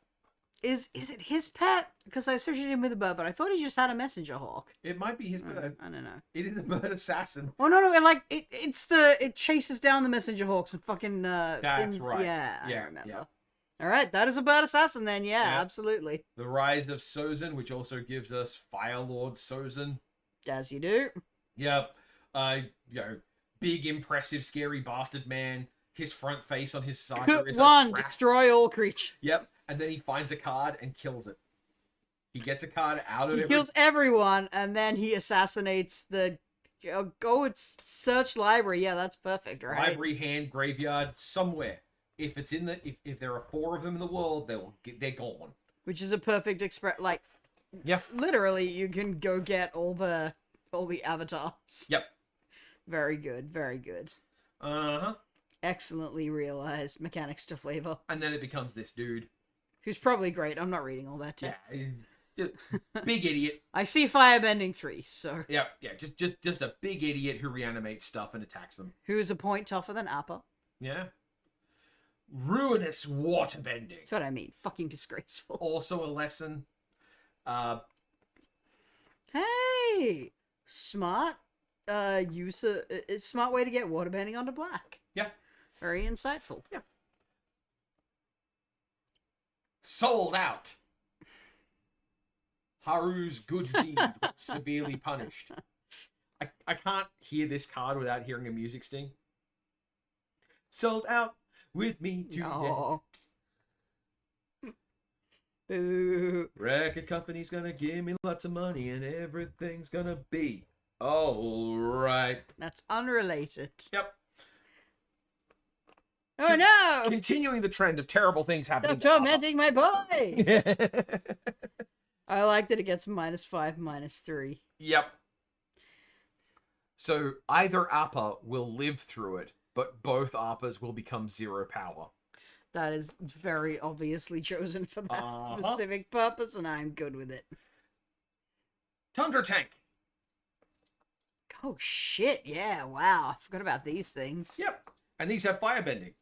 Is it his pet? Because I associated him with a bird, but I thought he just had a messenger hawk. It might be his bird. I don't know. It is a bird assassin. Oh no, and like it chases down the messenger hawks and fucking That's right. Yeah, I Yeah, remember. yeah. All right, that is a bird assassin then. Yeah, Yeah. absolutely. The Rise of Sozin, which also gives us Fire Lord Sozin. As you do. Yep. Big, impressive, scary bastard man. His front face on his saga is One, a rat. destroy all creatures. Yep. And then he finds a card and kills it. He gets a card out of He it. kills everyone, and then he assassinates the. Oh, it's search library. Yeah, that's perfect, right? Library, hand, graveyard, somewhere. If it's in the if there are 4 of them in the world, they're gone. Which is a perfect express. Like, yeah, literally, you can go get all the avatars. Yep. Very good. Very good. Excellently realized mechanics to flavor. And then it becomes this dude. Who's probably great. I'm not reading all that text. Yeah, he's big idiot. I see Firebending 3, so... Yeah, just a big idiot who reanimates stuff and attacks them. Who is a point tougher than Appa. Yeah. Ruinous waterbending. That's what I mean. Fucking disgraceful. Also a lesson. Hey, smart it's smart way to get waterbending onto black. Yeah. Very insightful. Yeah. Sold out. Haru's good deed was severely punished. I can't hear this card without hearing a music sting. Sold out with me today. Oh. Boo. Record company's gonna give me lots of money and everything's gonna be alright. That's unrelated. Yep. Oh no! Continuing the trend of terrible things happening. Stop tormenting my boy! I like that it gets -5, -3. Yep. So either Appa will live through it, but both Appas will become 0 power. That is very obviously chosen for that specific purpose, and I'm good with it. Tundra Tank. Oh shit, yeah, wow. I forgot about these things. Yep. And these have firebending.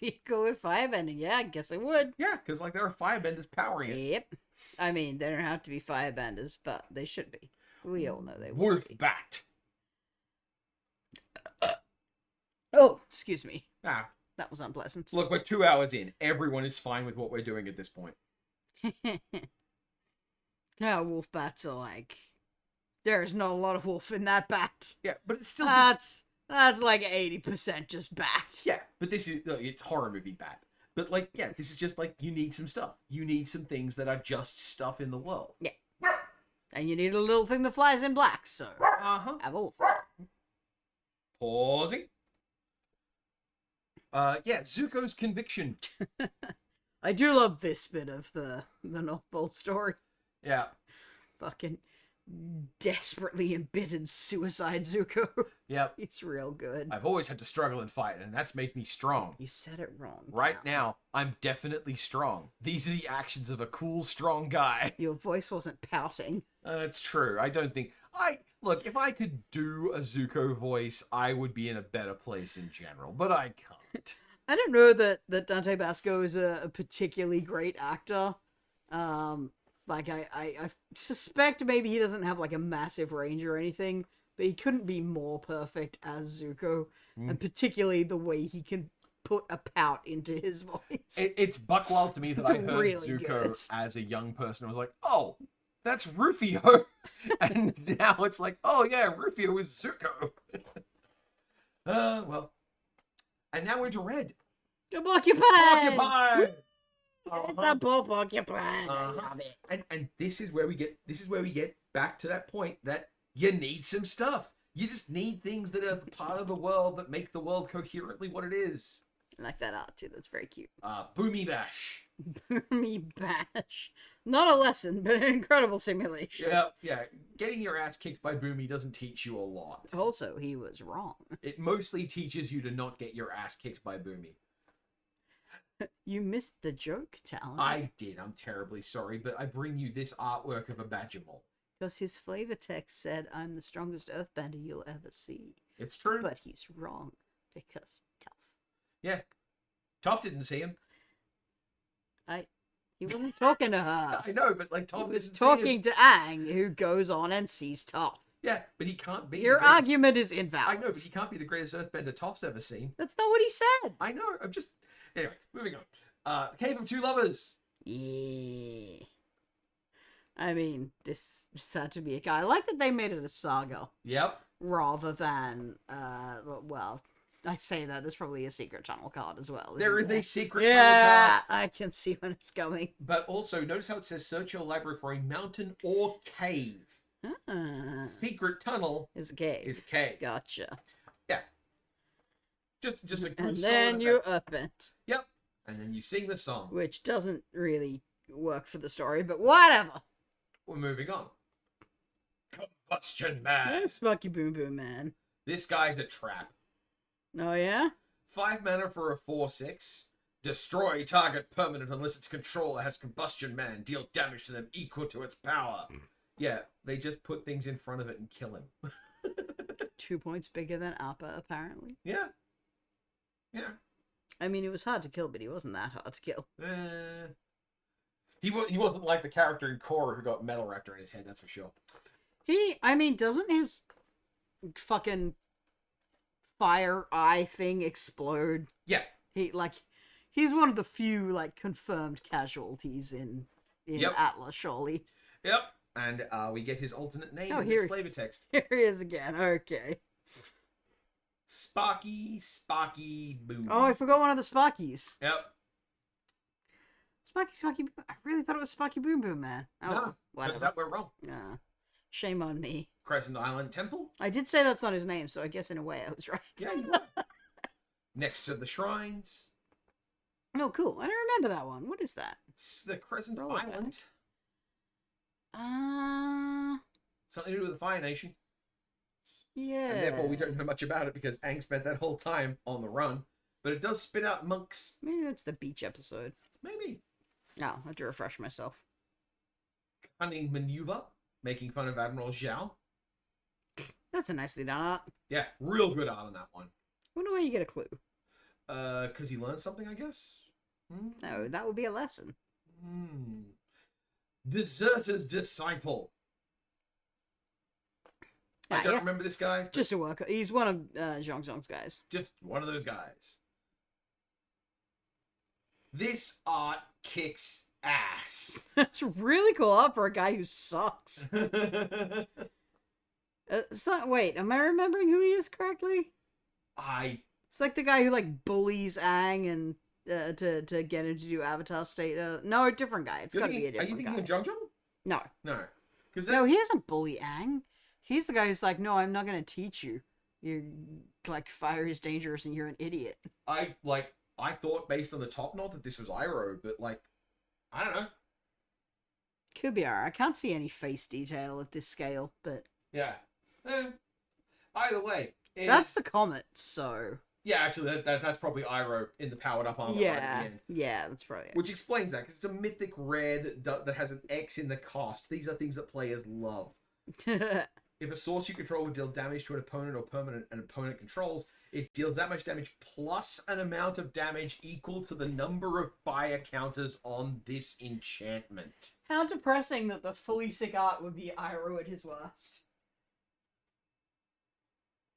Vehicle with firebending, yeah, I guess I would. Yeah, because like there are firebenders powering it. Yep. I mean, they don't have to be firebenders, but they should be. We all know they would Wolf be. Bat. Oh, excuse me. Ah, That was unpleasant. look, we're 2 hours in. Everyone is fine with what we're doing at this point. No, wolf bats are like... There's not a lot of wolf in that bat. Yeah, but it's still just... That's like 80% just bat. Yeah, but this is... It's horror movie bat. But like, yeah, this is just like, you need some stuff. You need some things that are just stuff in the world. Yeah. And you need a little thing that flies in black, so... Have a wolf. Pausing. Yeah, Zuko's conviction. I do love this bit of the North Pole story. Yeah. Fucking desperately embittered suicide Zuko. Yep. It's real good. I've always had to struggle and fight, and that's made me strong. You said it wrong. Right now, I'm definitely strong. These are the actions of a cool, strong guy. Your voice wasn't pouting. It's true. I don't think... Look, if I could do a Zuko voice, I would be in a better place in general, but I can't. I don't know that Dante Basco is a particularly great actor. Like, I suspect maybe he doesn't have, like, a massive range or anything, but he couldn't be more perfect as Zuko, and particularly the way he can put a pout into his voice. It's buckwild to me that I heard Really Zuko good. as a young person. I was like, oh, that's Rufio. And now it's like, oh yeah, Rufio is Zuko. Well. And now we're to Red. The porcupine! Porcupine! It's a bull porcupine. I love it. And this is where we get back to that point that you need some stuff. You just need things that are part of the world that make the world coherently what it is. I like that art too. That's very cute. Boomy Bash. Boomy Bash. Not a lesson, but an incredible simulation. Yeah. Getting your ass kicked by Boomy doesn't teach you a lot. Also, he was wrong. It mostly teaches you to not get your ass kicked by Boomy. You missed the joke, Talon. I did. I'm terribly sorry, but I bring you this artwork of a Badgermole. Because his flavor text said, I'm the strongest earthbender you'll ever see. It's true. But he's wrong, because Tough. Yeah. Toph didn't see him. He wasn't talking to her. I know, but like Toph He was didn't see him. talking to Aang, who goes on and sees Tough. Yeah, but he can't be. Your argument is invalid. I know, but he can't be the greatest earthbender Toph's ever seen. That's not what he said. I know. I'm just... Anyway, moving on. The Cave of Two Lovers. Yeah. I mean, this had to be a guy. I like that they made it a saga. Yep. Rather than, well, I say that, there's probably a secret tunnel card as well. There is there? a secret tunnel Yeah, card. I can see when it's going. But also, notice how it says search your library for a mountain or cave. Secret tunnel Is a cave. is a cave. Gotcha. Yeah. Just a good And solid then you effect. earthbent. Yep. And then you sing the song. Which doesn't really work for the story, but whatever. We're moving on. Combustion Man. That's Smoky Boom Boom Man. This guy's a trap. Oh, yeah? 5 mana for a 4/6. Destroy target permanent unless its controller has Combustion Man. Deal damage to them equal to its power. Yeah, they just put things in front of it and kill him. 2 points bigger than Appa, apparently. Yeah. Yeah. I mean, he was hard to kill, but he wasn't that hard to kill. He wasn't like the character in Korra who got metal raptor in his head, that's for sure. I mean, doesn't his fucking fire eye thing explode? Yeah. He's one of the few, like, confirmed casualties in Yep. Atlas, surely. Yep. And we get his alternate name in here- his flavor text. Here he is again, okay. Sparky Boom. Oh, I forgot one of the Sparkies. Yep. Sparky Boom. I really thought it was Sparky Boom Boom, man. Oh, No, whatever. turns out we're wrong. Shame on me. Crescent Island Temple. I did say that's not his name, so I guess in a way I was right. Yeah, you were. Next to the shrines. Oh, cool. I don't remember that one. What is that? It's the Crescent Roll it Island. back. Something to do with the Fire Nation. Yeah. And therefore we don't know much about it because Aang spent that whole time on the run. But it does spin out monks. Maybe that's the beach episode. Maybe. No, I have to refresh myself. Cunning maneuver. Making fun of Admiral Zhao. That's a nicely done art. Yeah, real good art on that one. Wonder where you get a clue. Because he learned something, I guess? No, that would be a lesson. Deserter's Disciple. I don't remember this guy. Just a worker. He's one of Zhong Zhong's guys. Just one of those guys. This art kicks ass. That's really cool art for a guy who sucks. Wait, am I remembering who he is correctly? It's like the guy who like bullies Aang and to get him to do Avatar State. No, a different guy. It's gotta be a different guy. Are you thinking of Zhong Zhong? No. No. No, he doesn't bully Aang. He's the guy who's like, no, I'm not gonna teach you. You're like, fire is dangerous and you're an idiot. I thought based on the top note that this was Iroh, but like, I don't know. Could be alright. I can't see any face detail at this scale, but yeah. Either way, that's the comet. So yeah, actually, that's probably Iroh in the powered up armor. Yeah, right at the end. yeah, that's probably it. Which explains that because it's a mythic rare that has an X in the cost. These are things that players love. If a source you control would deal damage to an opponent or permanent an opponent controls, it deals that much damage plus an amount of damage equal to the number of fire counters on this enchantment. How depressing that the fully sick art would be Iroh at his worst.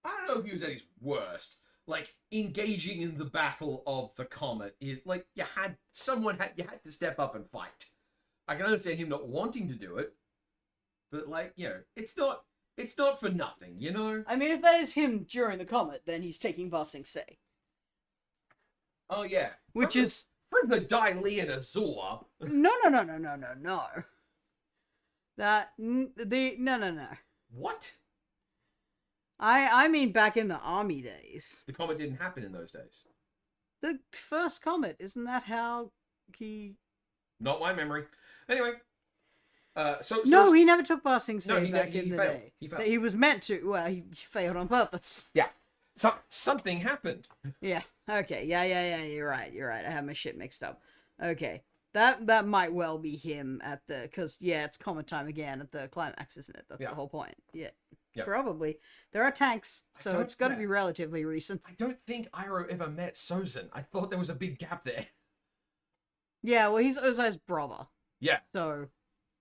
I don't know if he was at his worst. Like, engaging in the battle of the comet is like you had to step up and fight. I can understand him not wanting to do it, but like, you know, it's not for nothing, you know? I mean, if that is him during the comet, then he's taking Ba Sing Se. Oh yeah. Which is from the Dai Li and Azor. No. No. What? I mean back in the army days. The comet didn't happen in those days. The first comet, isn't that how he... Not my memory. Anyway. No, he never took Ba Sing Se no, back in the failed. day. He failed. He was meant to. Well, he failed on purpose. Yeah. Something happened. Yeah. Okay. Yeah. You're right. I have my shit mixed up. Okay. That might well be him at the... Because, yeah, it's comet time again at the climax, isn't it? That's the whole point. Yeah. Yep. Probably. There are tanks, so it's got to be relatively recent. I don't think Iroh ever met Sozin. I thought there was a big gap there. Yeah, well, he's Ozai's brother. Yeah. So,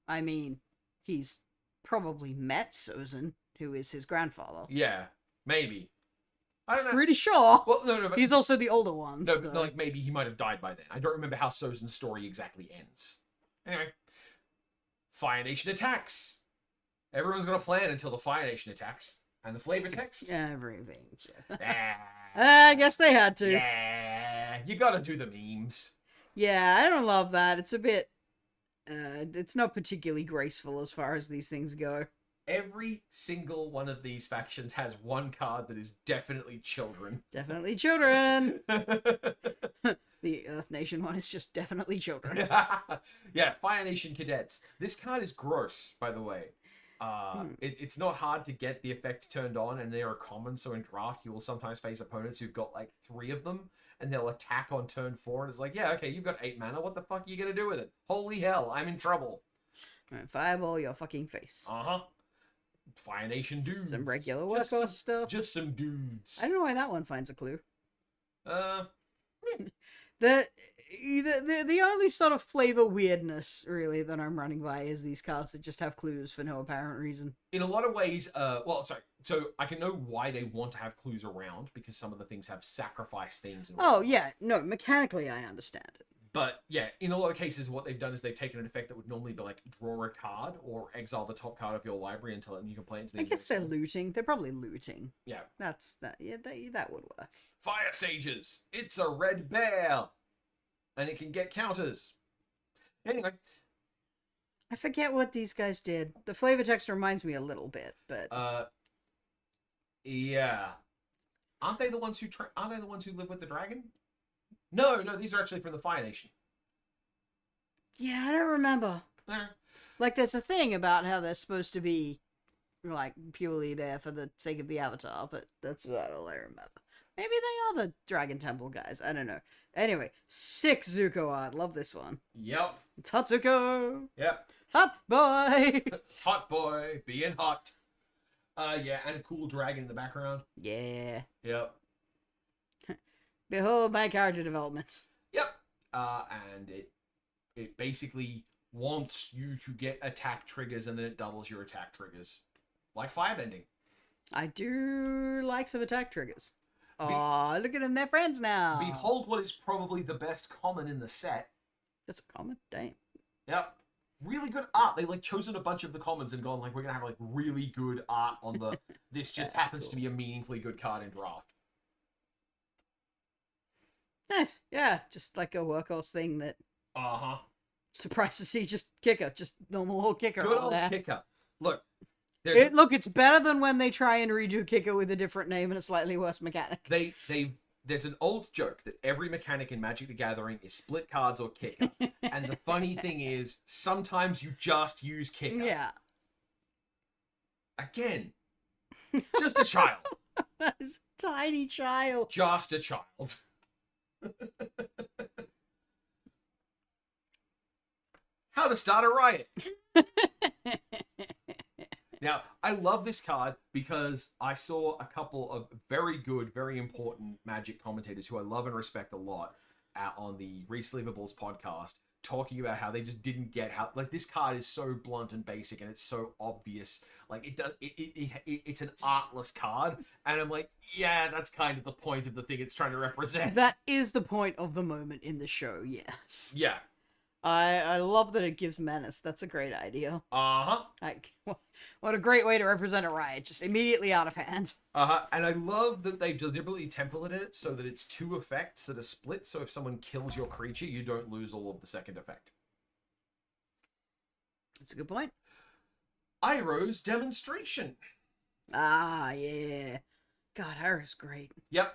I mean, he's probably met Sozin, who is his grandfather. Yeah, maybe. I don't know. Pretty sure. Well, no, but he's also the older one. No, so. but like maybe he might have died by then. I don't remember how Sozin's story exactly ends. Anyway, Fire Nation attacks. Everyone's got a plan until the Fire Nation attacks. And the flavor text? Everything. Ah, I guess they had to. Yeah, you gotta do the memes. Yeah, I don't love that. It's a bit... it's not particularly graceful as far as these things go. Every single one of these factions has one card that is definitely children. Definitely children! The Earth Nation one is just definitely children. Yeah, Fire Nation Cadets. This card is gross, by the way. It's not hard to get the effect turned on, and they are common, so in draft you will sometimes face opponents who've got like 3 of them, and they'll attack on turn 4, and it's like, yeah, okay, you've got 8 mana, what the fuck are you gonna do with it? Holy hell, I'm in trouble. Right, fireball your fucking face. Fire Nation dudes. Some regular workhorse stuff. Just some dudes. I don't know why that one finds a clue. Yeah. the only sort of flavor weirdness really that I'm running by is these cards that just have clues for no apparent reason. In a lot of ways, so I can know why they want to have clues around, because some of the things have sacrifice themes. Oh yeah, no, mechanically I understand it. But yeah, in a lot of cases, what they've done is they've taken an effect that would normally be like draw a card or exile the top card of your library until you can play it into the I guess they're looting. They're probably looting. Yeah. That's that. Yeah, that would work. Fire Sages! It's a red bear! And it can get counters. Anyway. I forget what these guys did. The flavor text reminds me a little bit, but... Yeah. Aren't they the ones who live with the dragon? No, these are actually from the Fire Nation. Yeah, I don't remember. Like, there's a thing about how they're supposed to be, like, purely there for the sake of the Avatar, but that's about all I remember. Maybe they are the Dragon Temple guys. I don't know. Anyway, sick Zuko art. Love this one. Yep. It's Hot Zuko. Yep. Hot boy. Hot boy. Being hot. Yeah, and a cool dragon in the background. Yeah. Yep. Behold my character development. Yep. And it basically wants you to get attack triggers, and then it doubles your attack triggers. Like firebending. I do like some attack triggers. Oh, look at them, they're friends now. Behold what is probably the best common in the set. That's a common? Dang. Yep. Really good art. They like chosen a bunch of the commons and gone like, we're gonna have like really good art on the this just happens to be a meaningfully good card in draft. Nice. Yeah, just like a workhorse thing that surprised to see just kicker, just normal old kicker. Good old kicker. Look. Look, it's better than when they try and redo kicker with a different name and a slightly worse mechanic. There's an old joke that every mechanic in Magic the Gathering is split cards or kicker. And the funny thing is, sometimes you just use kicker. Yeah. Again, just a child. That is a tiny child. Just a child. How to start a riot. Now, I love this card because I saw a couple of very good, very important Magic commentators who I love and respect a lot on the Resleevables podcast, talking about how they just didn't get how, like, this card is so blunt and basic and it's so obvious. Like, it's an artless card. And I'm like, yeah, that's kind of the point of the thing it's trying to represent. That is the point of the moment in the show, yes. Yeah. I love that it gives menace. That's a great idea. Like, what a great way to represent a riot. Just immediately out of hand. And I love that they deliberately templated it so that it's two effects that are split. So if someone kills your creature, you don't lose all of the second effect. That's a good point. Iroh's Demonstration. Ah, yeah. God, Iroh's great. Yep.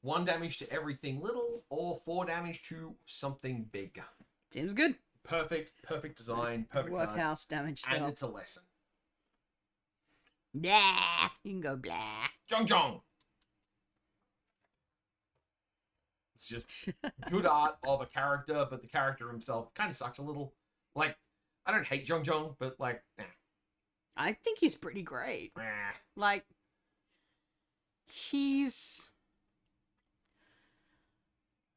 1 damage to everything little, or 4 damage to something big. Seems good. Perfect design, perfect workhouse damage spell. And it's a lesson. Blah. You can go blah. Jong. It's just good art of a character, but the character himself kind of sucks a little. Like, I don't hate Jong, but like, nah. I think he's pretty great. Nah. Like,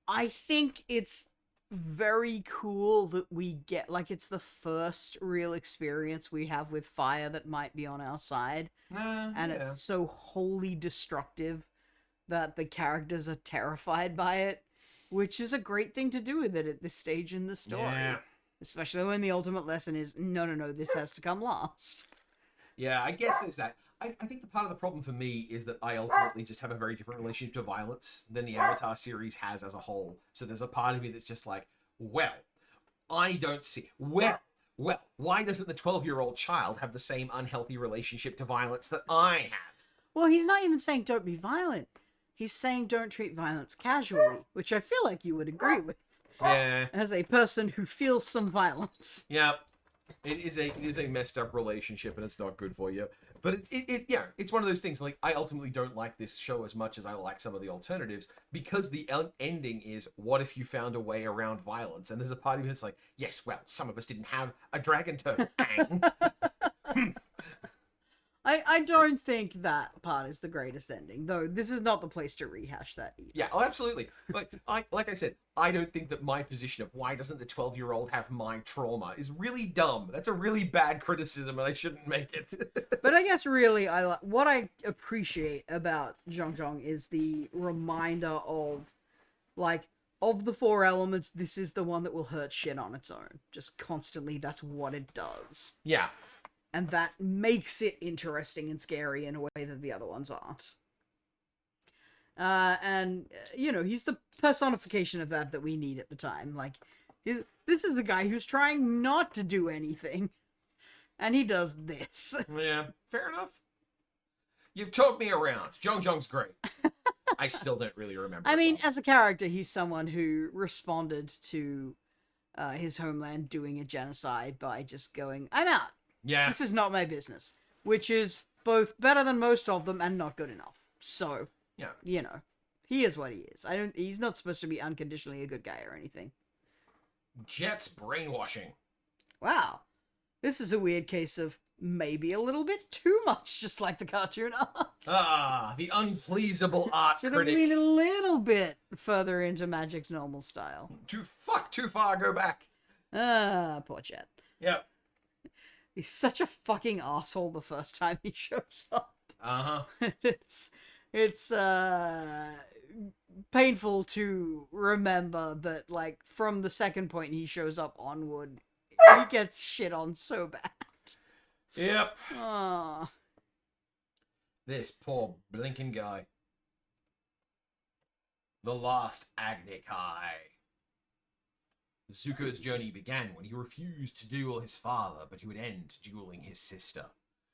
I think it's very cool that we get, like, it's the first real experience we have with fire that might be on our side. And yeah. It's so wholly destructive that the characters are terrified by it, which is a great thing to do with it at this stage in the story. Yeah. Especially when the ultimate lesson is, no, this has to come last. Yeah, I guess it's that. I think the part of the problem for me is that I ultimately just have a very different relationship to violence than the Avatar series has as a whole. So there's a part of me that's just like, well, I don't see. Well, why doesn't the 12-year-old child have the same unhealthy relationship to violence that I have? Well, he's not even saying don't be violent. He's saying don't treat violence casually, which I feel like you would agree with. Yeah. As a person who feels some violence. Yeah. It is a messed up relationship and it's not good for you. But it's one of those things, like, I ultimately don't like this show as much as I like some of the alternatives, because the ending is, what if you found a way around violence? And there's a part of me that's like, yes, well, some of us didn't have a dragon turtle. I don't think that part is the greatest ending, though. This is not the place to rehash that either. Yeah, oh, absolutely. But like I said, I don't think that my position of why doesn't the 12-year-old have my trauma is really dumb. That's a really bad criticism, and I shouldn't make it. But I guess really, what I appreciate about Zhong Zhong is the reminder of, like, of the four elements, this is the one that will hurt shit on its own. Just constantly, that's what it does. Yeah. And that makes it interesting and scary in a way that the other ones aren't. And, he's the personification of that we need at the time. Like, this is a guy who's trying not to do anything. And he does this. Yeah, fair enough. You've talked me around. Zhong Zhong's great. I still don't really remember. I mean, as a character, he's someone who responded to his homeland doing a genocide by just going, I'm out. Yeah. This is not my business. Which is both better than most of them and not good enough. So, yeah, he is what he is. He's not supposed to be unconditionally a good guy or anything. Jet's brainwashing. Wow. This is a weird case of maybe a little bit too much, just like the cartoon art. Ah, the unpleasable art Should critic. have been a little bit further into Magic's normal style. Too far, go back. Ah, poor Jet. Yep. He's such a fucking asshole the first time he shows up. Uh-huh. It's painful to remember that, like, from the second point he shows up onward, he gets shit on so bad. Yep. Oh. This poor blinking guy. The last Agnic Eye. Zuko's journey began when he refused to duel his father, but he would end dueling his sister.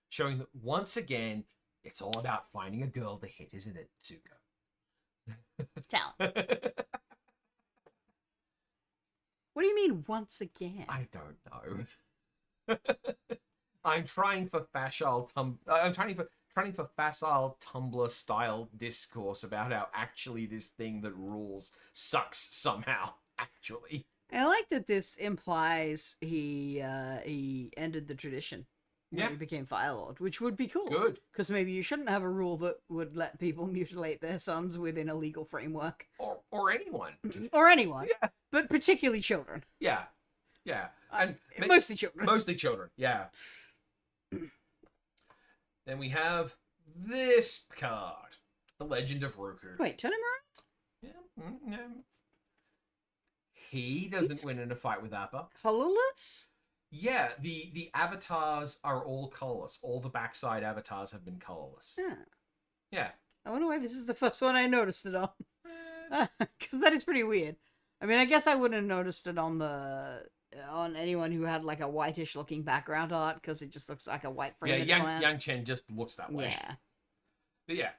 Showing that once again, it's all about finding a girl to hit, isn't it, Zuko? Talent. What do you mean, once again? I don't know. I'm trying for facile Tumblr style discourse about how actually this thing that rules sucks somehow. Actually, I like that this implies he ended the tradition when he became Fire Lord, which would be cool. Good. Because maybe you shouldn't have a rule that would let people mutilate their sons within a legal framework. Or anyone. Or anyone. Yeah. But particularly children. Yeah. Yeah. And mostly children. Mostly children, yeah. Then we have this card. The Legend of Roku. Wait, turn him around? Yeah. He doesn't win in a fight with Appa. Colorless? Yeah, the avatars are all colorless. All the backside avatars have been colorless. Yeah. Yeah. I wonder why this is the first one I noticed it on. Because that is pretty weird. I mean, I guess I wouldn't have noticed it on anyone who had like a whitish looking background art, because it just looks like a white frame. Yeah, Yang Chen just looks that way. Yeah. But yeah.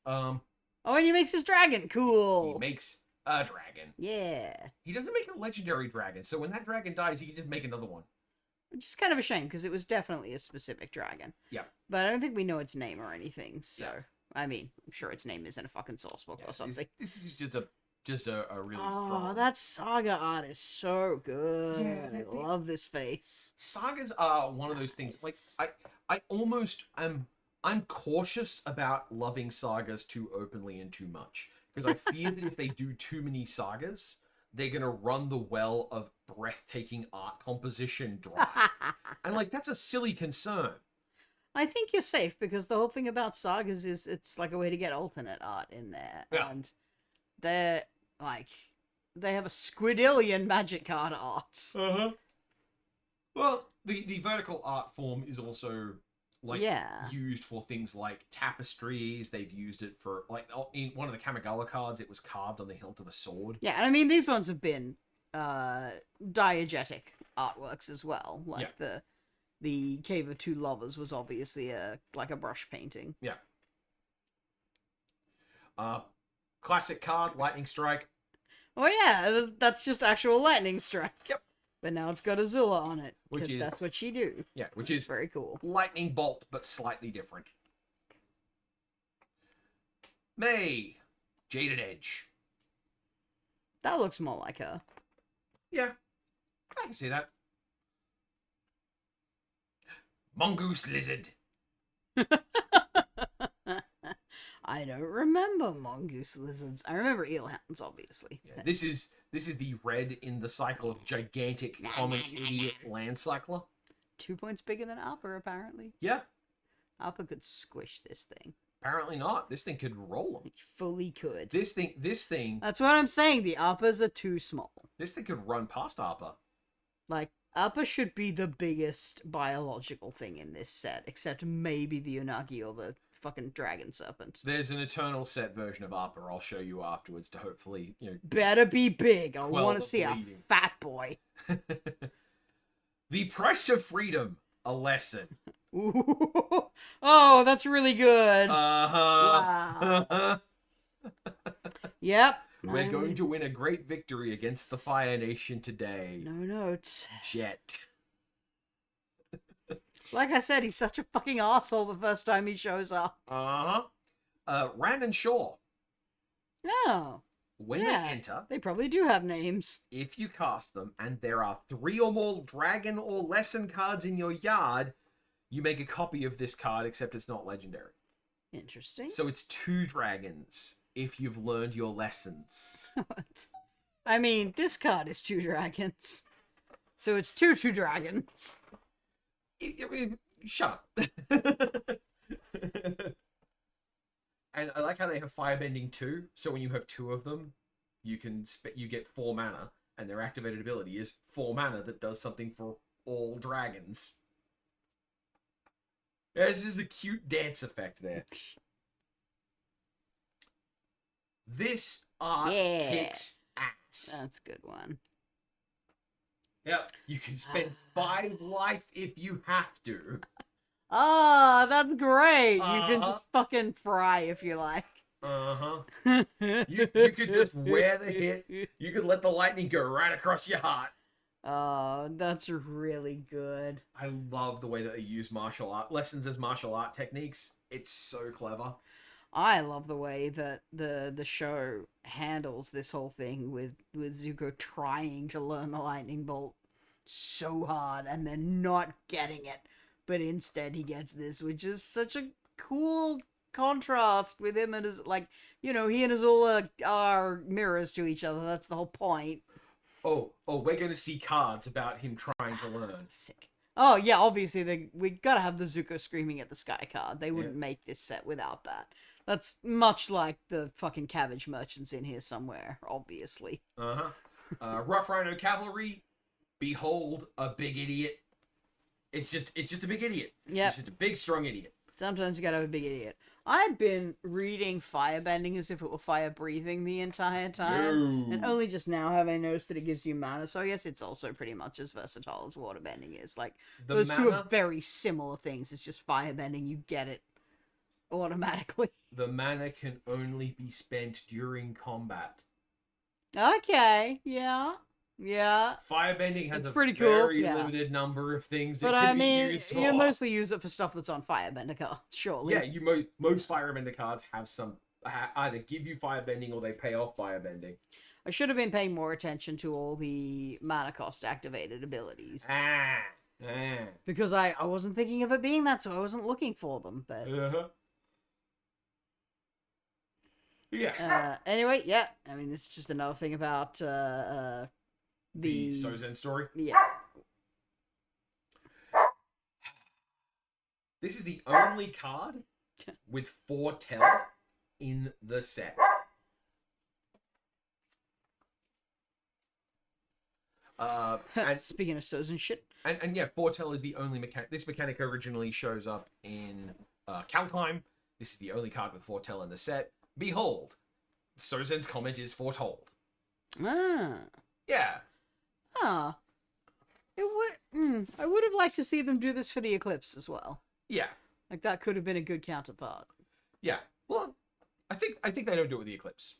Oh, and he makes his dragon. Cool. He makes a dragon. Yeah. He doesn't make a legendary dragon, so when that dragon dies, he can just make another one. Which is kind of a shame, because it was definitely a specific dragon. Yeah. But I don't think we know its name or anything, so... Yeah. I mean, I'm sure its name is in a fucking source book or something. This is just a really Oh, that saga art is so good. Yeah, I love this face. Sagas are one of those things. Like I almost I'm cautious about loving sagas too openly and too much, because I fear that if they do too many sagas, they're gonna run the well of breathtaking art composition dry. And like, that's a silly concern. I think you're safe, because the whole thing about sagas is it's like a way to get alternate art in there. Yeah. And they're like, they have a squidillion magic card arts. Uh-huh. Well, the vertical art form is also like used for things like tapestries. They've used it for, like, in one of the Kamigawa cards, it was carved on the hilt of a sword. Yeah, and I mean, these ones have been diegetic artworks as well. Like the Cave of Two Lovers was obviously like a brush painting. Yeah. Classic card, Lightning Strike. Oh yeah, that's just actual lightning strike. Yep. But now it's got Azula on it, Which is, that's what she do. Yeah, which is very cool. Lightning Bolt, but slightly different. May, Jaded Edge. That looks more like her. Yeah, I can see that. Mongoose Lizard. I don't remember mongoose lizards. I remember eelhounds, obviously. Yeah, this is the red in the cycle of gigantic common idiot land cycler. 2 points bigger than Appa, apparently. Yeah, Appa could squish this thing. apparently not. This thing could roll them. He fully could. This thing. That's what I'm saying. The Appas are too small. This thing could run past Appa. Like, Appa should be the biggest biological thing in this set, except maybe the Unagi or the fucking dragon serpent. There's an eternal set version of Appa I'll show you afterwards to hopefully, Better be big. I quell want the to see bleeding. a fat boy. The price of freedom, a lesson. Ooh. Oh, that's really good. Uh-huh. Wow. Yep. We're going to win a great victory against the Fire Nation today. No notes. Jet. Like I said, he's such a fucking asshole the first time he shows up. Uh-huh. Rand and Shaw. Oh. When Yeah. they enter, They probably do have names. if you cast them, and there are 3 or more dragon or lesson cards in your yard, you make a copy of this card, except it's not legendary. Interesting. So it's 2 dragons, if you've learned your lessons. What? I mean, this card is 2 dragons. So it's 2 dragons. I mean, shut up. And I like how they have firebending too. So when you have 2 of them, you can you get 4 mana, and their activated ability is 4 mana that does something for all dragons. Yeah, this is a cute dance effect there. This art Yeah. kicks ass. That's a good one. Yep, you can spend 5 life if you have to. Ah, that's great. You can Uh-huh. just fucking fry if you like. Uh-huh. You could just wear the hit. You could let the lightning go right across your heart. Oh, that's really good. I love the way that they use martial art lessons as martial art techniques. It's so clever. I love the way that the show handles this whole thing with Zuko trying to learn the lightning bolt so hard and then not getting it, but instead he gets this, which is such a cool contrast with him and his, like, he and Azula are mirrors to each other. That's the whole point. Oh, we're going to see cards about him trying to learn. Sick. Oh yeah, obviously we gotta have the Zuko screaming at the sky card. They wouldn't make this set without that. That's much like the fucking cabbage merchants in here somewhere, obviously. Uh-huh. Rough Rhino Cavalry. Behold a big idiot. It's just a big idiot. Yep. It's just a big, strong idiot. Sometimes you gotta have a big idiot. I've been reading firebending as if it were fire breathing the entire time. No. And only just now have I noticed that it gives you mana, so I guess it's also pretty much as versatile as waterbending is. Like, The those two are mana- very similar things. It's just firebending, you get it automatically. The mana can only be spent during combat. Okay, yeah. Yeah. Firebending has It's a pretty cool, very yeah. limited number of things that But can I be mean, used for. you mostly use it for stuff that's on firebender cards, surely. Yeah, most Firebender cards have some either give you Firebending or they pay off Firebending. I should have been paying more attention to all the mana cost activated abilities. Because I wasn't thinking of it being that, so I wasn't looking for them. But yeah. anyway, yeah. I mean, this is just another thing about The Sozen story. Yeah. This is the only card with foretell in the set. And Speaking of Sozen shit. And yeah, foretell is the only mechanic. This mechanic originally shows up in Kaltheim. This is the only card with foretell in the set. Behold, Sozen's comment is foretold. Ah. Yeah. Ah. It would. I would have liked to see them do this for the Eclipse as well. Yeah. Like, that could have been a good counterpart. Yeah. Well, I think they don't do it with the Eclipse.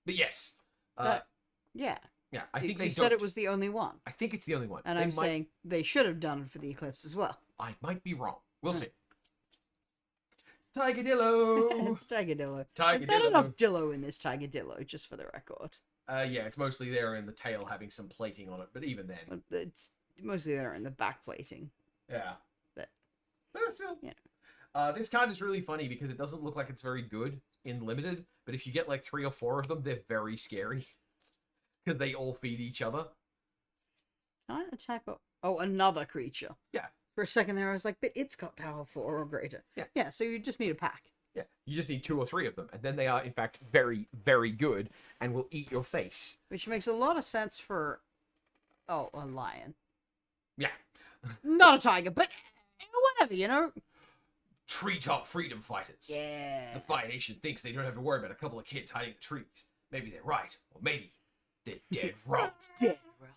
But yes. Yeah. Yeah, I think You they said don't. it was the only one. I think it's the only one. And They I'm might- saying they should have done it for the Eclipse as well. I might be wrong. We'll Hmm. see. Tigadillo. It's Tigadillo. Tigadillo. There's not enough Dillo in this Tigadillo, just for the record. Yeah, it's mostly there in the tail having some plating on it, but even then. It's mostly there in the back plating. Yeah. But still. Yeah. This card is really funny because it doesn't look like it's very good in limited, but if you get like 3 or 4 of them, they're very scary because they all feed each other. Can't attack. Oh, another creature. Yeah. For a second there, I was like, but it's got power 4 or greater. Yeah. Yeah. So you just need a pack. Yeah, you just need 2 or 3 of them, and then they are in fact very, very good and will eat your face. Which makes a lot of sense for, a lion. Yeah. Not a tiger, but whatever, you know. Treetop freedom fighters. Yeah. The Fire Nation thinks they don't have to worry about a couple of kids hiding in the trees. Maybe they're right, or maybe they're dead wrong. Dead wrong.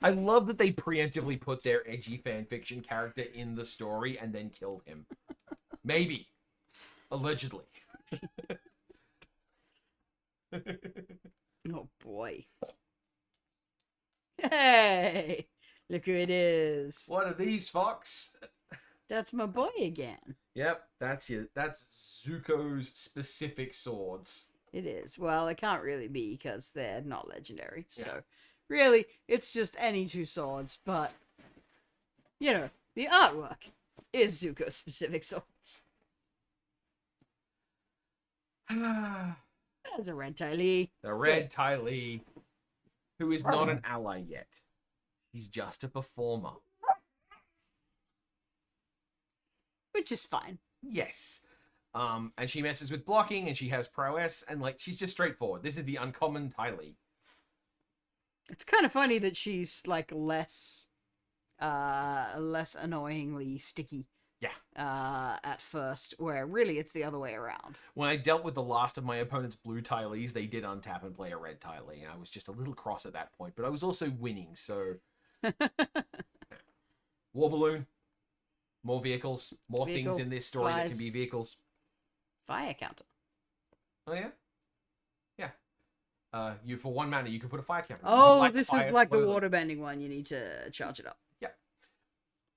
I love that they preemptively put their edgy fanfiction character in the story and then killed him. Maybe. Allegedly. Oh boy. Hey! Look who it is. What are these, Fox? That's my boy again. Yep, that's Zuko's specific swords. It is. Well, it can't really be because they're not legendary. Yeah. So, really, it's just any 2 swords. But, you know, the artwork is Zuko's specific swords. There's a red Ty The Red Ty Lee, who is not an ally yet. He's just a performer. Which is fine. Yes. And she messes with blocking, and she has prowess, and like she's just straightforward. This is the uncommon Ty Lee. It's kind of funny that she's like less annoyingly sticky. Yeah. At first, where really it's the other way around. When I dealt with the last of my opponent's blue Ty Lees, they did untap and play a red Ty Lee, and I was just a little cross at that point, but I was also winning, so... War balloon. More vehicles. More things in this story that can be vehicles. Fire counter. Oh, yeah? Yeah. You for 1 mana, you can put a fire counter. Oh, this is like the water bending one. You need to charge it up. Yeah.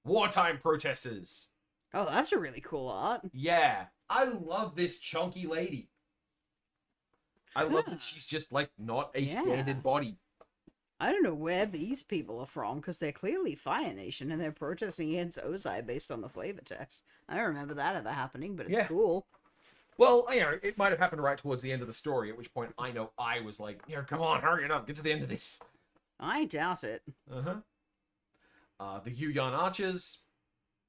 Wartime protesters. Oh, that's a really cool art. Yeah. I love this chunky lady. I love that she's just, like, not a standard body. I don't know where these people are from, because they're clearly Fire Nation, and they're protesting against Ozai based on the flavor text. I don't remember that ever happening, but it's cool. Well, you know, it might have happened right towards the end of the story, at which point I know I was like, yeah, come on, hurry it up, get to the end of this. I doubt it. The Yuyan Archers.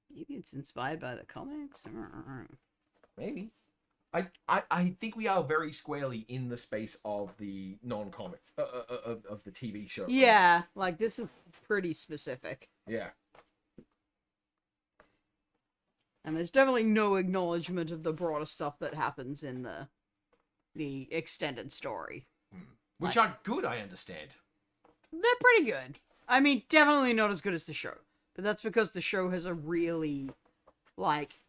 Maybe it's inspired by the comics? Maybe. I think we are very squarely in the space of the non-comic, of the TV show. Yeah, like, this is pretty specific. Yeah. And there's definitely no acknowledgement of the broader stuff that happens in the extended story. Which are good, I understand. They're pretty good. I mean, definitely not as good as the show. But that's because the show has a really, like,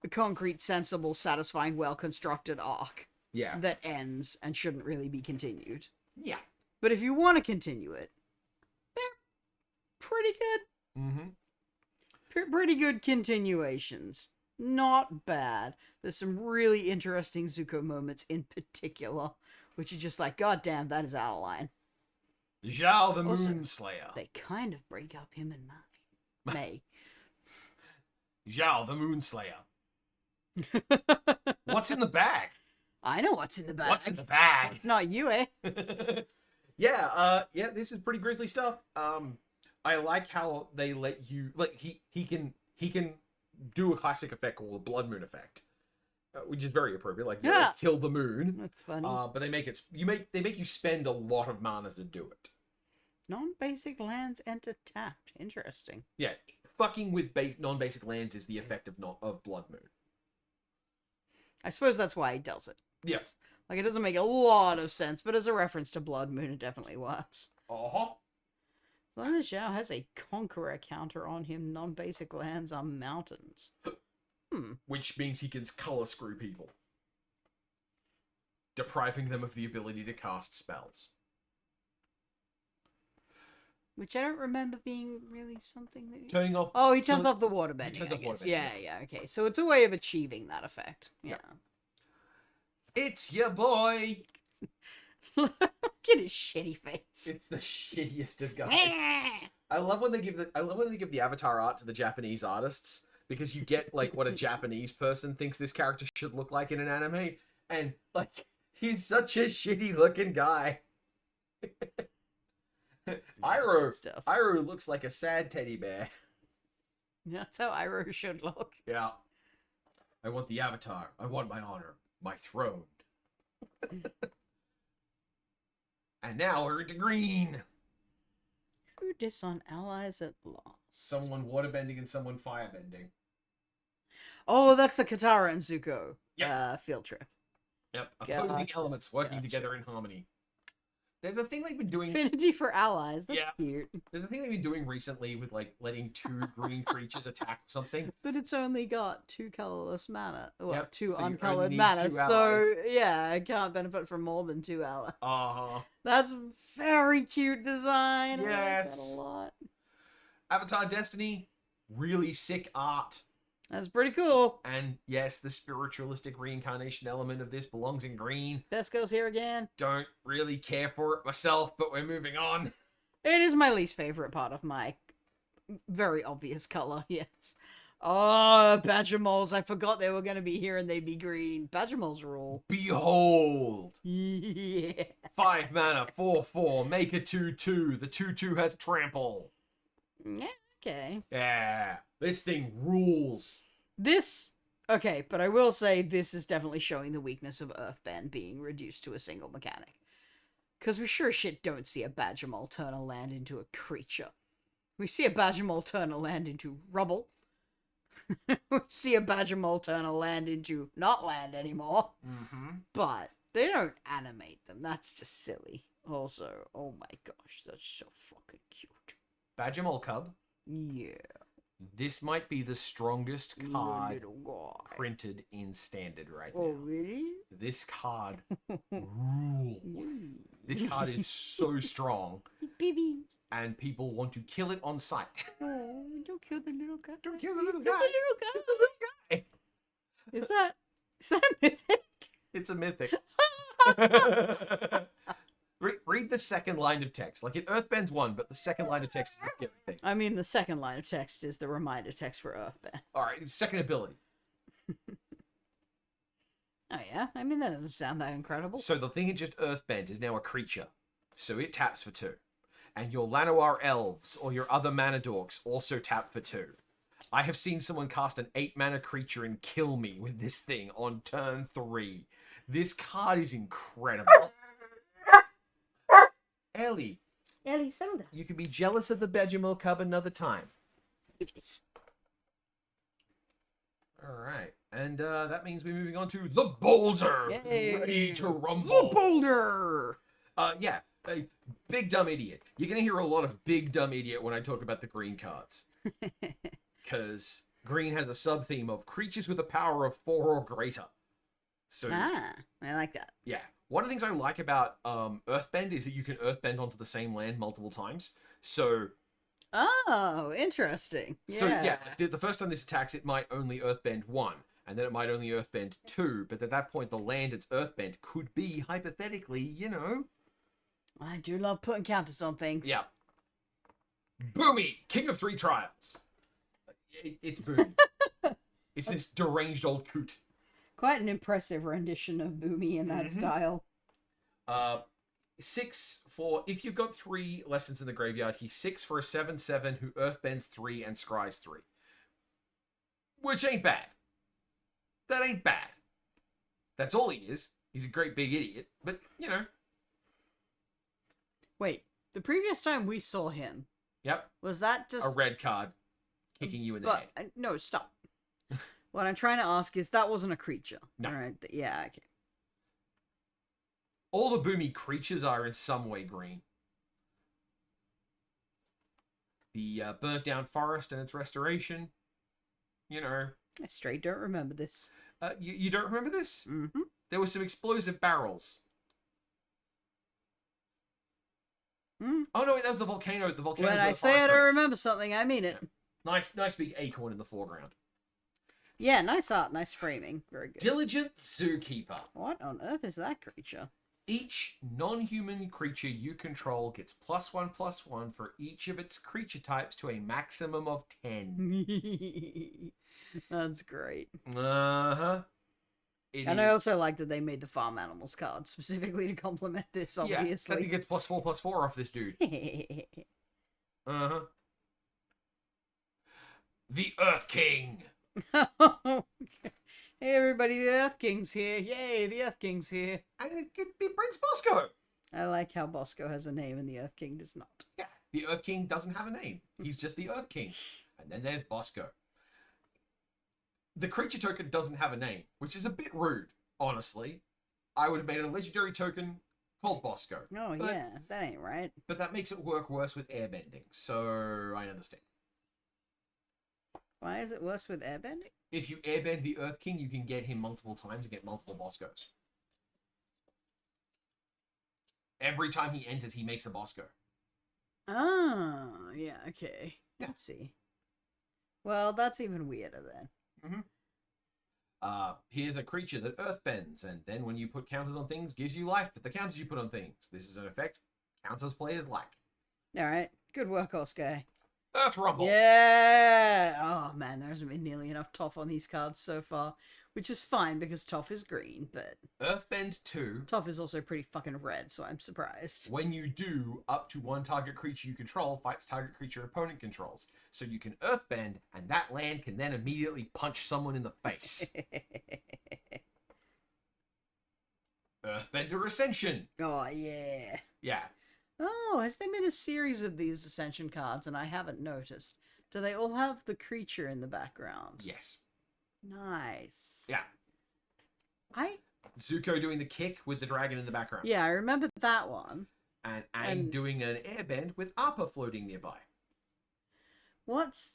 a concrete, sensible, satisfying, well-constructed arc. Yeah. That ends and shouldn't really be continued. Yeah. But if you want to continue it, they're pretty good. Mm-hmm. Pretty good continuations. Not bad. There's some really interesting Zuko moments in particular, which are just like, God damn, that is our line. Zhao the Also, Moonslayer. They kind of break up him and May. Zhao the Moonslayer. What's in the bag? I know what's in the bag. What's in the bag? It's not you, eh? Yeah, this is pretty grisly stuff. I like how they let you, like, he can do a classic effect called the Blood Moon effect, which is very appropriate. Like, you know, kill the moon. That's funny. But they make you spend a lot of mana to do it. Non-basic lands enter tapped. Interesting. Yeah, fucking with non-basic lands is the effect of Blood Moon. I suppose that's why he does it. Yes. Like, it doesn't make a lot of sense, but as a reference to Blood Moon, it definitely works. Uh-huh. As long as Zhao has a Conqueror counter on him, non-basic lands are mountains. Which means he can color screw people, depriving them of the ability to cast spells. Which I don't remember being really something that... Turning off... Oh, he turns off the waterbending, He turns off waterbending. Yeah, okay. So it's a way of achieving that effect. Yeah. It's your boy! Look at his shitty face. It's the shittiest of guys. I love when they give the Avatar art to the Japanese artists, because you get like what a Japanese person thinks this character should look like in an anime, and like he's such a shitty looking guy. Iroh Stuff. Iroh looks like a sad teddy bear. That's how Iroh should look. Yeah. I want the Avatar. I want my honor. My throne. And now we're into green. Who dis on allies at last? Someone waterbending and someone firebending. Oh, that's the Katara and Zuko field trip. Yep. Opposing Gotcha. elements working Gotcha. together in harmony. There's a thing they've been doing. Affinity for allies. That's Yeah. cute. There's a thing they've been doing recently with like letting two green creatures attack something. But it's only got 2 colorless mana. Well, Yep, 2 so you only uncolored need mana. 2 So, allies. yeah, I can't benefit from more than 2 allies. Uh-huh. That's very cute design. Yes. I like that a lot. Avatar Destiny, really sick art. That's pretty cool. And yes, the spiritualistic reincarnation element of this belongs in green. Pesco's here again. Don't really care for it myself, but we're moving on. It is my least favorite part of my very obvious color, yes. Oh, badger moles. I forgot they were going to be here and they'd be green. Badger moles rule. Behold! Yeah. 5 mana, 4/4, make a 2/2. The 2/2 has trample. Yeah, okay. Yeah, this thing rules. Okay, but I will say this is definitely showing the weakness of Earthbend being reduced to a single mechanic. Because we sure as shit don't see a badger mole turn a land into a creature. We see a badger mole turn a land into rubble. We see a badger mole turn a land into not land anymore. Mm-hmm. But they don't animate them. That's just silly. Also, oh my gosh, that's so fucking cute. Badger Mole Cub. Yeah. This might be the strongest card Little guy. printed in standard right Oh, now. really? This card rules. This card is so strong, Baby. and people want to kill it on sight. Oh, don't kill the little guy. Don't kill the little Just guy. the little guy. Just the little guy. Is that mythic? It's a mythic. Read the second line of text. Like, it Earthbend's one, but the second line of text is the scary thing. I mean, the second line of text is the reminder text for Earthbend. Alright, second ability. Oh, yeah? I mean, that doesn't sound that incredible. So the thing it just Earthbend is now a creature. So it taps for 2. And your Llanowar elves or your other mana dorks also tap for 2. I have seen someone cast an 8 mana creature and kill me with this thing on turn 3. This card is incredible. Ellie, Ellie, settle down. you can be jealous of the Badgermill Cub another time. Alright, and that means we're moving on to the Boulder! Yay. Ready to The rumble! boulder! Yeah, big dumb idiot. You're gonna hear a lot of big dumb idiot when I talk about the green cards. Because green has a sub-theme of creatures with a power of 4 or greater. So, I like that. yeah. One of the things I like about Earthbend is that you can Earthbend onto the same land multiple times. So, Oh, interesting. yeah, the first time this attacks, it might only Earthbend 1. And then it might only Earthbend 2. But at that point, the land it's Earthbend could be, hypothetically, you know... I do love putting counters on things. Yeah. Boomy, King of 3 Trials. It's Boomy. It's this deranged old coot. Quite an impressive rendition of Boomy in that style. 6 for... If you've got 3 lessons in the graveyard, he's 6 for a 7/7 who Earthbends 3 and Scries 3. Which ain't bad. That ain't bad. That's all he is. He's a great big idiot. But, you know. Wait, the previous time we saw him, Yep. was that just... A red card kicking you in the But, head. no, stop. What I'm trying to ask is, that wasn't a creature. No. Right? Yeah, okay. All the Boomy creatures are in some way green. The burnt down forest and its restoration. You know. I straight don't remember this. You don't remember this? Mm-hmm. There were some explosive barrels. Mm. Oh no, wait, that was the volcano. The volcano. When I say I don't remember something, I mean it. Yeah. Nice big acorn in the foreground. Yeah, nice art, nice framing. Very good. Diligent Zookeeper. What on earth is that creature? Each non-human creature you control gets +1/+1 for each of its creature types to a maximum of 10. That's great. Uh-huh. And I also like that they made the farm animals card specifically to complement this, obviously. I think it gets +4/+4 off this dude. Uh-huh. The Earth King. Hey everybody, the Earth King's here. Yay, the Earth King's here. And it brings Bosco. I like how Bosco has a name and the Earth King does not. Yeah, the Earth King doesn't have a name. He's just the Earth King. And then there's Bosco. The creature token doesn't have a name, which is a bit rude, honestly. I would have made a legendary token called Bosco. Oh, yeah, that ain't right. But that makes it work worse with airbending, so I understand. Why is it worse with airbending? If you airbend the Earth King, you can get him multiple times and get multiple Boscos. Every time he enters, he makes a Bosco. Oh, yeah, okay. Yeah. Let's see. Well, that's even weirder then. Here's a creature that earth bends, and then when you put counters on things, gives you life, but the counters you put on things. This is an effect counters players like. Alright, good work, Oscar. Earth Rumble! Yeah! Oh man, there hasn't been nearly enough Toph on these cards so far. Which is fine, because Toph is green, but... Earthbend 2. Toph is also pretty fucking red, so I'm surprised. When you do, up to one target creature you control fights target creature opponent controls. So you can Earthbend, and that land can then immediately punch someone in the face. Earthbender Ascension! Oh, yeah. Yeah. Oh, has there been a series of these Ascension cards, and I haven't noticed? Do they all have the creature in the background? Yes. Nice. Yeah. Zuko doing the kick with the dragon in the background. Yeah, I remember that one. And Aang doing an airbend with Appa floating nearby. What does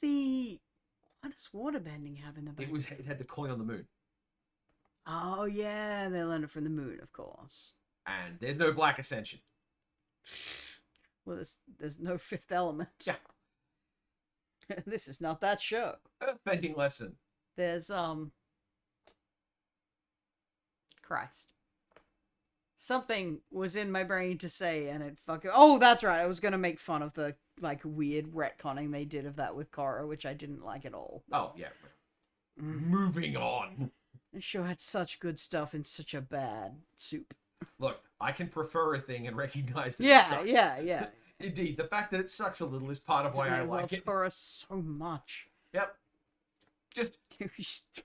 waterbending have in the background? It had the coin on the moon. Oh, yeah, they learned it from the moon, of course. And there's no Black Ascension. Well, there's no fifth element. Yeah. This is not that show. Earthbending lesson. There's, Christ. Something was in my brain to say, and it fucking... Oh, that's right. I was going to make fun of the, like, weird retconning they did of that with Korra, which I didn't like at all. Oh, yeah. Moving on. The show had such good stuff in such a bad soup. Look, I can prefer a thing and recognize that it Yeah, sucks. yeah. Indeed, the fact that it sucks a little is part of why I like it. Korra so much. Yep. Just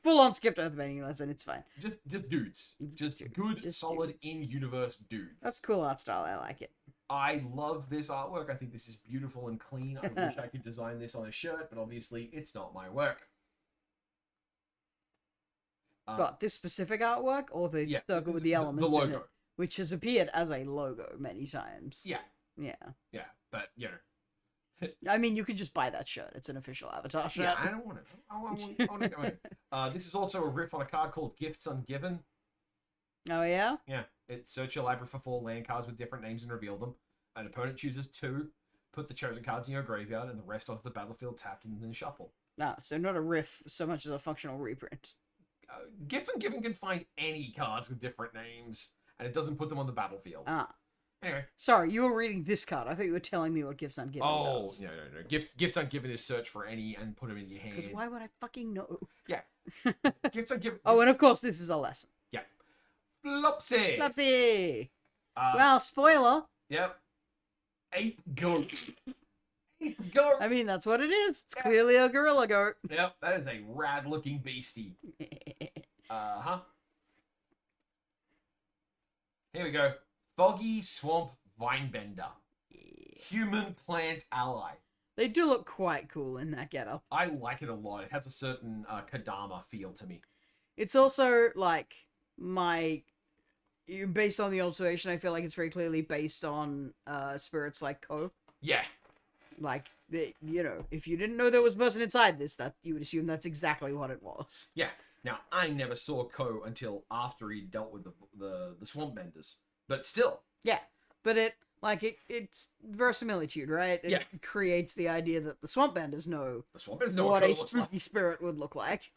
full on skipped Earthbending lesson. It's fine. Just dudes. Just good, solid, in-universe dudes. That's cool art style. I like it. I love this artwork. I think this is beautiful and clean. I wish I could design this on a shirt, but obviously it's not my work. But this specific artwork, or the circle with the elements, the logo, in it, which has appeared as a logo many times. Yeah, but you know. I mean, you can just buy that shirt. It's an official Avatar shirt. Yeah, I don't want it. I want to go in. This is also a riff on a card called Gifts Ungiven. Oh, yeah? Yeah. Search your library for 4 land cards with different names and reveal them. An opponent chooses 2, put the chosen cards in your graveyard, and the rest onto the battlefield tapped and then shuffle. No, so not a riff so much as a functional reprint. Gifts Ungiven can find any cards with different names, and it doesn't put them on the battlefield. Anyway. Sorry, you were reading this card. I thought you were telling me what Gifts Ungiven does. No. Gifts Ungiven is search for any and put them in your hand. Because why would I fucking know? Yeah. Gifts Ungiven. Oh, and of course this is a lesson. Yeah. Flopsy! Flopsy! Well, spoiler. Yep. Ape goat. Ape goat! I mean, that's what it is. It's clearly a gorilla goat. Yep, that is a rad-looking beastie. Here we go. Foggy Swamp Vinebender. Human plant ally. They do look quite cool in that getup. I like it a lot. It has a certain Kadama feel to me. It's also, like, based on the observation, I feel like it's very clearly based on spirits like Ko. Yeah. Like, you know, if you didn't know there was a person inside this, that you would assume that's exactly what it was. Yeah. Now, I never saw Ko until after he dealt with the Swamp Benders. But still. Yeah. But it's verisimilitude, right? It creates the idea that the Swamp Benders know, what a spooky spirit would look like.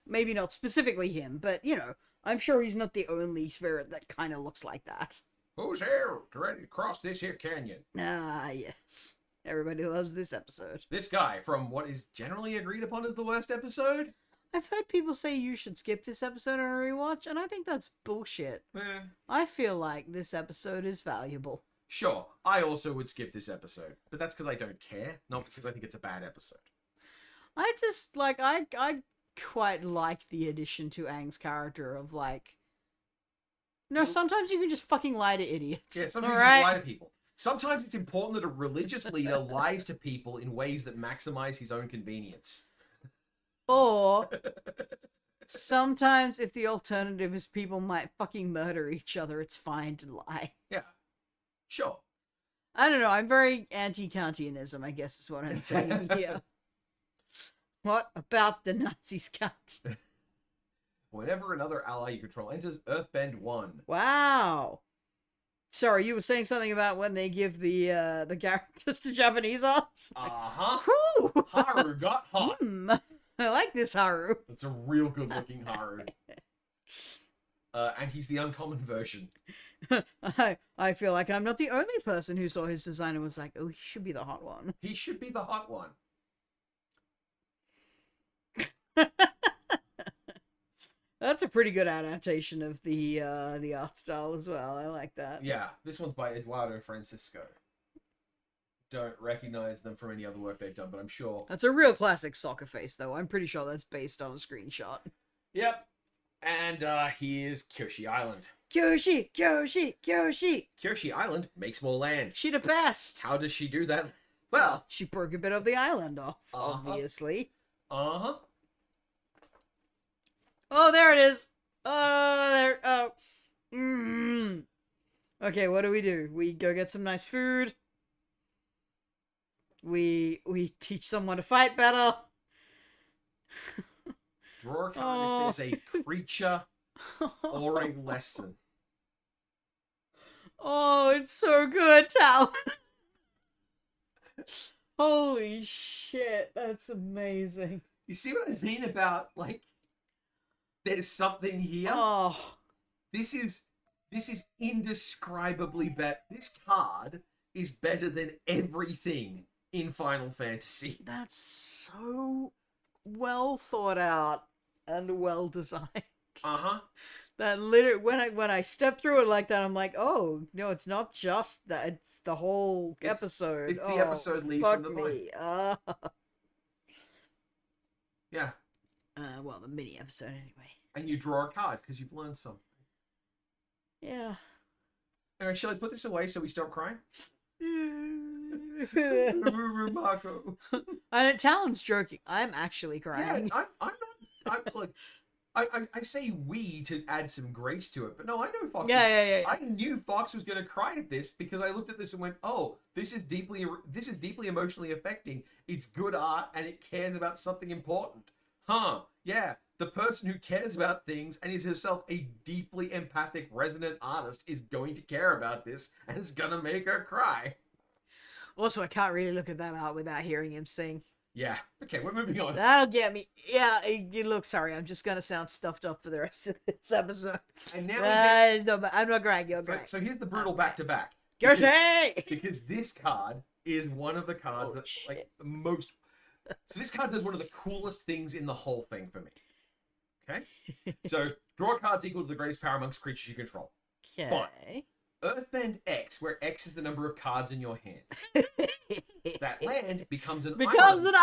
Maybe not specifically him, but, you know, I'm sure he's not the only spirit that kind of looks like that. Who's here to ready to cross this here canyon? Ah, yes. Everybody loves this episode. This guy from what is generally agreed upon as the worst episode? I've heard people say you should skip this episode on a rewatch, and I think that's bullshit. Eh, I feel like this episode is valuable. sure, I also would skip this episode, but that's because I don't care, not because I think it's a bad episode. I just, like, I quite like the addition to Aang's character of, like, no, sometimes you can just fucking lie to idiots. Yeah, sometimes you alright? can lie to people. Sometimes it's important that a religious leader lies to people in ways that maximize his own convenience. Or sometimes if the alternative is people might fucking murder each other, it's fine to lie. Yeah, sure. I don't know, I'm very anti-Kantianism, I guess is what I'm saying here. What about the Nazis, cunt? Whenever another ally you control enters Earthbend 1. Wow. Sorry, you were saying something about when they give the characters to Japanese artists? Uh-huh. Whew. Haru got hot. I like this Haru. That's a real good looking Haru. And he's the uncommon version. I feel like I'm not the only person who saw his design and was like, oh, he should be the hot one. He should be the hot one. That's a pretty good adaptation of the art style as well. I like that. Yeah, this one's by Eduardo Francisco. Don't recognize them from any other work they've done, but I'm sure. That's a real classic soccer face, though. I'm pretty sure that's based on a screenshot. Yep. And here's Kyoshi Island. Kyoshi, Kyoshi, Kyoshi. Kyoshi Island makes more land. She the best. How does she do that? Well, She broke a bit of the island off, Uh-huh. obviously. uh-huh. Oh, there it is. Oh, there. Oh. Mm. Okay, what do? We go get some nice food. We teach someone to fight better. Draw a card if there's a creature or a lesson. Oh, it's so good, Tal. Holy shit, that's amazing. You see what I mean about, like, there's something here? Oh, This is indescribably better. This card is better than everything in Final Fantasy. that's so well thought out and well designed. Uh-huh. That literally, when I step through it like that, I'm like, oh no, it's not just that; it's the whole episode. It's the Oh, episode lead fuck from the mind. me. Yeah. Well, the mini episode anyway. And you draw a card because you've learned something. Yeah. Anyway, shall I put this away so we stop crying? Marco. Talon's joking. I'm actually crying. Yeah, I'm not. Look, I say we to add some grace to it, but no, I know Fox. Yeah. I knew Fox was going to cry at this because I looked at this and went, "Oh, this is deeply emotionally affecting. It's good art and it cares about something important." Huh? Yeah, the person who cares about things and is herself a deeply empathic, resonant artist is going to care about this and it's gonna make her cry. Also, I can't really look at that art without hearing him sing. Yeah. Okay, we're moving on. That'll get me. Yeah. Look, sorry, I'm just gonna sound stuffed up for the rest of this episode. And now we get... No, but I'm not crying. You're crying. So here's the brutal back-to-back. Yoshi! Because this card is one of the cards that, like, the most... So this card does one of the coolest things in the whole thing for me. Okay? So, draw cards equal to the greatest power amongst creatures you control. Okay. Earthbend X, where X is the number of cards in your hand. That land becomes an island. Becomes an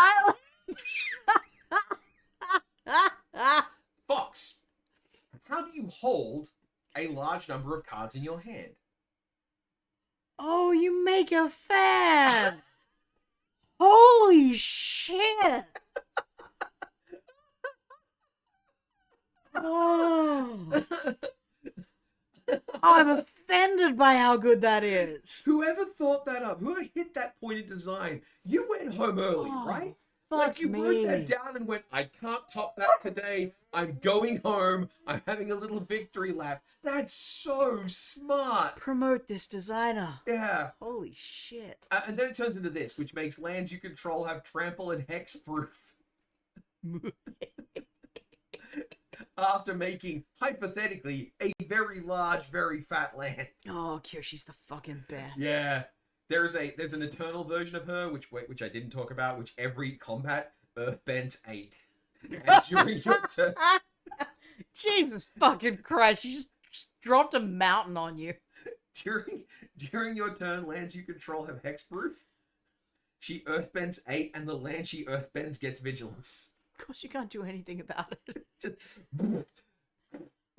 island! Fox, how do you hold a large number of cards in your hand? Oh, you make a fan! Holy shit! Oh. I'm offended by how good that is. Whoever thought that up, whoever hit that point in design, you went home early, right? Like you wrote that down and went, I can't top that today. I'm going home. I'm having a little victory lap. That's so smart. Promote this designer. Yeah. Holy shit. And then it turns into this, which makes lands you control have trample and hex proof. After making, hypothetically, a very large, very fat land. Oh, Kyoshi's the fucking best. Yeah. There's an eternal version of her, which I didn't talk about, which every combat earthbends 8. And during your turn, Jesus fucking Christ, she just dropped a mountain on you. during your turn, lands you control have hexproof. She earthbends 8, and the land she earthbends gets vigilance. Of course, you can't do anything about it. Just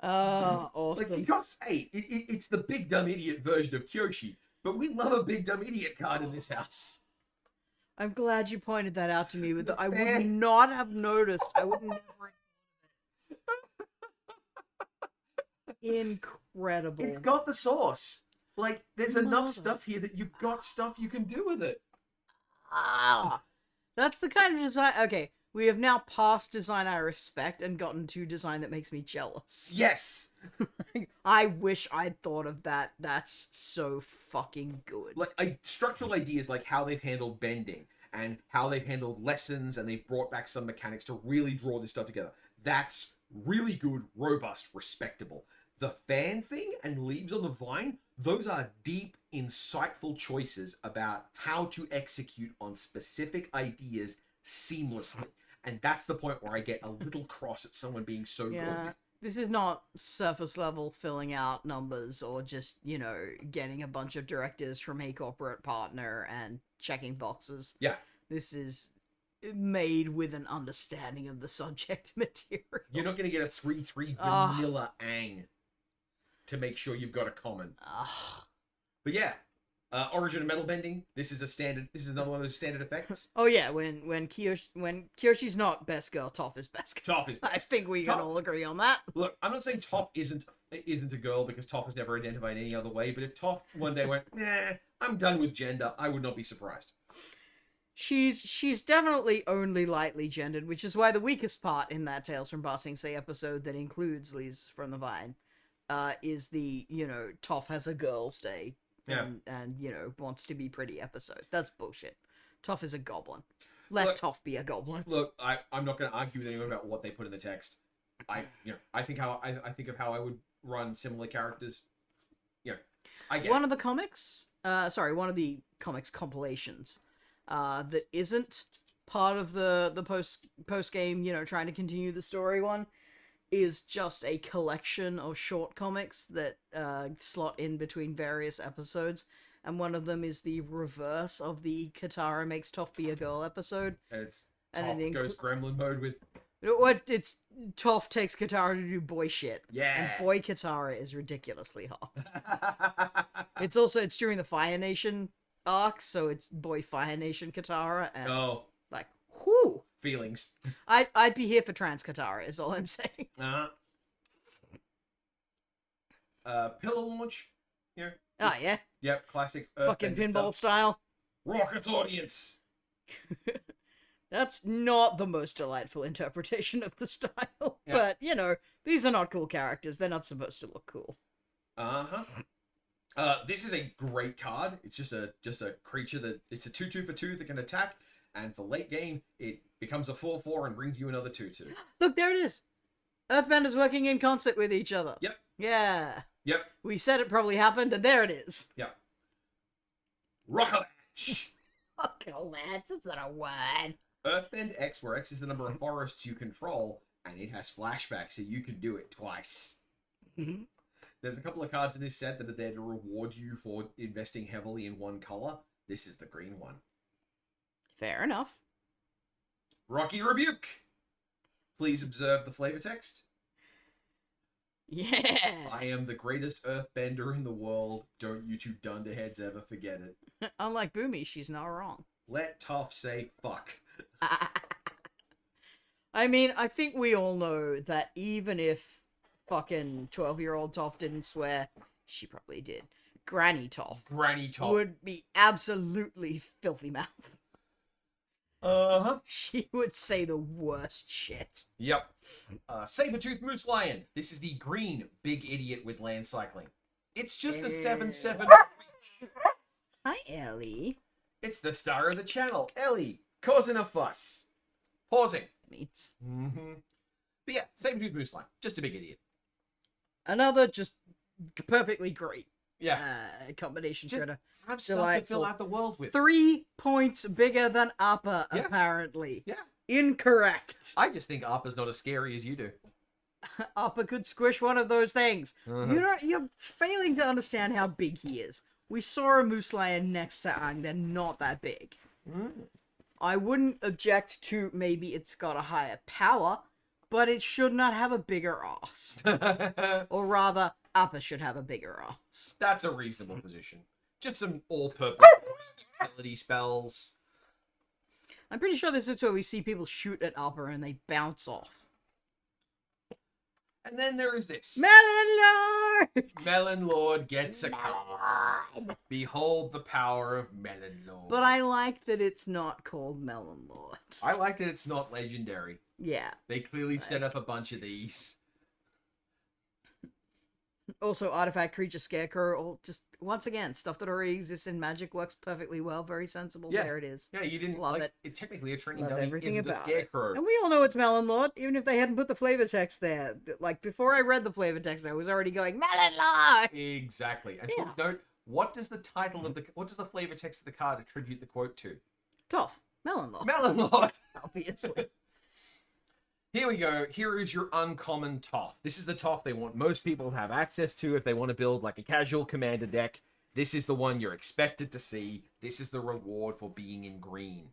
Oh, awesome. like, it costs 8. It's the big dumb idiot version of Kyoshi, but we love a big dumb idiot card in this house. I'm glad you pointed that out to me. I would fan. not have noticed. I would never. Incredible. It's got the sauce. Like, there's enough Mother. stuff here that you've got stuff you can do with it. Ah, that's the kind of design. Okay, we have now passed design I respect and gotten to design that makes me jealous. Yes. I wish I'd thought of that. That's so fucking good. Like, structural ideas like how they've handled bending and how they've handled lessons, and they've brought back some mechanics to really draw this stuff together. That's really good, robust, respectable. The fan thing and Leaves on the Vine, those are deep, insightful choices about how to execute on specific ideas seamlessly. And that's the point where I get a little cross at someone being so good. This is not surface level filling out numbers or just, getting a bunch of directors from a corporate partner and checking boxes. Yeah. This is made with an understanding of the subject material. You're not going to get a 3-3 vanilla ang to make sure you've got a common. But yeah, origin of metal bending. This is another one of those standard effects. Oh yeah, when Kyoshi's not best girl, Toph is best girl. Toph is best. I think we can all agree on that. Look, I'm not saying Toph isn't a girl, because Toph has never identified any other way. But if Toph one day went, nah, I'm done with gender, I would not be surprised. She's definitely only lightly gendered, which is why the weakest part in that Tales from Ba Sing Se episode that includes Leaves from the Vine is the, Toph has a girl's day and wants to be pretty episode. That's bullshit. Toph is a goblin. Let Toph be a goblin. Look, I'm not going to argue with anyone about what they put in the text. I think of how I would run similar characters. I get one of the comics compilations that isn't part of the post game, trying to continue the story one, is just a collection of short comics that slot in between various episodes, and one of them is the reverse of the Katara makes Toph be a girl episod. And it's Toph goes gremlin mode with... It's Toph takes Katara to do boy shit. Yeah. And boy Katara is ridiculously hot. It's during the Fire Nation arc, so it's boy Fire Nation Katara, and whoo! Feelings. I'd be here for trans Katara, is all I'm saying. Pillar launch. Yeah. Yep, classic Fucking pinball style. Rockets audience. That's not the most delightful interpretation of the style. Yeah. But, these are not cool characters. They're not supposed to look cool. This is a great card. It's just a creature that... It's a 2/2 for 2 that can attack, and for late game, it becomes a 4/4 and brings you another 2/2. Look, there it is. Earthbenders working in concert with each other. Yep. Yeah. Yep. We said it probably happened, and there it is. Yep. Rockalash. Rockalash, that's not a word. Earthbend X, where X is the number of forests you control, and it has flashbacks, so you can do it twice. Mm-hmm. There's a couple of cards in this set that are there to reward you for investing heavily in one color. This is the green one. Fair enough. Rocky Rebuke. Please observe the flavor text. Yeah. I am the greatest earthbender in the world. Don't you two dunderheads ever forget it. Unlike Boomy, she's not wrong. Let Toph say fuck. I mean, I think we all know that even if fucking 12-year-old Toph didn't swear, she probably did. Granny Toph would be absolutely filthy mouth. She would say the worst shit. Yep. Saber-tooth Moose Lion. This is the green big idiot with land cycling. It's just a 7/7 reach. Hi, Elli. It's the star of the channel, Elli, causing a fuss. Pausing. Meats. But yeah, Saber-tooth Moose Lion. Just a big idiot. Another just perfectly great combination Just shredder. have stuff to Delightful. fill out the world with. 3 points bigger than Appa, Yeah. apparently. Yeah. Incorrect. I just think Appa's not as scary as you do. Appa could squish one of those things. Uh-huh. You're failing to understand how big he is. We saw a moose lion next to Aang. They're not that big. I wouldn't object to maybe it's got a higher power, but it should not have a bigger ass. Or rather, Appa should have a bigger ass. That's a reasonable position. Just some all-purpose utility spells. I'm pretty sure this is where we see people shoot at Appa and they bounce off. And then there is this. Melon Lord! Melon Lord gets a card. Behold the power of Melon Lord. But I like that it's not called Melon Lord. I like that it's not legendary. Yeah. They clearly set up a bunch of these. Also, Artifact Creature Scarecrow, or just, once again, stuff that already exists in Magic works perfectly well. Very sensible. Yeah. There it is. Yeah, you didn't Love like it. it. Technically, a training Love dummy everything isn't a about it. scarecrow. And we all know it's Melon Lord, even if they hadn't put the flavor text there. Like, before I read the flavor text, I was already going, Melon Lord! Exactly. And Yeah. folks, note, what does the flavor text of the card attribute the quote to? Toph. Melon Lord. Melon Lord! Obviously. Here we go. Here is your uncommon Toph. This is the Toph they want most people to have access to if they want to build like a casual commander deck. This is the one you're expected to see. This is the reward for being in green.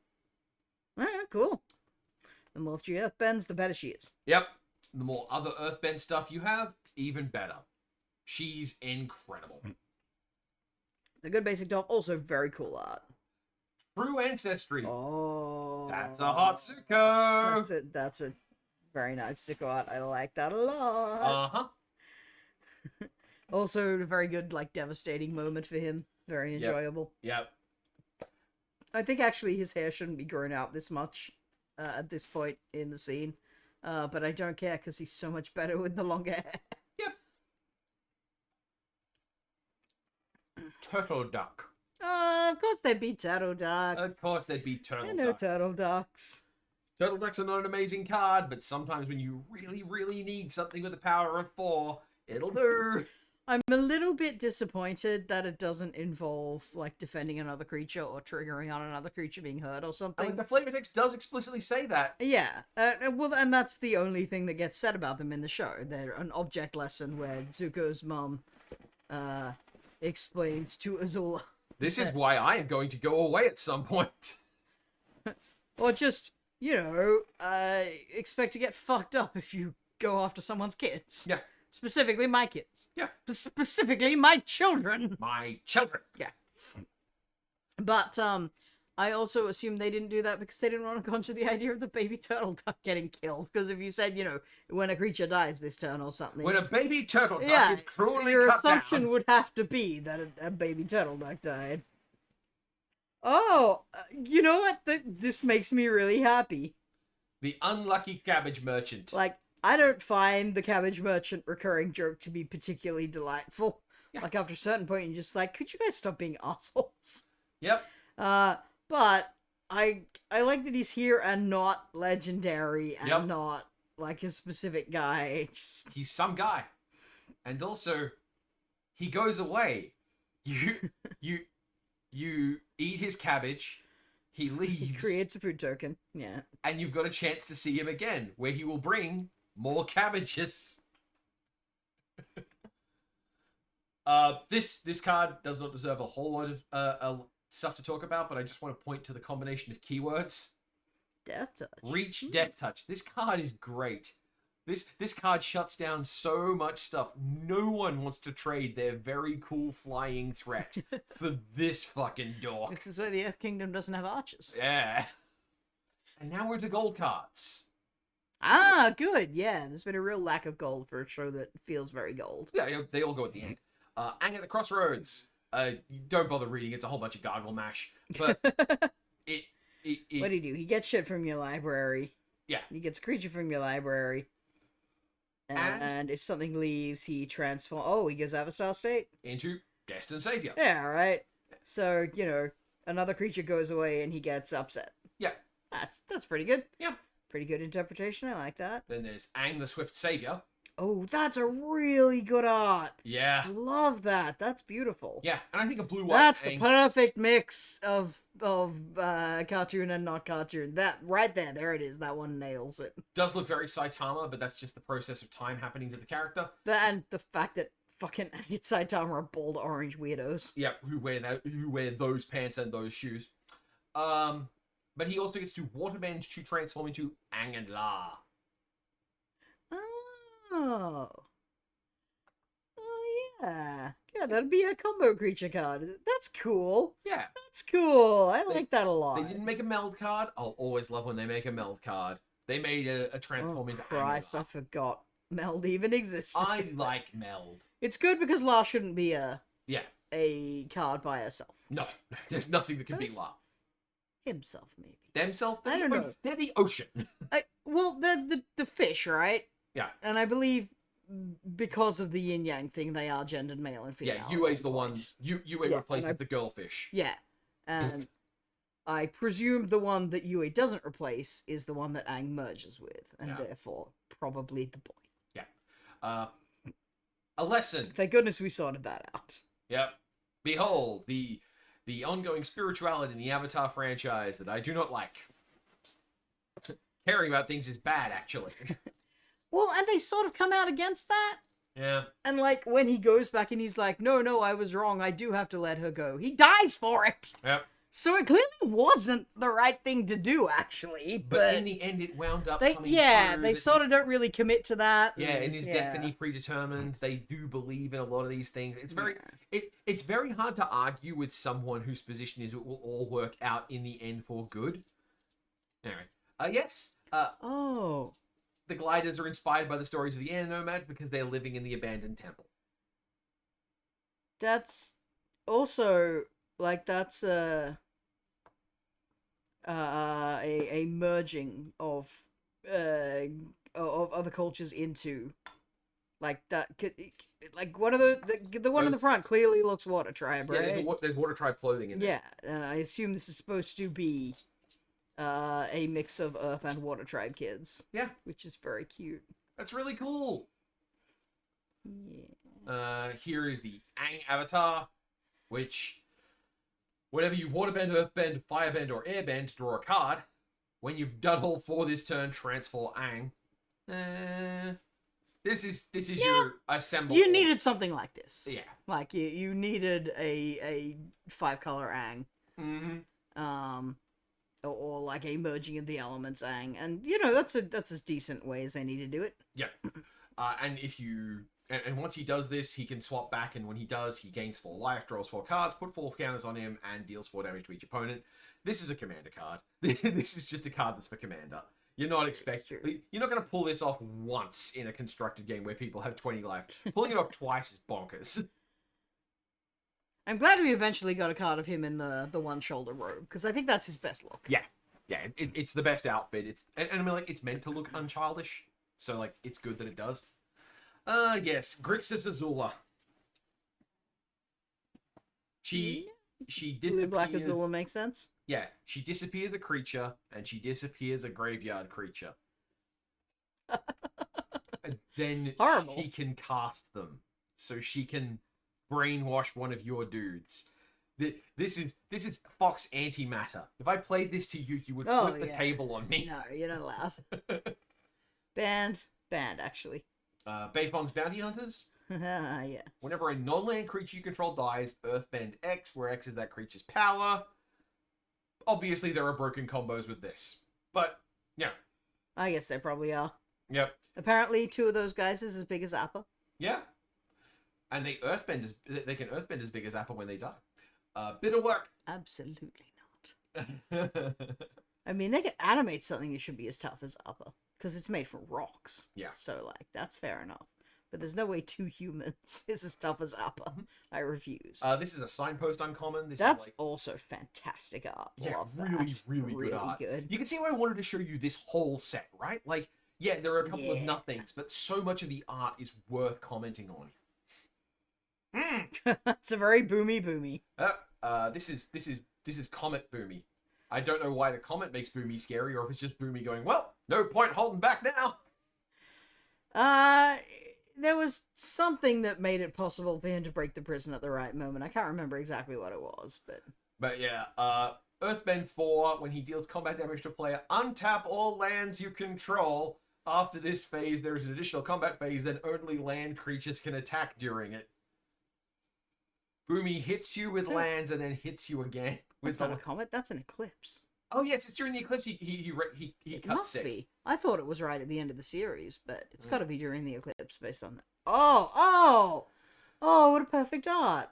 Alright, cool. The more she earthbends, the better she is. Yep. The more other earthbend stuff you have, even better. She's incredible. The good basic Toph, also very cool art. True ancestry. Oh. That's a Hatsuko. That's a very nice Zuko art. I like that a lot. Uh-huh. Also, a very good, like, devastating moment for him. Very enjoyable. Yep. I think, actually, his hair shouldn't be grown out this much at this point in the scene. But I don't care, because he's so much better with the longer hair. Yep. Turtle duck. Of course there'd be turtle duck. Of course there'd be turtle I know duck. turtle ducks. Turtle ducks are not an amazing card, but sometimes when you really, really need something with a power of 4, it'll do. I'm a little bit disappointed that it doesn't involve, like, defending another creature or triggering on another creature being hurt or I something. mean, the flavor text does explicitly say that. Yeah, well, and that's the only thing that gets said about them in the show. They're an object lesson where Zuko's mom explains to Azula. This is why I am going to go away at some point. Or just, you know, expect to get fucked up if you go after someone's kids. Yeah. Specifically my kids. Yeah. Specifically my children. My children. Yeah. But, I also assume they didn't do that because they didn't want to conjure the idea of the baby turtle duck getting killed. Because if you said, you know, when a creature dies this turn or something. When a baby turtle duck is cruelly your cut assumption down. would have to be that a baby turtle duck died. Oh, you know what? This makes me really happy. The unlucky cabbage merchant. Like, I don't find the cabbage merchant recurring joke to be particularly delightful. Yeah. Like, after a certain point, you're just like, could you guys stop being assholes? Yep. But I like that he's here and not legendary and not like a specific guy. He's some guy. And also, he goes away. You eat his cabbage. He leaves. He creates a food token. Yeah. And you've got a chance to see him again, where he will bring more cabbages. This card does not deserve a whole lot of stuff to talk about, but I just want to point to the combination of keywords. Death touch. Reach, death touch. This card is great. This card shuts down so much stuff. No one wants to trade their very cool flying threat for this fucking dork. This is why the Earth Kingdom doesn't have archers. Yeah. And now we're to gold cards. Ah, good. Yeah, there's been a real lack of gold for a show that feels very gold. Yeah, they all go at the end. Aang at the Crossroads. You don't bother reading. It's a whole bunch of gargle mash. But What it do you do? He gets shit from your library. Yeah. He gets a creature from your library. And if something leaves, he transforms. Oh, he goes Avatar State? into Guest and Savior. Yeah, right. So, you know, another creature goes away and he gets upset. Yeah. That's pretty good. Yeah. Pretty good interpretation. I like that. Then there's Aang the Swift Savior. Oh, that's a really good art. Yeah. Love that. That's beautiful. Yeah, and I think a blue-white That's the Aang perfect mix of cartoon and not cartoon. That right there, there it is. That one nails it. does look very Saitama, but that's just the process of time happening to the character. And the fact that fucking Saitama are bald orange weirdos. Yeah, who wear those pants and those shoes. But he also gets to waterbend to transform into Aang and La. Oh. Oh, yeah. Yeah, that'd be a combo creature card. That's cool. Yeah. That's cool. I like that a lot. They didn't make a meld card. I'll always love when they make a meld card. They made a transform into Aang and Christ, La. I forgot Meld even existed. I like meld. It's good because La shouldn't be Yeah. a card by herself. No, there's nothing that can beat La. Himself, maybe. Themselves? I don't know. They're the ocean. Well, the fish, right? Yeah. And I believe because of the yin yang thing, they are gendered male and female. Yeah, Yue's the one. Yue replaces the girlfish. Yeah, and I presume the one that Yue doesn't replace is the one that Aang merges with, and therefore probably the boy. Yeah. A lesson. Thank goodness we sorted that out. Yep. Behold, the ongoing spirituality in the Avatar franchise that I do not like. Caring about things is bad, actually. Well, and they sort of come out against that. Yeah. And, like, when he goes back and he's like, no, I was wrong, I do have to let her go. He dies for it! Yep. So it clearly wasn't the right thing to do, actually. But in the end, it wound up coming true. They sort of don't really commit to that. Yeah, and his destiny predetermined. They do believe in a lot of these things. It's very it's very hard to argue with someone whose position is it will all work out in the end for good. Anyway, yes. The gliders are inspired by the stories of the air nomads because they're living in the abandoned temple. That's also like that's a merging of other cultures into like that. Like one of the one in the front clearly looks water tribe, right? Yeah, there's water tribe clothing in there. Yeah, I assume this is supposed to be a mix of Earth and Water Tribe kids. Yeah. Which is very cute. That's really cool. Yeah. Here is the Aang avatar, which whenever you waterbend, earthbend, firebend, or airbend, draw a card. When you've done all four this turn, transfer Aang. This is your assemble. You needed something like this. Yeah. Like you needed a 5-color Aang. Mm-hmm. Or like a merging of the elements Aang, and you know that's as decent way as they need to do it. Yeah, and if you and once he does this, he can swap back, and when he does, he gains 4 life, draws 4 cards, put 4 counters on him, and deals 4 damage to each opponent. This is a commander card. This is just a card that's for commander. You're not you're not going to pull this off once in a constructed game where people have 20 life. Pulling it off twice is bonkers. I'm glad we eventually got a card of him in the one shoulder robe, because I think that's his best look. Yeah, it's the best outfit. And I mean, like, it's meant to look unchildish, so like it's good that it does. Yes, Grixis Azula. She disappears. Blue Black Azula makes sense. Yeah, she disappears a creature, and she disappears a graveyard creature. And then Horrible. she can cast them, so she can brainwash one of your dudes. This is Fox antimatter. If I played this to you, you would flip the table on me. No, you're not allowed. Banned, actually. Beifong's Bounty Hunters. Yes. Whenever a non-land creature you control dies, Earthbend X, where X is that creature's power. Obviously, there are broken combos with this, but yeah. I guess they probably are. Yep. Apparently, 2 of those guys is as big as Appa. Yeah. And they can earthbend as big as Appa when they die. Bit of work. Absolutely not. I mean, they could animate something that should be as tough as Appa, because it's made from rocks. Yeah. So, like, that's fair enough. But there's no way 2 humans is as tough as Appa. I refuse. This is a signpost uncommon. That's is also fantastic art. Yeah, Love really, that. really good art. Good. You can see why I wanted to show you this whole set, right? Like, yeah, there are a couple of nothings, but so much of the art is worth commenting on. It's a very boomy. This is Comet Boomy. I don't know why the comet makes Boomy scary, or if it's just Boomy going, well, no point holding back now. there was something that made it possible for him to break the prison at the right moment. I can't remember exactly what it was, but... But yeah, Earthbend 4, when he deals combat damage to a player, untap all lands you control. After this phase, there is an additional combat phase, then only land creatures can attack during it. Boom, he hits you with lands and then hits you again. That's not a comet, that's an eclipse. Oh yes, it's during the eclipse he It cuts must sick. be. I thought it was right at the end of the series, but it's got to be during the eclipse based on that. Oh, what a perfect art.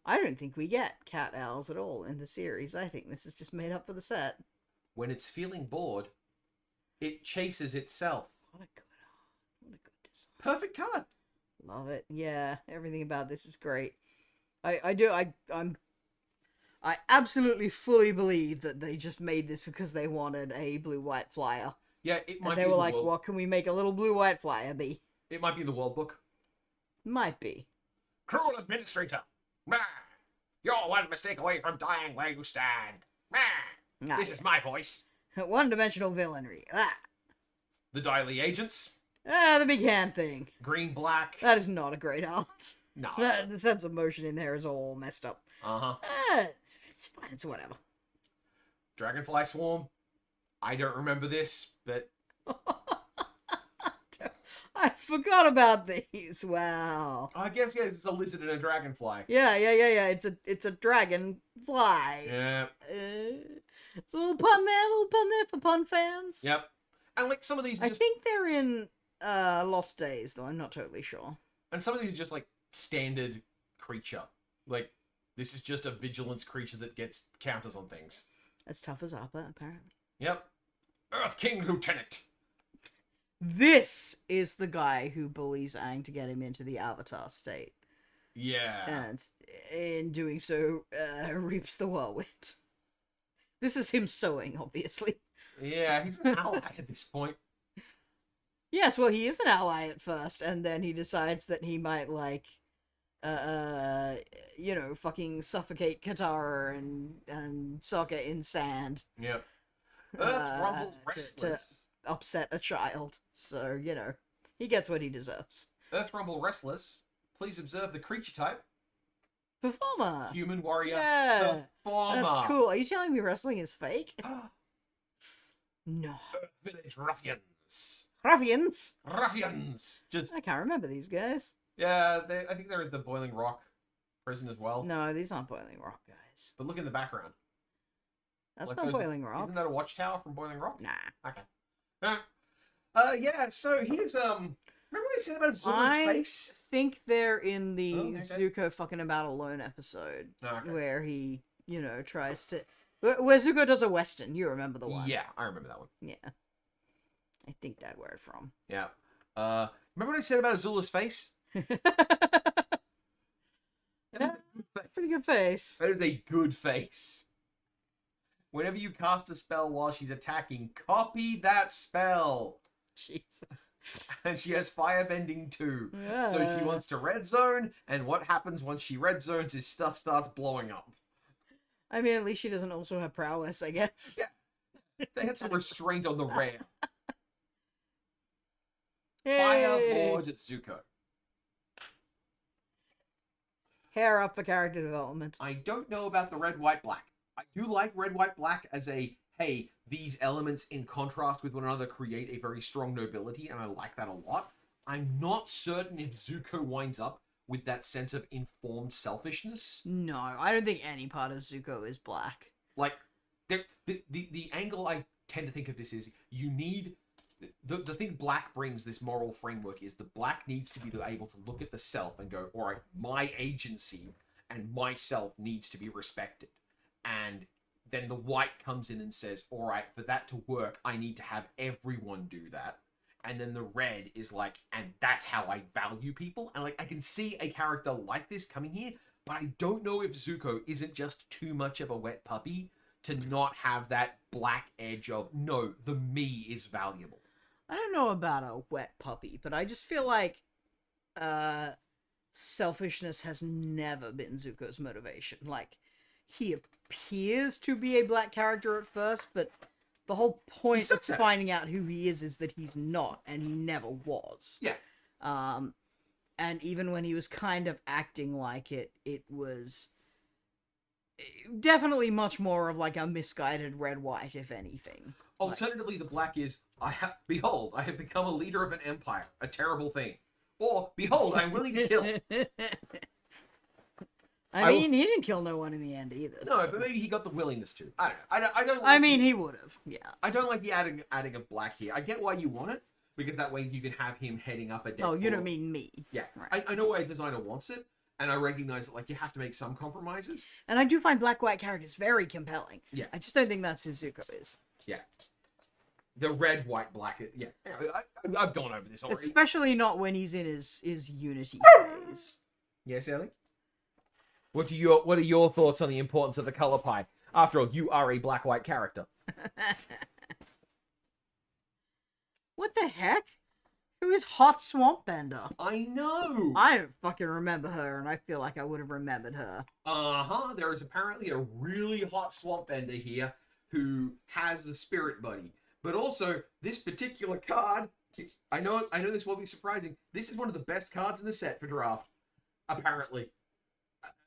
I don't think we get cat owls at all in the series. I think this is just made up for the set. When it's feeling bored, it chases itself. What a good art. What a good design. Perfect card. Love it. Yeah, everything about this is great. I absolutely fully believe that they just made this because they wanted a blue-white flyer. Yeah, it might And be. they were in the like, world. what can we make a little blue-white flyer be? It might be in the world book. Might be. Cruel administrator. Bah! You're one mistake away from dying where you stand. Bah! This is my voice. One-dimensional villainry. The Diley agents. The big hand thing. Green, black. That is not a great art. No. The sense of motion in there is all messed up. Uh-huh. It's fine. It's whatever. Dragonfly Swarm. I don't remember this, but... I forgot about these. Wow. I guess, yeah, it's a lizard and a dragonfly. Yeah. It's a dragonfly. Yeah. Little pun there for pun fans. Yep. And, like, some of these are I just... think they're in Lost Days, though I'm not totally sure. And some of these are just, like, standard creature. Like, this is just a vigilance creature that gets counters on things. As tough as Appa, apparently. Yep. Earth King Lieutenant. This is the guy who bullies Aang to get him into the Avatar state. Yeah. And in doing so, reaps the whirlwind. This is him sewing, obviously. Yeah, he's an ally at this point. Yes, well, he is an ally at first, and then he decides that he might, like, fucking suffocate Katara and Sokka in sand. Yep. Earth Rumble to Restless. upset a child. So, he gets what he deserves. Earth Rumble Restless. Please observe the creature type. Performer. Human warrior. Yeah. Performer. That's cool. Are you telling me wrestling is fake? No. Earth Village Ruffians. Ruffians? Ruffians. Just I can't remember these guys. yeah, I think they're at the Boiling Rock prison as well. No, these aren't Boiling Rock guys. But look in the background. That's Like not those- Boiling Rock. Isn't that a watchtower from Boiling Rock? Nah. Okay. Yeah, so here's remember what I said about Zula's I face? think they're in the Oh, okay. Zuko fucking about alone episode Okay. where he, tries to where Zuko does a western. You remember the one? Yeah, I remember that one. Yeah. I think that's where it's from. Yeah. Remember what I said about Azula's face? That is a good face. Pretty good face. That is a good face. Whenever you cast a spell while she's attacking, copy that spell. Jesus. And she has firebending too. So Yeah. she wants to red zone, and what happens once she red zones is stuff starts blowing up. I mean, at least she doesn't also have prowess, I guess. Yeah. They had some restraint on the rare. Yay. Fire Lord Zuko. Hair up for character development. I don't know about the red, white, black. I do like red, white, black as a, hey, these elements in contrast with one another create a very strong nobility, and I like that a lot. I'm not certain if Zuko winds up with that sense of informed selfishness. No, I don't think any part of Zuko is black. Like, the angle I tend to think of this is, you need... The thing black brings this moral framework is the black needs to be able to look at the self and go, all right, my agency and myself needs to be respected. And then the white comes in and says, all right, for that to work, I need to have everyone do that. And then the red is like, and that's how I value people. And like, I can see a character like this coming here, but I don't know if Zuko isn't just too much of a wet puppy to not have that black edge of, no, the me is valuable. I don't know about a wet puppy, but I just feel like selfishness has never been Zuko's motivation. Like, he appears to be a black character at first, but the whole point of finding out who he is that he's not, and he never was. Yeah. And even when he was kind of acting like it, it was definitely much more of like a misguided red-white, if anything. Alternatively, the black is, behold, I have become a leader of an empire, a terrible thing. Or, behold, I'm willing to kill. I mean, he didn't kill no one in the end either. No, but maybe he got the willingness to. I don't know. I don't like I mean, he would have, yeah. I don't like the adding of black here. I get why you want it, because that way you can have him heading up a deck. Oh, you don't mean me. Yeah. Right. I know why a designer wants it, and I recognize that, like, you have to make some compromises. And I do find black-white characters very compelling. Yeah. I just don't think that's who Zuko is. Yeah. The red, white, black. Yeah. Anyway, I've gone over this already. Especially not when he's in his Unity phase. Yes, Ellie? What are your thoughts on the importance of the color pie? After all, you are a black-white character. What the heck? Who is Hot Swamp Bender? I know! I don't fucking remember her, and I feel like I would have remembered her. Uh-huh. There is apparently a really hot swamp bender here who has a spirit buddy. But also, this particular card, I know this will be surprising, this is one of the best cards in the set for draft. Apparently.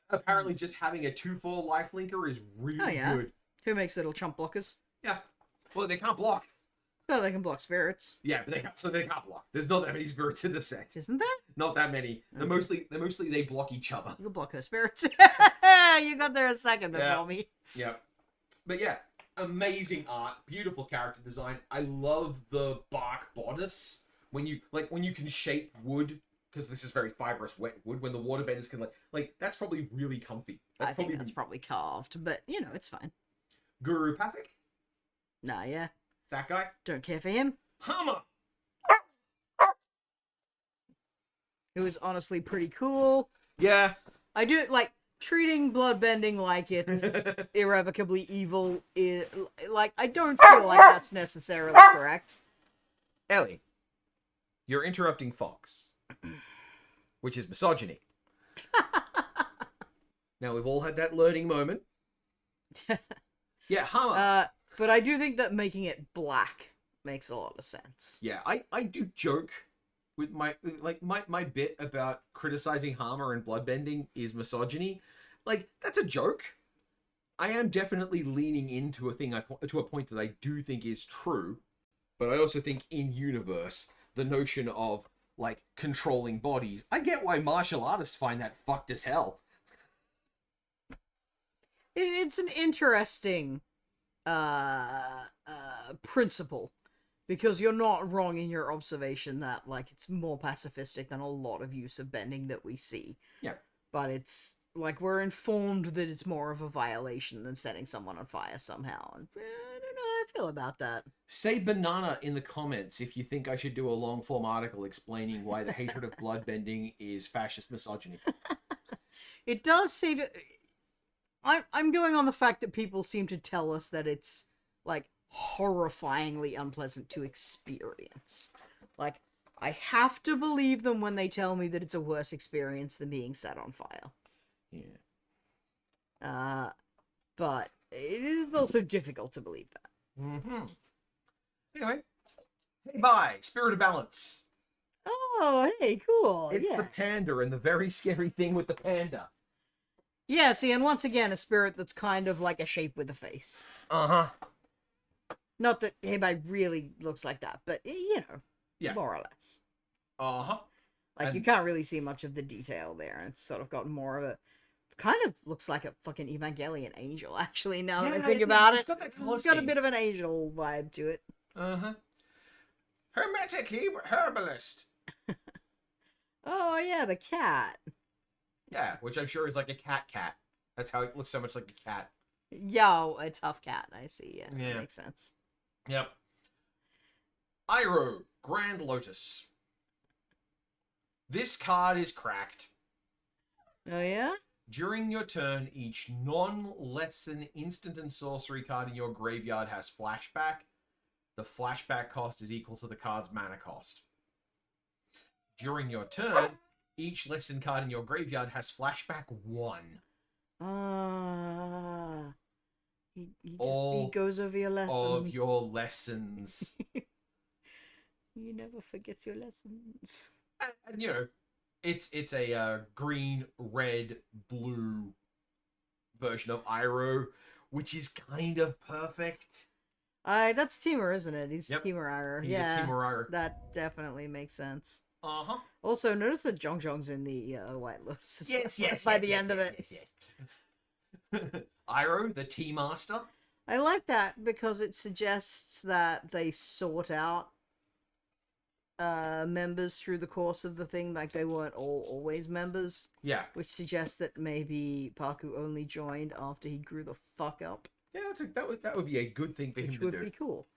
Apparently just having a 2/4 lifelinker is really good. Who makes little chump blockers? Yeah. Well, they can't block. Well, they can block spirits. Yeah, but they can't block. There's not that many spirits in the set. Isn't there? Not that many. Mostly they block each other. You can block her spirits. You got there a second before me. Yeah. But yeah, amazing art, beautiful character design. I love the bark bodice. When you can shape wood, because this is very fibrous wet wood, when the waterbenders can like that's probably really comfy. I think that's probably carved, but you know, it's fine. Guru Pathik? Nah, yeah. That guy? Don't care for him. Hammer! It was honestly pretty cool. Yeah. I do like treating bloodbending like it's irrevocably evil. Like, I don't feel like that's necessarily correct. Ellie, you're interrupting Fox, which is misogyny. Now, we've all had that learning moment. Yeah, Hammer. But I do think that making it black makes a lot of sense. Yeah, I do joke with my bit about criticizing Hammer and bloodbending is misogyny. Like, that's a joke. I am definitely leaning into to a point that I do think is true, but I also think in universe the notion of like controlling bodies, I get why martial artists find that fucked as hell. It's an interesting principle, because you're not wrong in your observation that like it's more pacifistic than a lot of use of bending that we see. Yeah. But it's like we're informed that it's more of a violation than setting someone on fire somehow. And I don't know how I feel about that. Say banana in the comments if you think I should do a long form article explaining why the hatred of bloodbending is fascist misogyny. It does seem to... I'm going on the fact that people seem to tell us that it's like horrifyingly unpleasant to experience. Like, I have to believe them when they tell me that it's a worse experience than being set on fire. Yeah. But it is also difficult to believe that. Mm-hmm. Anyway. Hey, bye. Spirit of Balance. Oh, hey, cool. It's the panda and the very scary thing with the panda. Yeah, see, and once again, a spirit that's kind of like a shape with a face. Uh-huh. Not that Hey Bye really looks like that, but, you know, yeah, more or less. Uh-huh. Like, you can't really see much of the detail there. It's sort of got more of a... It kind of looks like a fucking Evangelion angel, actually, now that I think about it. It's got a bit of an angel vibe to it. Uh-huh. Hermetic herbalist. Oh, yeah, the cat. Yeah, which I'm sure is like a cat. That's how it looks so much like a cat. Yo, a tough cat, I see. Yeah, yeah. That makes sense. Yep. Iroh, Grand Lotus. This card is cracked. Oh, yeah? During your turn, each non-lesson instant and sorcery card in your graveyard has flashback. The flashback cost is equal to the card's mana cost. During your turn, each lesson card in your graveyard has flashback 1. He goes over your lessons. Of your lessons. He never forgets your lessons. And you know, it's a green, red, blue version of Iroh, which is kind of perfect. That's Teamer, isn't it? He's Yep. Teamer Iroh. He's Yeah, a Team Iroh. that definitely makes sense. Uh-huh. Also, notice that Zhong's in the White Lotus. Yes. By the end of it. Yes. Iroh, the Tea Master. I like that because it suggests that they sort out members through the course of the thing, like they weren't all always members. Yeah. Which suggests that maybe Parku only joined after he grew the fuck up. Yeah, that would be a good thing for him to do. Which would be cool.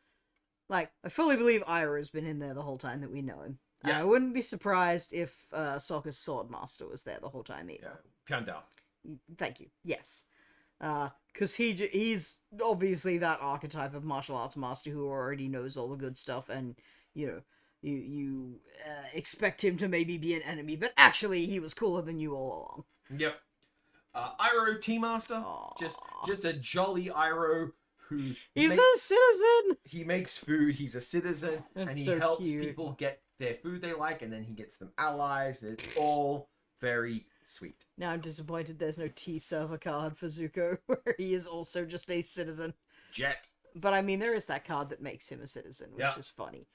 Like, I fully believe Iroh's been in there the whole time that we know him. Yeah. I wouldn't be surprised if Sokka's Swordmaster was there the whole time either. Yeah, Kandar. Thank you. Yes. Because he's obviously that archetype of martial arts master who already knows all the good stuff, and, you know, you expect him to maybe be an enemy, but actually he was cooler than you all along. Yep. Iroh Tea Master. Aww. Just a jolly Iroh who... He's a citizen! He makes food, he's a citizen, That's and he so helps cute. people get their food they like, and then he gets them allies, and it's all very sweet. Now I'm disappointed there's no tea server card for Zuko, where he is also just a citizen. Jet. But I mean, there is that card that makes him a citizen, which Yeah. is funny.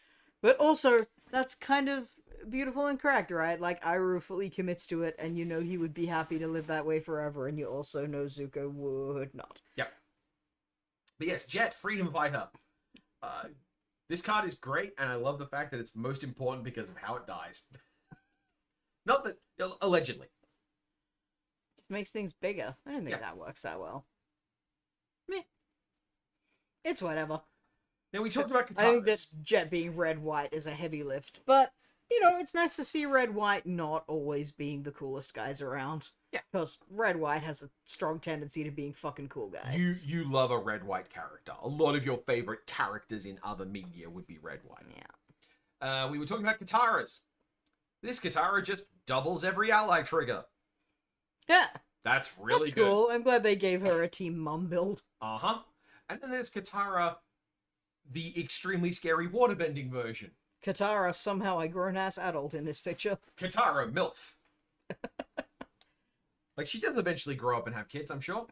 But also, that's kind of beautiful and correct, right? Like, Iroh fully commits to it, and you know he would be happy to live that way forever, and you also know Zuko would not. Yep. But yes, Jet, freedom fighter. This card is great, and I love the fact that it's most important because of how it dies. Not that... Allegedly. Just makes things bigger. I don't think that works that well. Meh. It's whatever. Now, we talked about Kataras. I think this Jet being red-white is a heavy lift, but, you know, it's nice to see red-white not always being the coolest guys around. Yeah. Because red-white has a strong tendency to being fucking cool guys. You love a red-white character. A lot of your favorite characters in other media would be red-white. Yeah. We were talking about Kataras. This Katara just doubles every ally trigger. Yeah. That's really That's cool. I'm glad they gave her a Team Mum build. Uh-huh. And then there's Katara, the extremely scary waterbending version. Katara, somehow a grown-ass adult in this picture. Katara, MILF. Like, she doesn't eventually grow up and have kids, I'm sure.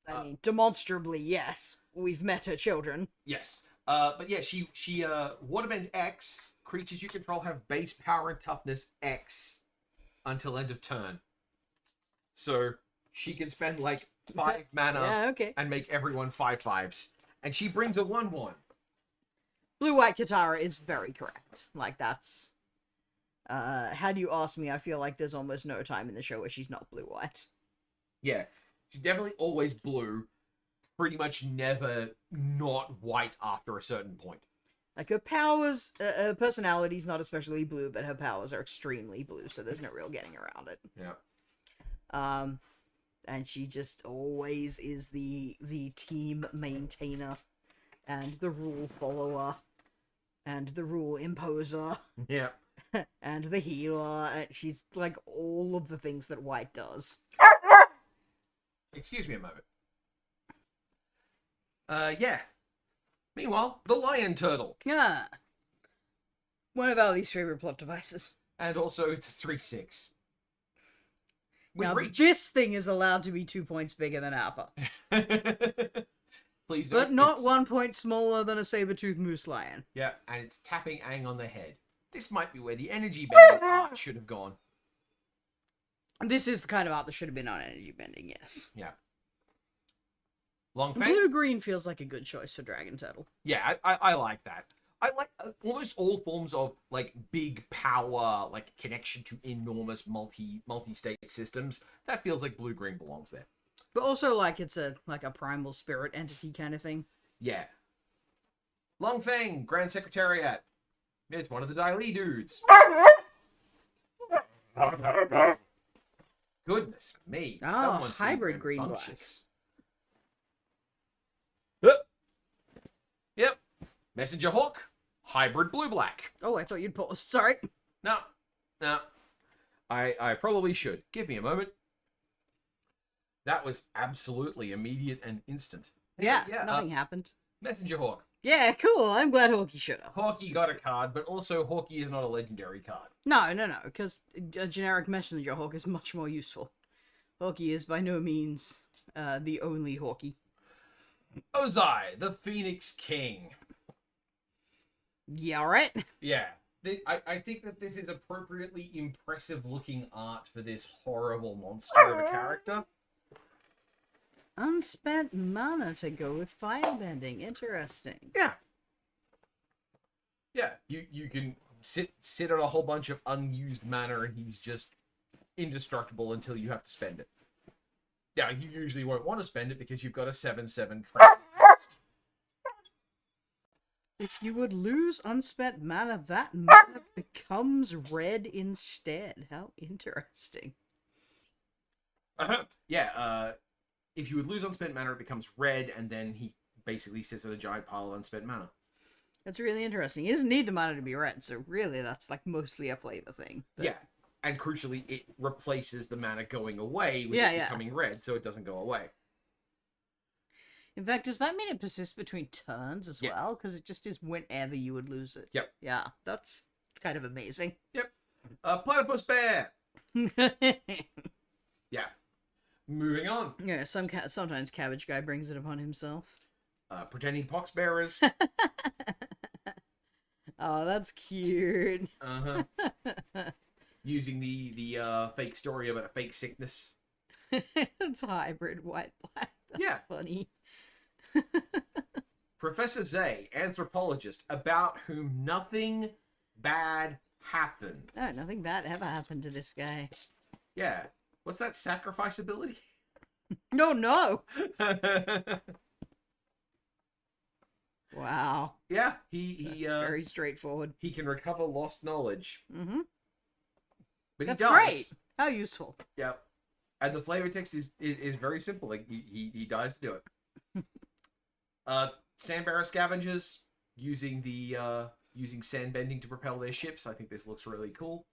I mean, demonstrably, yes. We've met her children. Yes. But yeah, she Waterbend X, creatures you control have base power and toughness X until end of turn. So she can spend like 5 mana and make everyone 5/5s. And she brings a 1/1. Blue-white Katara is very correct. Like, that's... had you asked me, I feel like there's almost no time in the show where she's not blue-white. Yeah. She's definitely always blue. Pretty much never not white after a certain point. Like, her powers... her personality's not especially blue, but her powers are extremely blue, so there's no real getting around it. Yeah. And she just always is the team maintainer, and the rule follower, and the rule imposer. Yeah. And the healer. And she's like all of the things that White does. Excuse me a moment. Yeah. Meanwhile, the lion turtle. Yeah. One of our least favorite plot devices. And also, it's a 3/6. Now, this thing is allowed to be 2 points bigger than Appa. Please don't. But not 1 point smaller than a saber-toothed moose lion. Yeah, and it's tapping Aang on the head. This might be where the energy bending art should have gone. This is the kind of art that should have been on energy bending, yes. Yeah. Long Fang? Blue-green feels like a good choice for Dragon Turtle. Yeah, I like that. I like almost all forms of, like, big power, like, connection to enormous multi-state systems. That feels like blue-green belongs there. But also, like, it's a primal spirit entity kind of thing. Yeah. Long Fang, Grand Secretariat. It's one of the Dai Li dudes. Goodness me. Oh, Someone's hybrid being green-black. rambunctious. Yep. Messenger Hawk, hybrid blue-black. Oh, I thought you'd paused. Sorry. No. I probably should. Give me a moment. That was absolutely immediate and instant. Yeah, nothing happened. Messenger Hawk, Yeah, cool. I'm glad Hawkeye showed up. Hawkeye got a card, but also Hawkeye is not a legendary card. No, because a generic messenger hawk is much more useful. Hawkeye is by no means the only Hawkeye. Ozai, the Phoenix King. Yeah, right? Yeah. I think that this is appropriately impressive looking art for this horrible monster of a character. Unspent mana to go with firebending. Interesting. Yeah. Yeah, you can sit on a whole bunch of unused mana and he's just indestructible until you have to spend it. Yeah, you usually won't want to spend it because you've got a 7/7 trap. If you would lose unspent mana, that mana becomes red instead. How interesting. Yeah, if you would lose unspent mana, it becomes red, and then he basically sits on a giant pile of unspent mana. That's really interesting. He doesn't need the mana to be red, so really that's like mostly a flavor thing. But... Yeah, and crucially, it replaces the mana going away with it becoming red, so it doesn't go away. In fact, does that mean it persists between turns as well? Because it just is whenever you would lose it. Yep. Yeah, that's kind of amazing. Yep. Platypus Bear! Yeah. Moving on. Yeah, sometimes Cabbage Guy brings it upon himself. Pretending pox bearers. Oh, that's cute. Uh-huh. Using the fake story about a fake sickness. It's hybrid white-black. That's funny. Professor Zay, anthropologist, about whom nothing bad happened. Oh, nothing bad ever happened to this guy. Yeah. What's that sacrifice ability? No. Wow. Yeah, he very straightforward. He can recover lost knowledge. Mm-hmm. But that's he does. Great. How useful. Yep. And the flavor text is very simple. Like he dies to do it. Sandbarrow scavengers using sand bending to propel their ships. I think this looks really cool.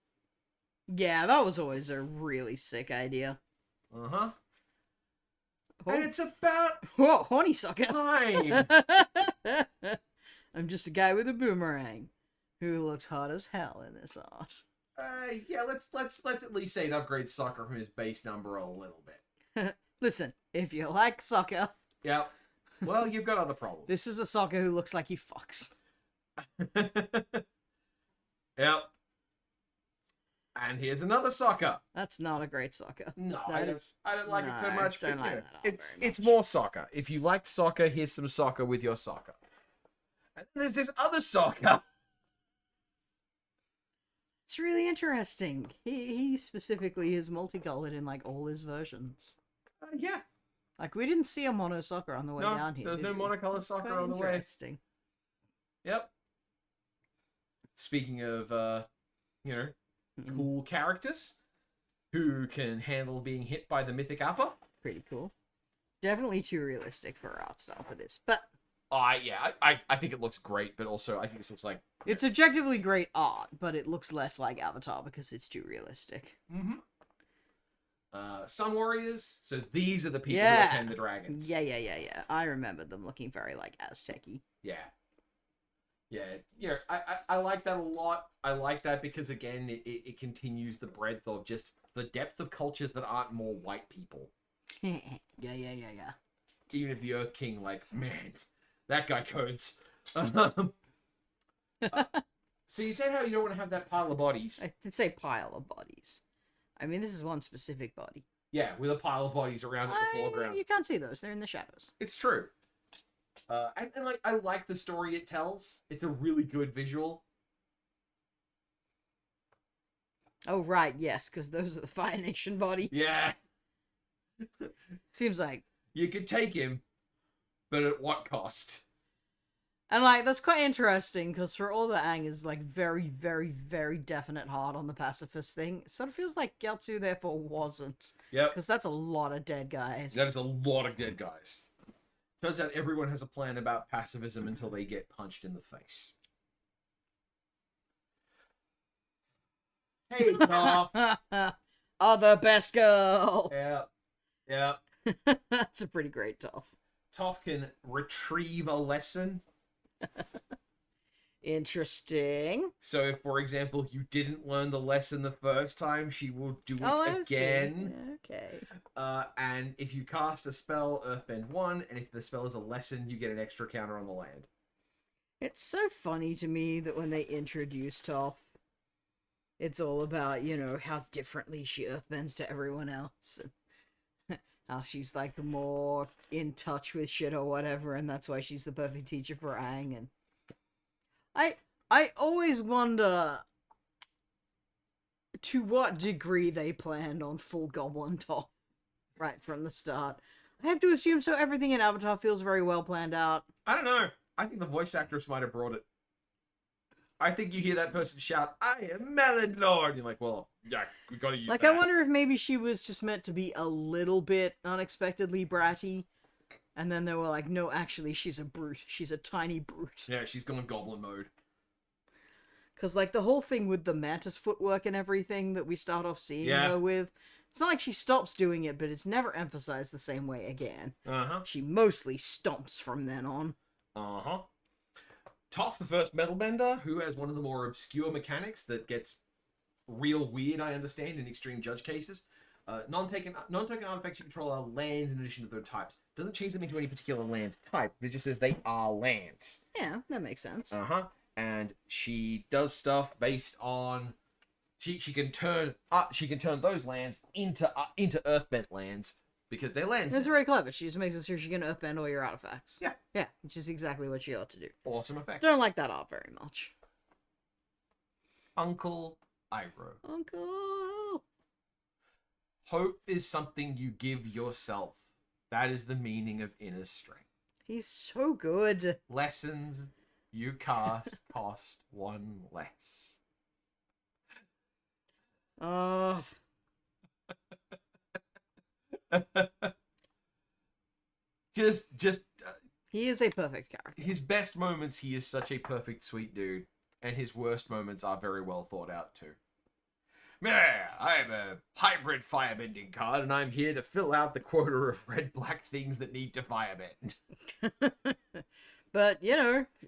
Yeah, that was always a really sick idea. Uh-huh. Oh. And it's about honeysucker time. I'm just a guy with a boomerang who looks hot as hell in this art. Yeah, let's at least say it upgrades soccer from his base number a little bit. Listen, if you like soccer... Yep. Well, you've got other problems. This is a soccer who looks like he fucks. Yep. And here's another soccer. That's not a great soccer. No, I don't like it so much. Don't like that it's more soccer. If you liked soccer, here's some soccer with your soccer. And then there's this other soccer. It's really interesting. He specifically is multicolored in like all his versions. Yeah. Like we didn't see a mono soccer on the way down here. There's no monocolor soccer on the way. Interesting. Yep. Speaking of, cool characters who can handle being hit by the mythic upper. Pretty cool. Definitely too realistic for art style for this, but I think it looks great, but also I think this looks like it's objectively great art, but it looks less like Avatar because it's too realistic. Mm-hmm. Sun Warriors. So these are the people who attend the dragons. Yeah. I remember them looking very like Aztec-y. Yeah. Yeah, I like that a lot. I like that because, again, it continues the breadth of just the depth of cultures that aren't more white people. Yeah. Even if the Earth King, like, man, that guy codes. So you said how you don't want to have that pile of bodies. I did say pile of bodies. I mean, this is one specific body. Yeah, with a pile of bodies around at the foreground. You can't see those. They're in the shadows. It's true. And like, I like the story it tells. It's a really good visual. Oh, right, yes, because those are the Fire Nation body. Yeah. Seems like... You could take him, but at what cost? And, like, that's quite interesting, because for all that Aang is, like, very, very, very definite hard on the pacifist thing, it sort of feels like Gyatso, therefore, wasn't. Yep. Because that's a lot of dead guys. That is a lot of dead guys. Turns out everyone has a plan about pacifism until they get punched in the face. Hey, Toph! Oh, the best girl! Yeah. That's a pretty great Toph. Toph can retrieve a lesson. Interesting. So if, for example, you didn't learn the lesson the first time, she will do it again. Okay. And if you cast a spell, Earthbend 1, and if the spell is a lesson, you get an extra counter on the land. It's so funny to me that when they introduce Toph, it's all about, how differently she earthbends to everyone else. How she's, like, more in touch with shit or whatever, and that's why she's the perfect teacher for Aang. And I always wonder to what degree they planned on full Goblin Toph right from the start. I have to assume so. Everything in Avatar feels very well planned out. I don't know. I think the voice actress might have brought it. I think you hear that person shout, "I am Melon Lord!" And you're like, well, yeah, we gotta use that. I wonder if maybe she was just meant to be a little bit unexpectedly bratty. And then they were like, no, actually, she's a brute. She's a tiny brute. Yeah, she's gone goblin mode. Because, the whole thing with the mantis footwork and everything that we start off seeing her with, it's not like she stops doing it, but it's never emphasized the same way again. Uh-huh. She mostly stomps from then on. Uh-huh. Toph, the first metal bender, who has one of the more obscure mechanics that gets real weird, I understand, in extreme judge cases. Non-token artifacts you control are lands in addition to their types. Doesn't change them into any particular land type, but it just says they are lands. Yeah, that makes sense. Uh-huh. And she does stuff based on... She can turn those lands into earthbent lands because they're lands. That's very clever. She just makes it so she can earthbend all your artifacts. Yeah. Yeah, which is exactly what she ought to do. Awesome effect. Don't like that art very much. Uncle Iroh. Uncle! Hope is something you give yourself. That is the meaning of inner strength. He's so good. Lessons you cast cost one less. Oh. just He is a perfect character. his best moments, he is such a perfect sweet dude, and his worst moments are very well thought out too. Yeah, I'm a hybrid firebending card, and I'm here to fill out the quota of red-black things that need to firebend. But,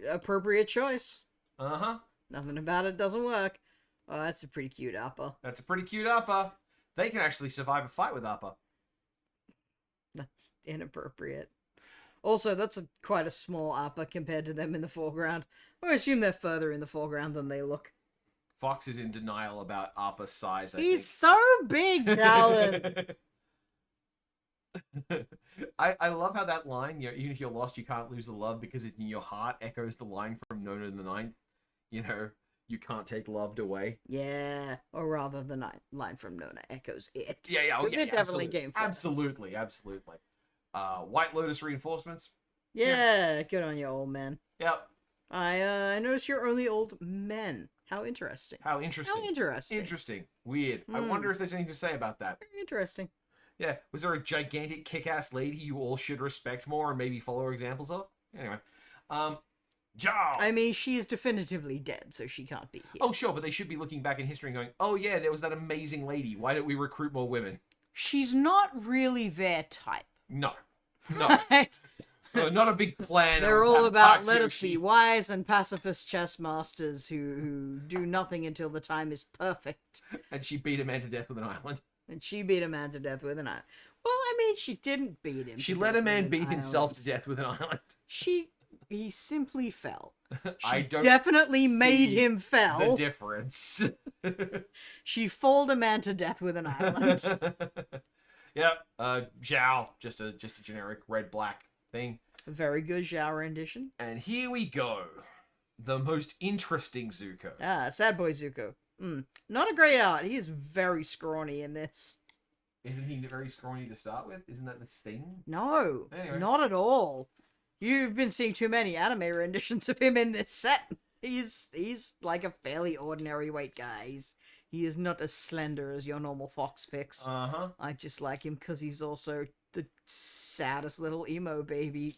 appropriate choice. Uh-huh. Nothing about it doesn't work. Oh, that's a pretty cute Appa. That's a pretty cute Appa. They can actually survive a fight with Appa. That's inappropriate. Also, that's quite a small Appa compared to them in the foreground. I assume they're further in the foreground than they look. Fox is in denial about Appa's size, I He's so big, Talon! I love how that line, even if you're lost, you can't lose the love because it's in your heart, echoes the line from Nona the Ninth. You can't take loved away. Yeah, or rather the line from Nona echoes it. Yeah, it definitely came from Absolutely. White Lotus reinforcements. Yeah, good on you, old man. Yep. I noticed you're only old men. How interesting. How interesting. Interesting. Weird. I wonder if there's anything to say about that. Very interesting. Yeah. Was there a gigantic kick-ass lady you all should respect more and maybe follow examples of? Anyway. Jow! I mean, she is definitively dead, so she can't be here. Oh, sure, but they should be looking back in history and going, oh yeah, there was that amazing lady. Why don't we recruit more women? She's not really their type. No. Not a big plan. They're all about let us be wise and pacifist chess masters who do nothing until the time is perfect. And she beat a man to death with an island. And she beat a man to death with an island. Well, I mean, she didn't beat him. She let a man beat himself to death with an island. He simply fell. I don't definitely made him fell. The difference. She falled a man to death with an island. Yep. Zhao, just a generic red-black thing. A very good Zhao rendition. And here we go. The most interesting Zuko. Sad boy Zuko. Not a great art. He is very scrawny in this. Isn't he very scrawny to start with? Isn't that this thing? No, anyway. Not at all. You've been seeing too many anime renditions of him in this set. He's like a fairly ordinary weight guy. He is not as slender as your normal Fox picks. Uh-huh. I just like him because he's also the saddest little emo baby.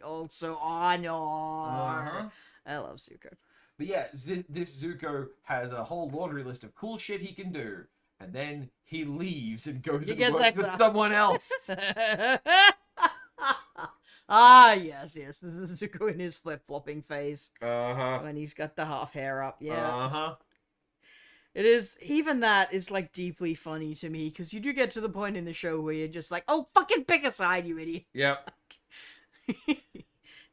Also, Anya. Uh-huh. I love Zuko. But yeah, this Zuko has a whole laundry list of cool shit he can do. And then he leaves and goes and works with someone else. Ah, yes. This is Zuko in his flip-flopping phase. Uh-huh. When he's got the half hair up, yeah. Uh-huh. It is, even that is, like, deeply funny to me, because you do get to the point in the show where you're just like, oh, fucking pick a side, you idiot. Yep.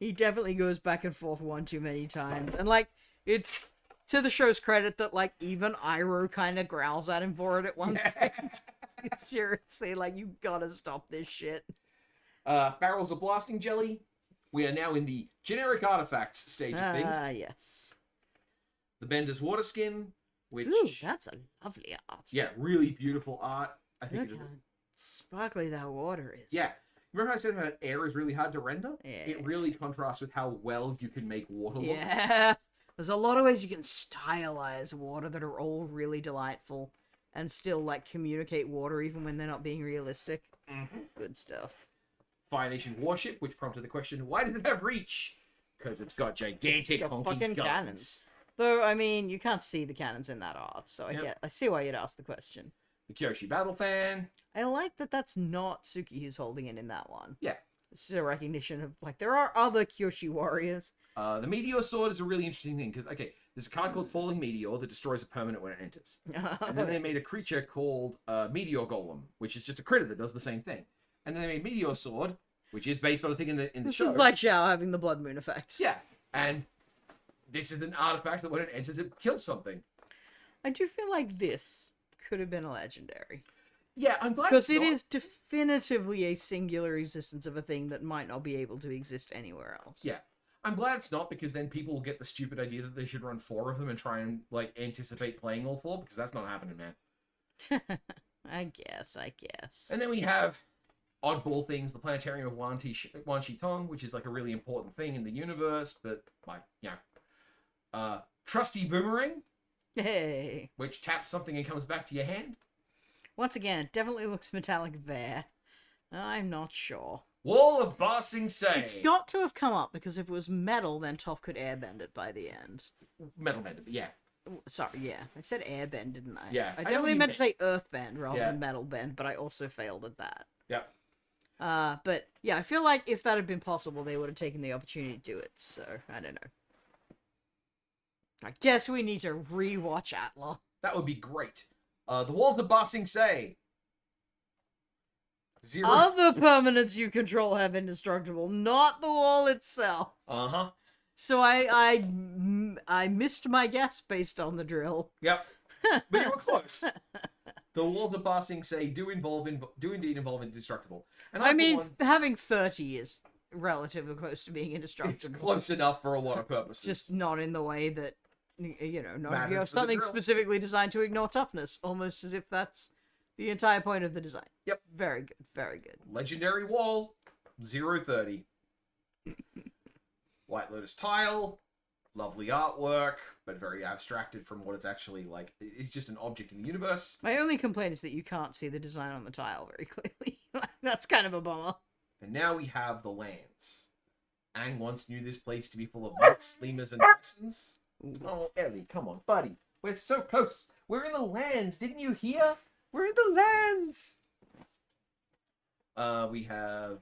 He definitely goes back and forth one too many times. And, like, it's to the show's credit that, like, even Iroh kind of growls at him for it at one point. It's seriously, like, you gotta stop this shit. Barrels of blasting jelly. We are now in the generic artifacts stage of things. Ah, yes. The Bender's water skin, which... Ooh, that's a lovely art. Yeah, really beautiful art. I think Look it is. how sparkly that water is. Yeah. Remember how I said that air is really hard to render? Yeah. It really contrasts with how well you can make water look. Yeah. There's a lot of ways you can stylize water that are all really delightful and still, like, communicate water even when they're not being realistic. Mm-hmm. Good stuff. Fire Nation warship, which prompted the question, why does it have reach? Because it's got gigantic Got honky fucking guns. cannons. Though, I mean, you can't see the cannons in that art, so I see why you'd ask the question. The Kyoshi battle fan. I like that that's not Suki who's holding it in that one. Yeah. This is a recognition of, like, there are other Kyoshi warriors. The meteor sword is a really interesting thing, because, okay, there's a card called Falling Meteor that destroys a permanent when it enters. And then they made a creature called Meteor Golem, which is just a critter that does the same thing. And then they made Meteor Sword, which is based on a thing in the This show. is like Zhao having the blood moon effect. Yeah, and this is an artifact that when it enters, it kills something. I do feel like this could have been a legendary. Yeah, I'm glad Because it's it not. is definitively a singular existence of a thing that might not be able to exist anywhere else. Yeah. I'm glad it's not, because then people will get the stupid idea that they should run 4 of them and try and, like, anticipate playing all 4, because that's not happening, man. I guess. And then we have oddball things, the Planetarium of Wan Shi Tong, which is, like, a really important thing in the universe, but, like, yeah. Trusty Boomerang, Hey. which taps something and comes back to your hand. Once again, it definitely looks metallic there. I'm not sure. Wall of Ba Sing Se. It's got to have come up, because if it was metal, then Toph could airbend it by the end. Metal Bender, but yeah. Sorry, yeah. I said airbend, didn't I? Yeah, I I know definitely what you meant to say earthbend rather Yeah. than metal bend, but I also failed at that. Yep. But yeah, I feel like if that had been possible, they would have taken the opportunity to do it. So I don't know. I guess we need to rewatch Atla. That would be great. The Walls of Ba Sing Se. 0. Other permanents you control have indestructible, not the wall itself. Uh-huh. So I missed my guess based on the drill. Yep. But you were close. The Walls of Ba Sing Se do indeed involve indestructible. And I mean, one, having 30 is relatively close to being indestructible. it's close enough for a lot of purposes. Just not in the way that, you know, not if Matters you have for the something drill. specifically designed to ignore toughness, almost as if that's the entire point of the design. Yep. Very good, very good. Legendary Wall, 030. White Lotus Tile, lovely artwork, but very abstracted from what it's actually like. It's just an object in the universe. My only complaint is that you can't see the design on the tile very clearly. That's kind of a bummer. And now we have the lands. Aang once knew this place to be full of nuts, lemurs, and texans. Oh, Ellie, come on, buddy. We're so close. We're in the lands. Didn't you hear? We're in the lands. We have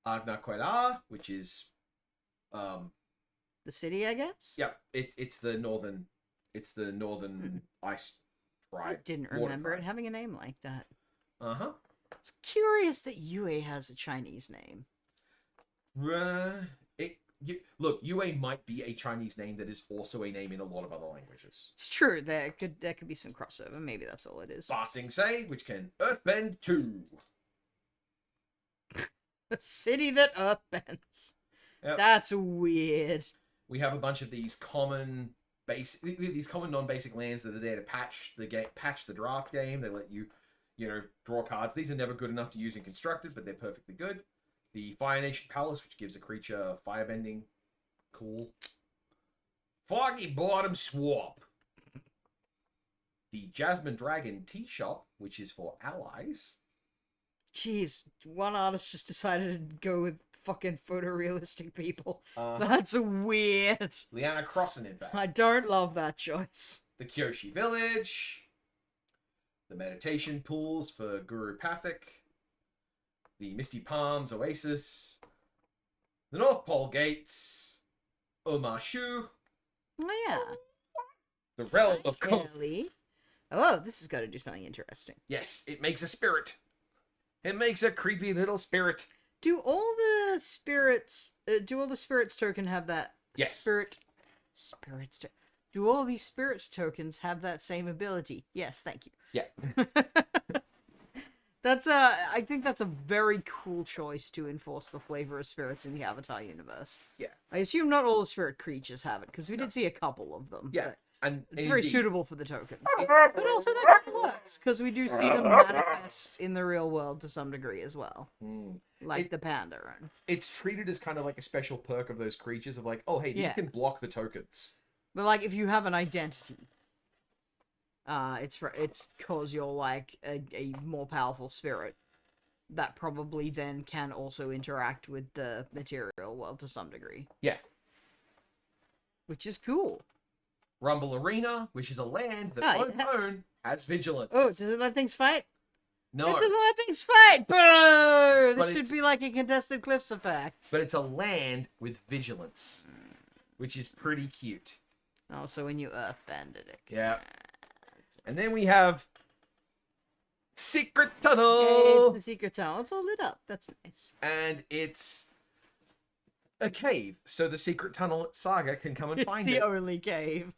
Agna Quella, which is The city, I guess? yeah, it's the northern ice tribe. I didn't water remember it tribe. having a name like that. Uh-huh. It's curious that Yue has a Chinese name. Look, Yue might be a Chinese name that is also a name in a lot of other languages. It's true, there could be some crossover. Maybe that's all it is. Ba Sing Se, which can earthbend too. A city that earthbends. Yep. That's weird. We have a bunch of these common non-basic lands that are there to patch the draft game. They let you, draw cards. These are never good enough to use in constructed, but they're perfectly good. The Fire Nation Palace, which gives a creature firebending. Cool. Foggy Bottom Swamp. The Jasmine Dragon Tea Shop, which is for allies. Jeez, one artist just decided to go with fucking photorealistic people. Uh, That's weird. Liana Crossan, in fact. I don't love that choice. The Kyoshi Village. The meditation pools for Guru Pathik. The Misty Palms Oasis. The North Pole Gates, Omashu, Oh yeah. the Realm of Elli. Oh, this has got to do something interesting. Yes, it makes a spirit. It makes a creepy little spirit. Do all the spirits token have that? Yes. Do all these spirit tokens have that same ability? Yes, thank you. Yeah. I think that's a very cool choice to enforce the flavor of spirits in the Avatar universe. Yeah. I assume not all the spirit creatures have it, because we did see a couple of them. Yeah. And it's very suitable for the tokens. It- But also that kind of works, because we do see them manifest in the real world to some degree as well. Like the panda one. It's treated as kind of like a special perk of those creatures of like, oh, hey, these can block the tokens. But like, if you have an identity, it's cause you're like a more powerful spirit that probably then can also interact with the material world to some degree. Yeah. Which is cool. Rumble Arena, which is a land that on its own has vigilance. Oh, does it let things fight? No. It doesn't let things fight! Boo! But This should be like a contested cliffs effect. But it's a land with vigilance, which is pretty cute. Oh, so when you earthbended it. Yeah. And then we have Secret Okay, Tunnel. it's the secret tunnel. It's all lit up. That's nice. And it's a cave, so the Secret Tunnel Saga can come and find It's it. the only cave.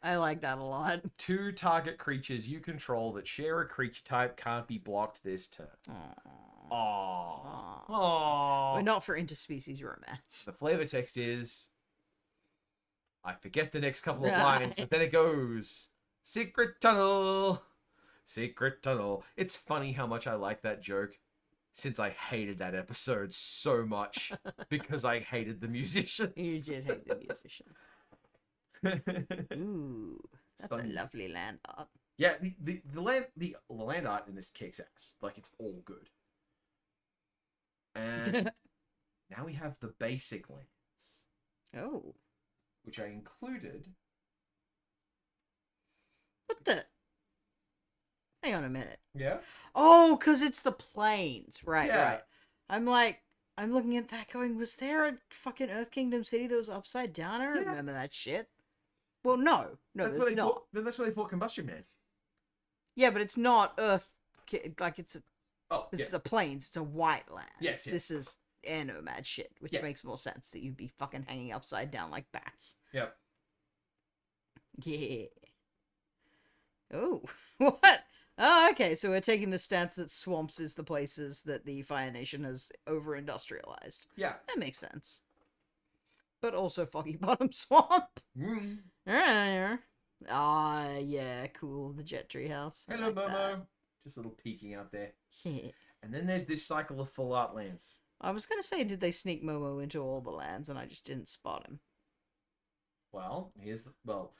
I like that a lot. 2 target creatures you control that share a creature type can't be blocked this turn. Aww. Aww. Aww. Aww. We're not for interspecies romance. The flavor text is... I forget the next couple of lines, but then it goes... Secret Tunnel. Secret Tunnel. It's funny how much I like that joke, since I hated that episode so much because I hated the musicians. You did hate the musician. Ooh, that's a lovely land art. Yeah, the land art in this kicks ass. Like, it's all good. And now we have the basic lands. Oh. Which I included. What the? Hang on a minute. Yeah? Oh, because it's the plains. Right, Yeah. right. I'm looking at that going, was there a fucking Earth Kingdom city that was upside down? I don't remember that shit. Well, no. No, that's there's not. That's where they fought Combustion Man. Yeah, but it's not Earth... Like, it's a... Oh, This is a plains. It's a white land. Yes, yes. This is air nomad shit, which makes more sense that you'd be fucking hanging upside down like bats. Yep. Yeah. Oh, what? Oh, okay, so we're taking the stance that swamps is the places that the Fire Nation has over-industrialized. Yeah. That makes sense. But also Foggy Bottom Swamp. Mm. Yeah. Ah, yeah, cool. The Jet Tree House. I Hello, like Momo. that. Just a little peeking out there. Yeah. And then there's this cycle of full art lands. I was going to say, did they sneak Momo into all the lands, and I just didn't spot him. Well, here's the... Well,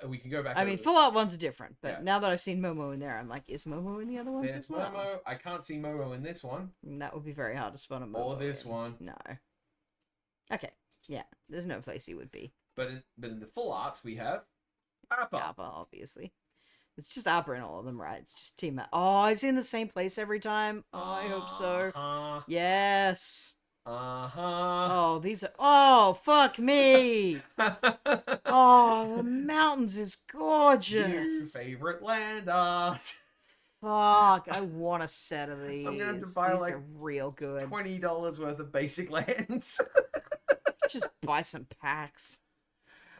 we can go back... I mean, full art ones are different, but Yeah. now that I've seen Momo in there, I'm like, is Momo in the other ones There's as well? Momo. I can't see Momo in this one. And that would be very hard to spot a Momo Or this in. one. No. Okay. Yeah, there's no place he would be. But in the full arts, we have... Appa. Appa, obviously. It's just Appa in all of them, right? It's just Team Appa. Oh, is he in the same place every time? Oh, I hope so. Uh-huh. Yes. Uh-huh. Oh, these are... Oh, fuck me. Oh, the mountains is gorgeous. Your favorite land art. Fuck, I want a set of these. I'm gonna have to buy These like are real good. $20 worth of basic lands. Just buy some packs.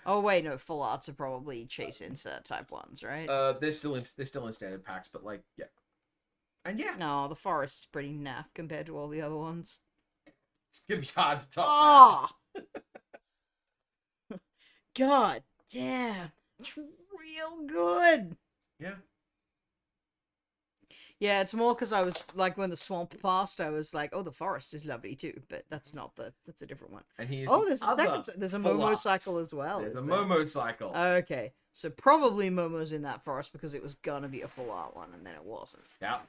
Oh wait, no, full arts are probably chase insert type ones, right? They're still in standard packs, but like, yeah. And yeah, No, the forest's pretty naff compared to all the other ones. it's gonna be hard to top Oh! God damn. It's real good. Yeah. Yeah, it's more because I was, like, when the swamp passed, I was like, oh, the forest is lovely too, but that's not that's a different one. And here's Oh, the there's a full Momo arts. cycle as well. There's a is there? Momo cycle. Okay, so probably Momo's in that forest because it was gonna be a full art one, and then it wasn't. Yeah.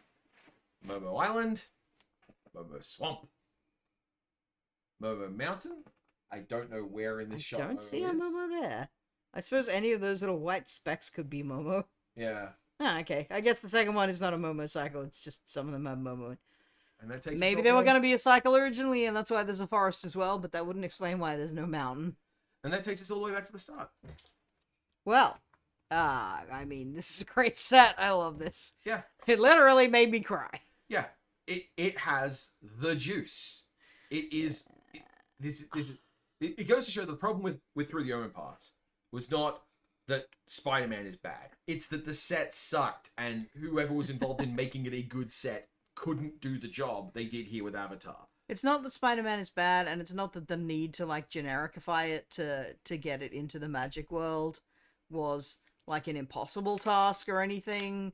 Momo Island. Momo Swamp. Momo Mountain. I don't know where in this I shot don't Momo see a is. Momo there. I suppose any of those little white specks could be Momo. Yeah. Ah, okay. I guess the second one is not a Momo cycle. It's just some of them have Momo. And that takes Maybe us they all were the way- going to be a cycle originally, and that's why there's a forest as well, but that wouldn't explain why there's no mountain. And that takes us all the way back to the start. Well, I mean, this is a great set. I love this. Yeah. It literally made me cry. Yeah. It has the juice. It is... It goes to show the problem with Through the Omen Paths was not that Spider-Man is bad. It's that the set sucked, and whoever was involved in making it a good set couldn't do the job they did here with Avatar. It's not that Spider-Man is bad, and it's not that the need to, like, genericify it to get it into the magic world was, like, an impossible task or anything.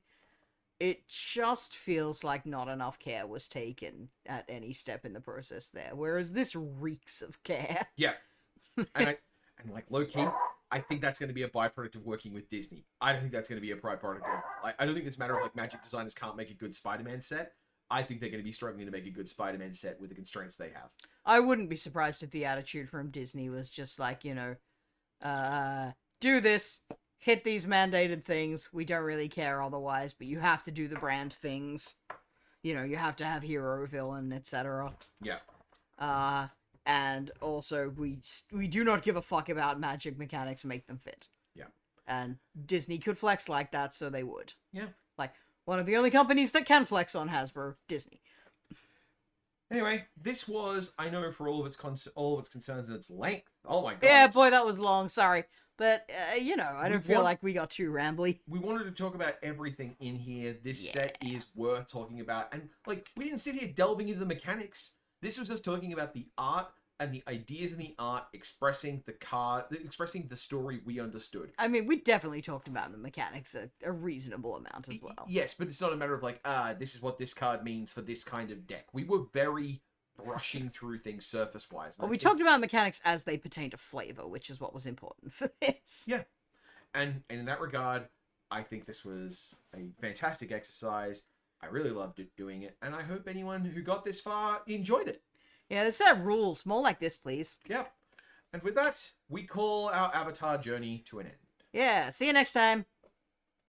It just feels like not enough care was taken at any step in the process there, whereas this reeks of care. Yeah. And like, low-key, I think that's going to be a byproduct of working with Disney. I don't think that's going to be a byproduct of... I don't think it's a matter of, like, magic designers can't make a good Spider-Man set. I think they're going to be struggling to make a good Spider-Man set with the constraints they have. I wouldn't be surprised if the attitude from Disney was just like, you know, do this, hit these mandated things, we don't really care otherwise, but you have to do the brand things. You know, you have to have hero, villain, etc. Yeah. And also, we do not give a fuck about magic mechanics, make them fit. Yeah. And Disney could flex like that, so they would. Yeah. Like, one of the only companies that can flex on Hasbro, Disney. Anyway, this was, I know, for all of its concerns and its length. Oh my god. Yeah, boy, that was long, sorry. But, you know, I don't feel like we got too rambly. We wanted to talk about everything in here. This set is worth talking about. And, like, we didn't sit here delving into the mechanics. This was just talking about the art and the ideas in the art, expressing the story we understood. I mean, we definitely talked about the mechanics a reasonable amount as well. Yes, but it's not a matter of like, this is what this card means for this kind of deck. We were very brushing through things surface-wise. Well, we talked about mechanics as they pertain to flavor, which is what was important for this. Yeah. And in that regard, I think this was a fantastic exercise. I really loved it doing it, and I hope anyone who got this far enjoyed it. Yeah, the set rules. More like this, please. Yep. And with that, we call our Avatar journey to an end. Yeah, see you next time.